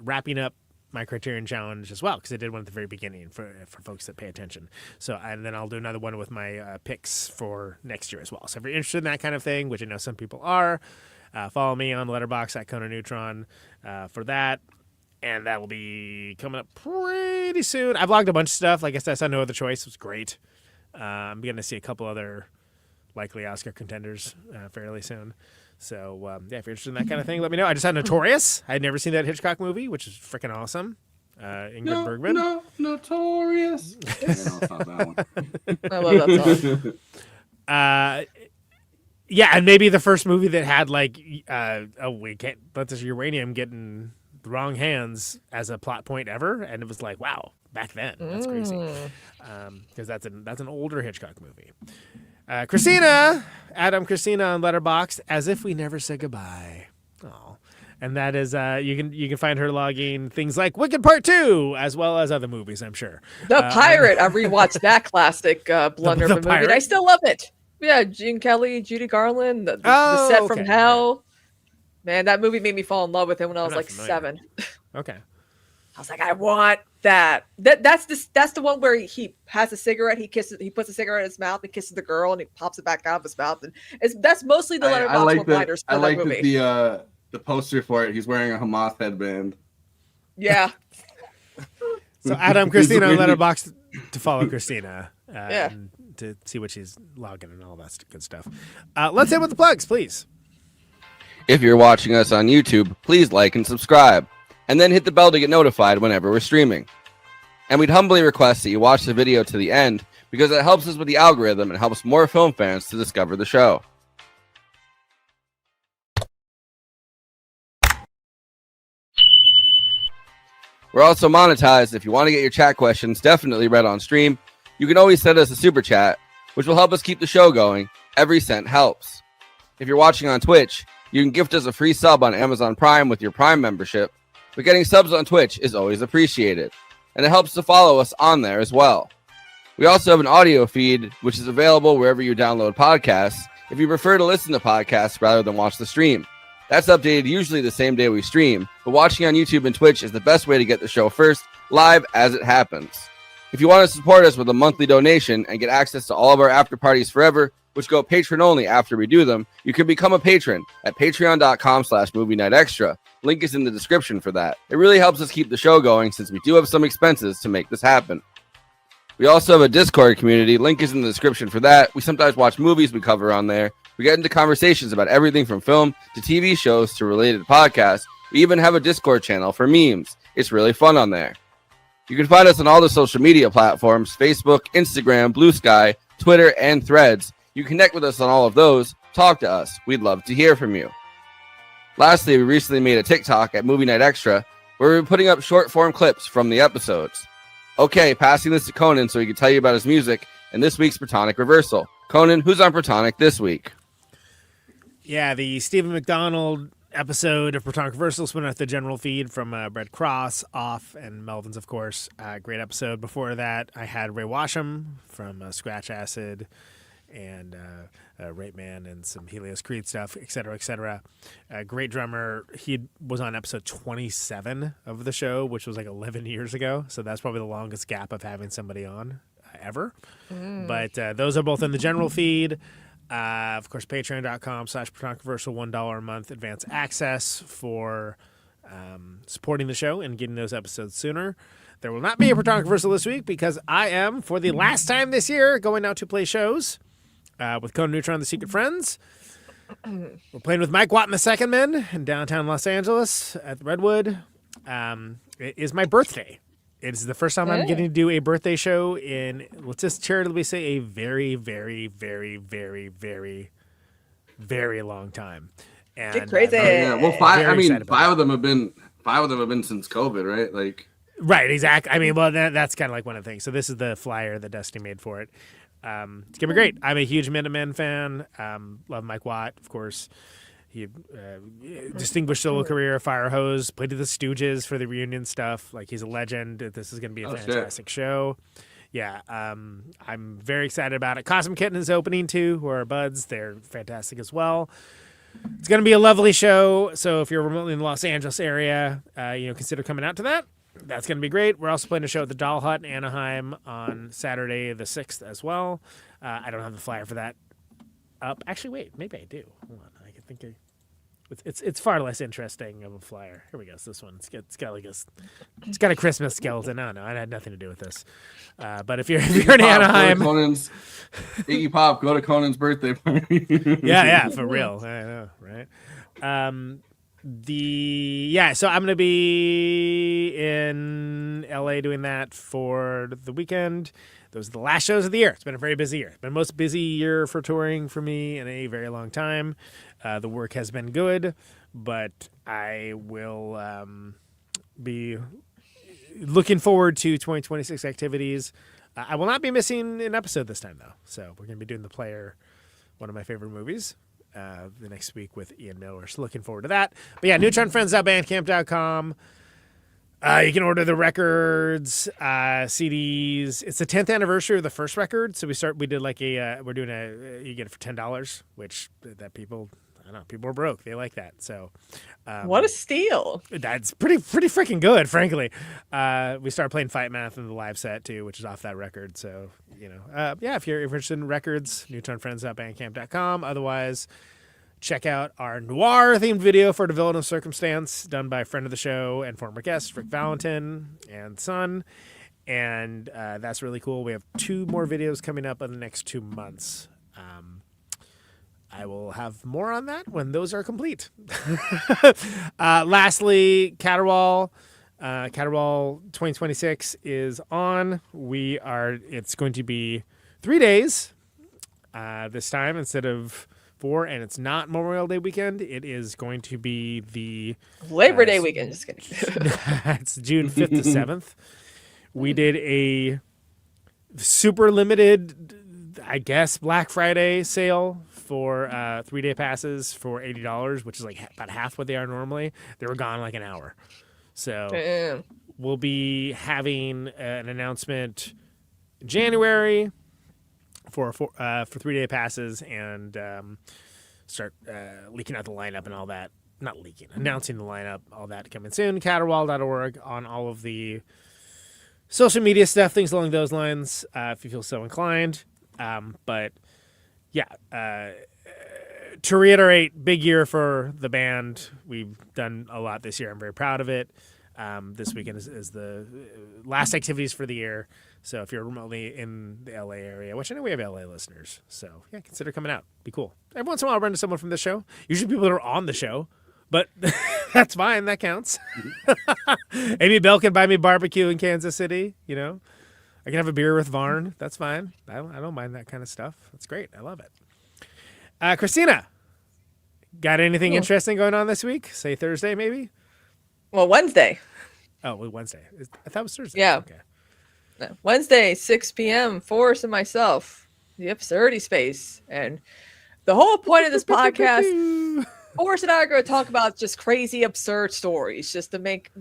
wrapping up my Criterion Challenge as well, because I did one at the very beginning for folks that pay attention. So, and then I'll do another one with my picks for next year as well. So if you're interested in that kind of thing, which I know some people are, follow me on Letterboxd at Conan Neutron for that. And that will be coming up pretty soon. I've logged a bunch of stuff. Like I said, I saw No Other Choice. It was great. I'm beginning to see a couple other likely Oscar contenders fairly soon. So, if you're interested in that kind of thing, let me know. I just had Notorious. I had never seen that Hitchcock movie, which is freaking awesome. Ingrid Bergman. Notorious. No, it's not that one. I love that song. Yeah, and maybe the first movie that had we can't let this uranium get in the wrong hands as a plot point ever, and it was like, wow, back then. That's crazy. Because that's an older Hitchcock movie. Kristina on Letterboxd, As If We Never Said Goodbye. Oh, and that is you can find her logging things like Wicked Part 2, as well as other movies, I'm sure. The Pirate. I rewatched that classic blunder of a movie. And I still love it. Yeah, Gene Kelly, Judy Garland, the set from Hell. Man, that movie made me fall in love with him when I was like 7. Okay. I was like, I want that. That's the one where he has a cigarette, he puts a cigarette in his mouth and kisses the girl, and he pops it back out of his mouth. And that's mostly the Letterboxd one-liners for that movie. The poster for it. He's wearing a Hamas headband. Yeah. So Kristina on Letterboxd to follow Kristina. And to see what she's logging and all that good stuff. Let's hit with the plugs, please. If you're watching us on YouTube, please like and subscribe, and then hit the bell to get notified whenever we're streaming. And we'd humbly request that you watch the video to the end, because it helps us with the algorithm and helps more film fans to discover the show. We're also monetized. If you want to get your chat questions definitely read on stream, you can always send us a super chat, which will help us keep the show going. Every cent helps. If you're watching on Twitch, you can gift us a free sub on Amazon Prime with your Prime membership, but getting subs on Twitch is always appreciated, and it helps to follow us on there as well. We also have an audio feed, which is available wherever you download podcasts, if you prefer to listen to podcasts rather than watch the stream. That's updated usually the same day we stream, but watching on YouTube and Twitch is the best way to get the show first, live as it happens. If you want to support us with a monthly donation and get access to all of our after parties forever, which go patron only after we do them, you can become a patron at patreon.com/movie night extra. Link is in the description for that. It really helps us keep the show going, since we do have some expenses to make this happen. We also have a Discord community. Link is in the description for that. We sometimes watch movies we cover on there. We get into conversations about everything from film to TV shows to related podcasts. We even have a Discord channel for memes. It's really fun on there. You can find us on all the social media platforms: Facebook, Instagram, Blue Sky, Twitter, and Threads. You connect with us on all of those. Talk to us. We'd love to hear from you. Lastly, we recently made a TikTok at Movie Night Extra where we're putting up short-form clips from the episodes. Okay, passing this to Conan so he can tell you about his music and this week's Protonic Reversal. Conan, who's on Protonic this week? Yeah, the Stephen McDonald episode of Protonic Reversal went out the general feed from Brett Cross, Off, and Melvin's, of course. Great episode. Before that, I had Ray Washam from Scratch Acid and Rape Man and some Helios Creed stuff, et cetera, et cetera. Great drummer. He was on episode 27 of the show, which was like 11 years ago. So that's probably the longest gap of having somebody on ever. But those are both in the general feed. Of course, patreon.com/ProtonicReversal, $1 a month advance access for supporting the show and getting those episodes sooner. There will not be a Protonic Reversal this week because I am, for the last time this year, going out to play shows with Conan, Neutron, The Secret Friends. We're playing with Mike Watt and the Second Men in downtown Los Angeles at the Redwood. It is my birthday. It's the first time I'm getting to do a birthday show in, let's just charitably say, a very, very, very, very, very, very long time. And get crazy. Well, five of them have been since COVID, right? Like, right, exactly. I mean, well, that's kind of like one of the things. So this is the flyer that Dusty made for it. It's gonna be great. I'm a huge Minutemen fan. Love Mike Watt, of course. He distinguished solo career, Fire Hose, played with the Stooges for the reunion stuff. Like, he's a legend. This is going to be a fantastic show. Yeah, I'm very excited about it. Cosmic Kitten is opening too, who are our buds. They're fantastic as well. It's going to be a lovely show. So if you're remotely in the Los Angeles area, consider coming out to that. That's going to be great. We're also playing a show at the Doll Hut in Anaheim on Saturday the 6th as well. I don't have the flyer for that up. Actually, wait, maybe I do. Hold on. I think it's far less interesting of a flyer. Here we go. So this one, it's got a Christmas skeleton. I don't know. I had nothing to do with this. But if you're in Anaheim, go to Conan's Iggy Pop, go to Conan's birthday party. yeah, for real. I know, right? So I'm gonna be in LA doing that for the weekend. Those are the last shows of the year. It's been a very busy year. It's been the most busy year for touring for me in a very long time. The work has been good, but I will be looking forward to 2026 activities. I will not be missing an episode this time, though. So we're going to be doing The Player, one of my favorite movies, the next week with Ian Miller. So looking forward to that. But yeah, neutronfriends.bandcamp.com. You can order the records, CDs. It's the 10th anniversary of the first record, so we did like you get it for $10, which that people are broke. They like that. So, what a steal! That's pretty freaking good, frankly. We started playing Fight Math in the live set too, which is off that record. So if you're interested in records, neutronfriends.bandcamp.com. Otherwise, check out our Noir themed video for The Villain of Circumstance, done by a friend of the show and former guest Rick Valentin and son. And that's really cool. We have 2 more videos coming up in the next 2 months. I will have more on that when those are complete. Lastly, Caterwaul. Caterwaul 2026 is on. It's going to be 3 days this time instead of 4, and it's not Memorial Day weekend. It is going to be the Labor Day weekend. Just kidding. It's June 5th to 7th. We did a super limited, I guess, Black Friday sale for 3-day passes for $80, which is like about half what they are normally. They were gone like an hour. So we'll be having an announcement in January for 3-day passes and start leaking out the lineup and all that. Not leaking, announcing the lineup, all that coming soon. Caterwaul.org on all of the social media stuff, things along those lines, if you feel so inclined. To reiterate, big year for the band. We've done a lot this year. I'm very proud of it. This weekend is the last activities for the year. So if you're remotely in the LA area, which I know we have LA listeners, so yeah, consider coming out. Be cool. Every once in a while I'll run into someone from the show. Usually people that are on the show, but that's fine. That counts. Amy Bell can buy me barbecue in Kansas City, I can have a beer with Varn. That's fine. I don't mind that kind of stuff. That's great. I love it. Kristina, got anything interesting going on this week? Say Thursday, maybe? Well, Wednesday. Oh, Wednesday. I thought it was Thursday. Yeah. Okay. No, Wednesday, 6 p.m., Forrest and myself, the Absurdity Space. And the whole point of this podcast, Forrest and I are going to talk about just crazy, absurd stories just to make,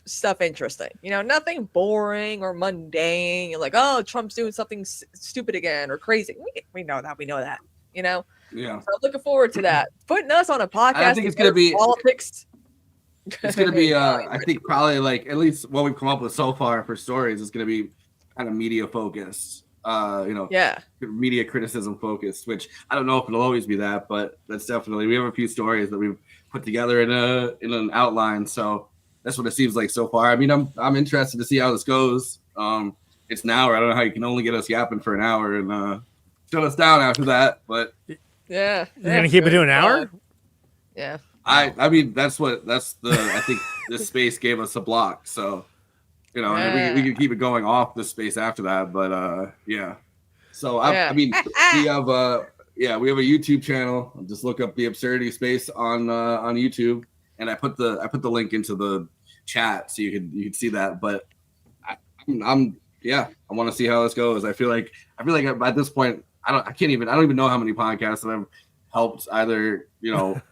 stuff interesting. Nothing boring or mundane. You're like, oh, Trump's doing something stupid again or crazy. We know that. Yeah. So I'm looking forward to that. Putting us on a podcast. I think it's going to be politics. It's going to be, I think, probably like at least what we've come up with so far for stories is going to be kind of media focused. Media criticism focused, which I don't know if it'll always be that, but that's definitely, we have a few stories that we've put together in an outline. So that's what it seems like so far. I mean, I'm interested to see how this goes. It's an hour. I don't know how you can only get us yapping for an hour and shut us down after that, but you're gonna keep it to an hour. Yeah. I mean, I think this space gave us a block. So, we can keep it going off this space after that. But, So, I mean, we have a YouTube channel. Just look up The Absurdity Space on YouTube. And I put the link into the chat so you can see that. But I want to see how this goes. I feel like at this point, I don't even know how many podcasts that I've helped either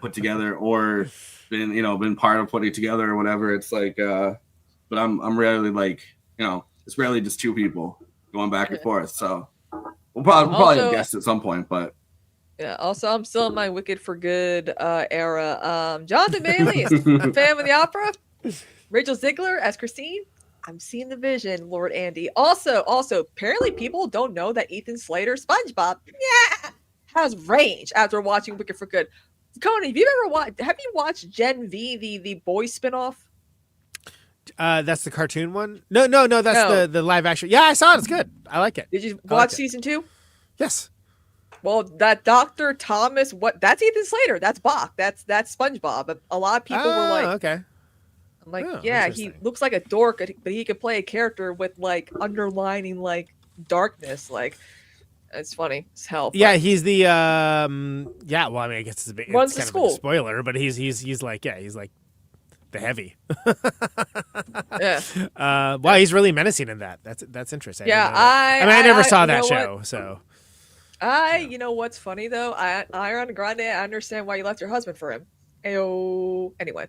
put together or been part of putting together or whatever. It's like but I'm rarely like it's rarely just two people going back and forth, so we'll probably have guests at some point. But also I'm still in my Wicked for Good era. Jonathan Bailey is a fan of the opera. Rachel Ziegler as Christine. I'm seeing the vision, Lord Andy. Also apparently people don't know that Ethan Slater SpongeBob has range after watching Wicked for Good. Conan, have you watched Gen V, the boys spinoff? That's the cartoon one? No, that's the live action. Yeah, I saw it. It's good. I like it. Did you watch season 2? Yes. Well, that Dr. Thomas, that's Ethan Slater. That's Bach. That's SpongeBob. A lot of people were like, okay. I'm like, he looks like a dork, but he could play a character with like underlining like darkness. Like, it's funny as hell. Yeah, he's the well, I mean, I guess it's kind of a spoiler, but he's like the heavy. Yeah. Wow, he's really menacing in that. That's interesting. Yeah, I never saw that show, so. You know what's funny though? Ariana Grande, I understand why you left your husband for him. Anyway,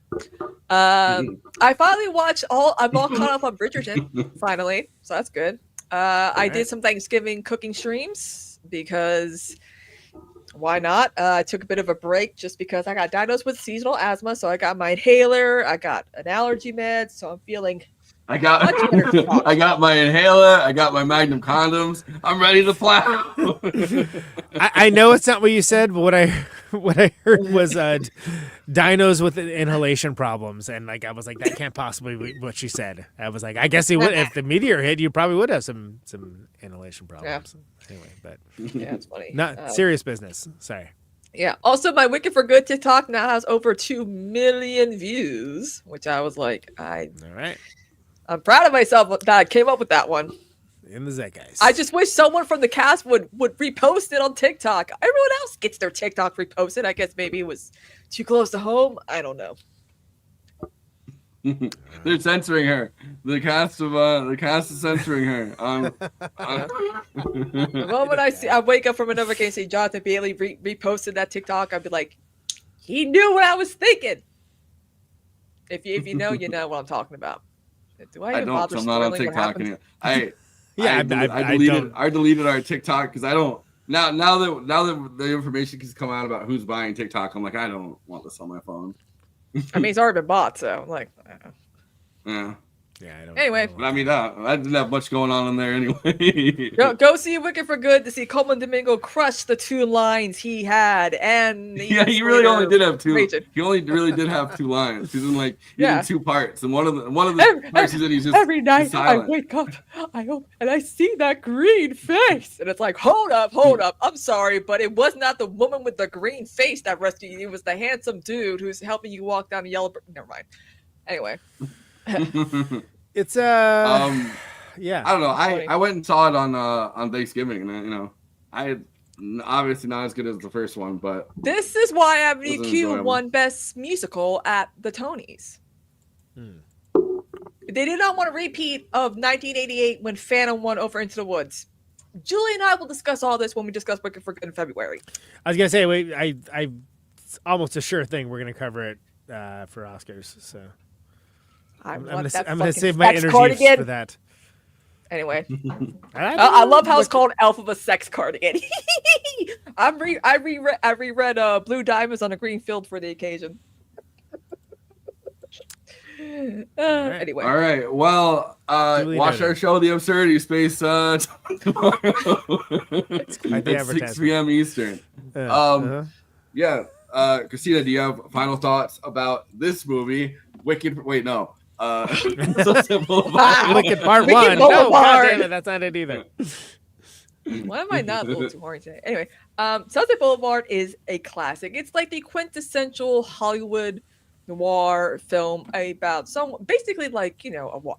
I finally watched I'm all caught up on Bridgerton finally, so that's good. I did some Thanksgiving cooking streams because why not? I took a bit of a break just because I got diagnosed with seasonal asthma, so I got my inhaler, I got an allergy med, so I'm feeling. I got my inhaler. I got my Magnum condoms. I'm ready to plow. I know it's not what you said, but what I heard was dinos with inhalation problems, and like I was like, that can't possibly be what she said. I was like, I guess he would if the meteor hit, you probably would have some inhalation problems. Yeah. Anyway, but it's funny. Not serious business. Sorry. Yeah. Also, my Wicked for Good TikTok now has over 2 million views, which I was like, all right. I'm proud of myself that I came up with that one. In the zeitgeist. I just wish someone from the cast would repost it on TikTok. Everyone else gets their TikTok reposted. I guess maybe it was too close to home. I don't know. They're censoring her. The cast is censoring her. The moment I wake up from another game and see Jonathan Bailey reposted that TikTok, I'd be like, he knew what I was thinking. If you know, you know what I'm talking about. Do I don't. I'm not on TikTok anymore. I deleted our TikTok because I don't. Now that the information has come out about who's buying TikTok, I'm like, I don't want this on my phone. I mean, it's already been bought, so I'm like, yeah. Yeah, I don't. Anyway, but I mean, I didn't have much going on in there anyway. go see Wicked for Good to see Coleman Domingo crush the 2 lines he had, and he really only did have 2. He only really did have 2 lines. He's in like in 2 parts, and one of the parts he's in, he's just every night silent. I wake up, and I see that green face, and it's like, hold up, I'm sorry, but it was not the woman with the green face that rescued you. It was the handsome dude who's helping you walk down the yellow. Never mind. Anyway. It's Yeah. I don't know. I went and saw it on Thanksgiving, and I obviously not as good as the first one, but this is why Avenue Q enjoyable. won Best Musical at the Tonys. They did not want a repeat of 1988 when Phantom won over Into the Woods. Julie and I will discuss all this when we discuss Wicked for Good in February. I was gonna say, wait, it's almost a sure thing we're gonna cover it for Oscars. So I'm gonna save my energies for that. Anyway, I love how it's called Elf of a Sex Cardigan. I reread Blue Diamonds on a Green Field for the occasion. Anyway. All right. Well, watch our show, The Absurdity Space, tomorrow at 6 p.m. Eastern. Yeah. Kristina, do you have final thoughts about this movie? Wicked. Wait, no. Wicked Part 1. No, God damn it, that's not it either. Why am I not a little too horny today? Anyway, Sunset Boulevard is a classic. It's like the quintessential Hollywood noir film about someone, basically like,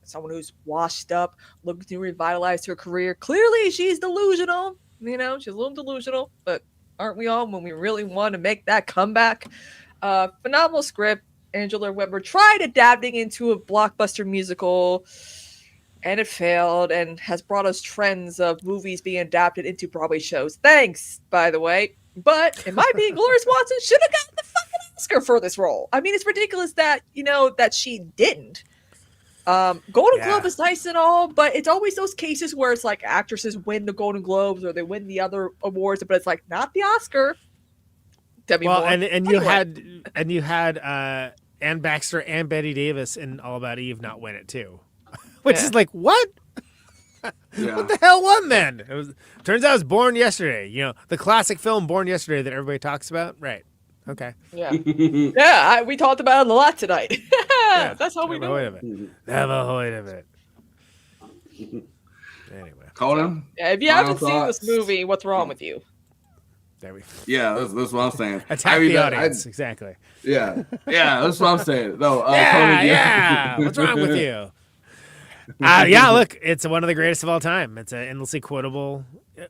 someone who's washed up, looking to revitalize her career. Clearly, she's delusional. She's a little delusional, but aren't we all when we really want to make that comeback? Phenomenal script. Angela Weber tried adapting into a blockbuster musical, and it failed, and has brought us trends of movies being adapted into Broadway shows. Thanks, by the way. But in my opinion, Gloria Swanson should have gotten the fucking Oscar for this role. I mean, it's ridiculous that that she didn't. Golden Globe is nice and all, but it's always those cases where it's like actresses win the Golden Globes or they win the other awards, but it's like not the Oscar. Demi Moore. you had Ann Baxter and Bette Davis in All About Eve not win it too, which is like what? What the hell won then? Turns out it was Born Yesterday. The classic film Born Yesterday that everybody talks about. Right. Okay. Yeah. We talked about it a lot tonight. That's how we know it. Have a hoid of it. Anyway. Conan? If you haven't seen this movie, what's wrong with you? There we go. Yeah, that's what I'm saying. Attack the audience. Exactly. Yeah, that's what I'm saying. No, what's wrong with you? Look, it's one of the greatest of all time. It's endlessly quotable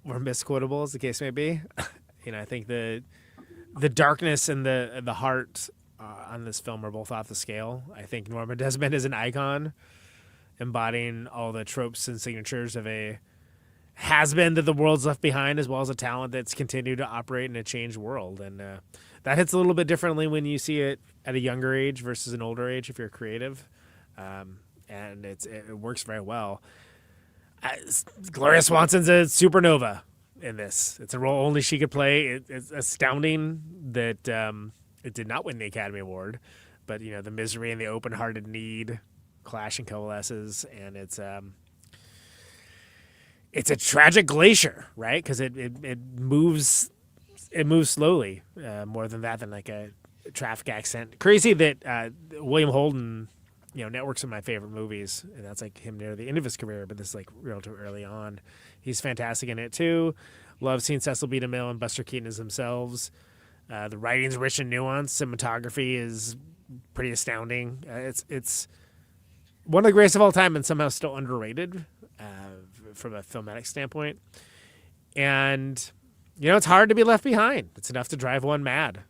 or misquotable, as the case may be. I think the darkness and the heart on this film are both off the scale. I think Norma Desmond is an icon, embodying all the tropes and signatures of a has-been that the world's left behind, as well as a talent that's continued to operate in a changed world. And that hits a little bit differently when you see it at a younger age versus an older age if you're creative. And it works very well. Gloria Swanson's a supernova in this. It's a role only she could play. It's astounding that it did not win the Academy Award, but the misery and the open-hearted need clash and coalesces, and it's a tragic glacier, right? Because it moves slowly, more than like a traffic accident. Crazy that William Holden, Network's one of my favorite movies, and that's like him near the end of his career, but this is like real too early on. He's fantastic in it too. Love seeing Cecil B. DeMille and Buster Keaton as themselves. The writing's rich and nuanced. Cinematography is pretty astounding. It's one of the greatest of all time, and somehow still underrated from a filmatic standpoint. And it's hard to be left behind. It's enough to drive one mad,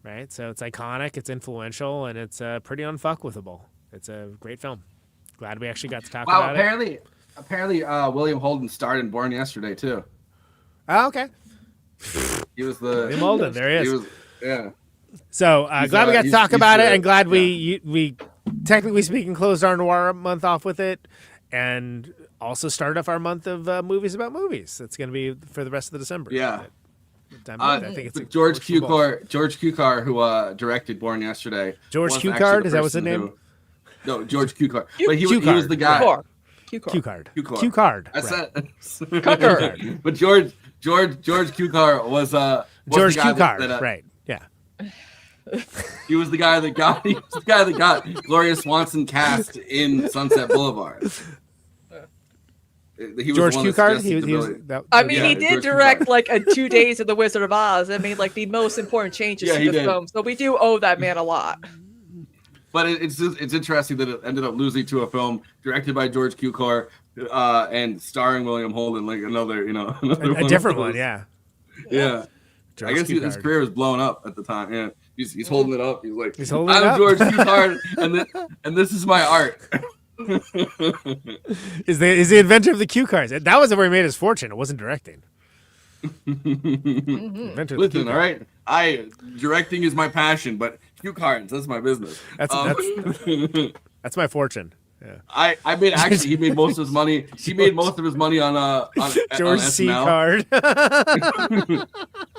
right? So it's iconic, it's influential, and it's pretty unfuckwithable. It's a great film. Glad we actually got to talk about it. Apparently, William Holden starred in Born Yesterday too. Oh, okay. He was the William Holden. There he is. Yeah. So glad we got to talk about it, and glad we technically speaking closed our Noir month off with it, and also started off our month of movies about movies. That's going to be for the rest of the December. Yeah. I think it's George Cukor, who directed Born Yesterday. George Cukor, is that what's the name? No, George Cukor. But he was the guy. Cukor. I said But George Cukor was George the guy Cukor, right? Yeah. He was the guy that got Gloria Swanson cast in Sunset Boulevard. He was George Cukor. He did direct Cukor. Like a 2 Days of the Wizard of Oz. I mean, like the most important changes to the film. So we do owe that man a lot. But it's interesting that it ended up losing to a film directed by George Cukor, and starring William Holden, like another, another A different one, yeah. Yeah. George I guess his Cukard. career was blown up at the time. Yeah, he's holding it up. He's like, He's holding it I'm up. George Cukard, and this is my art. Is the inventor of the cue cards. That was where he made his fortune. It wasn't directing. Inventor of the cue Listen, all right. Directing is my passion, but cue cards, that's my business. That's my fortune. Yeah. I mean, actually, he made most of his money. He made most of his money on George on C. SNL. Card.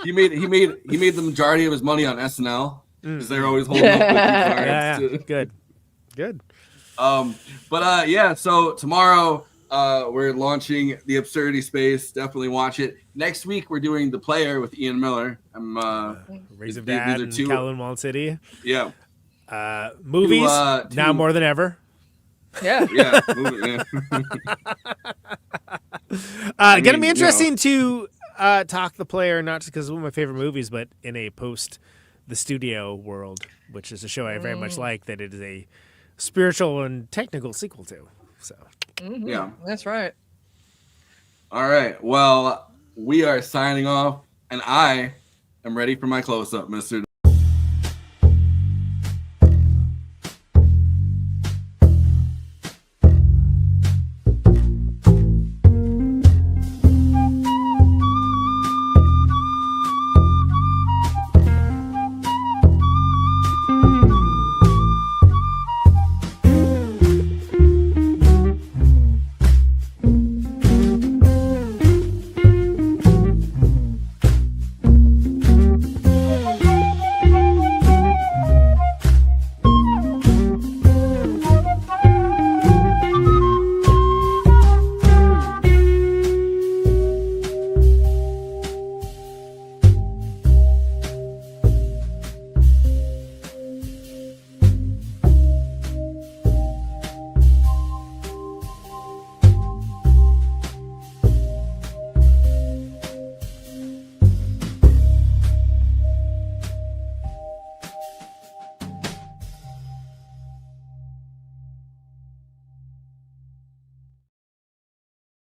he made the majority of his money on SNL because they're always holding up the cue cards. Yeah. Good. Yeah. So tomorrow we're launching The Absurdity Space. Definitely watch it. Next week we're doing The Player with Ian Miller. Raise of Dad and Calvin Wall City. Yeah. Movies now more than ever. Yeah. Yeah. Gonna be interesting to talk The Player, not just because it's one of my favorite movies, but in a post the studio world, which is a show I very much like. That it is a spiritual and technical sequel to. So. Yeah, that's right. All right. Well, we are signing off, and I am ready for my close-up, Mr.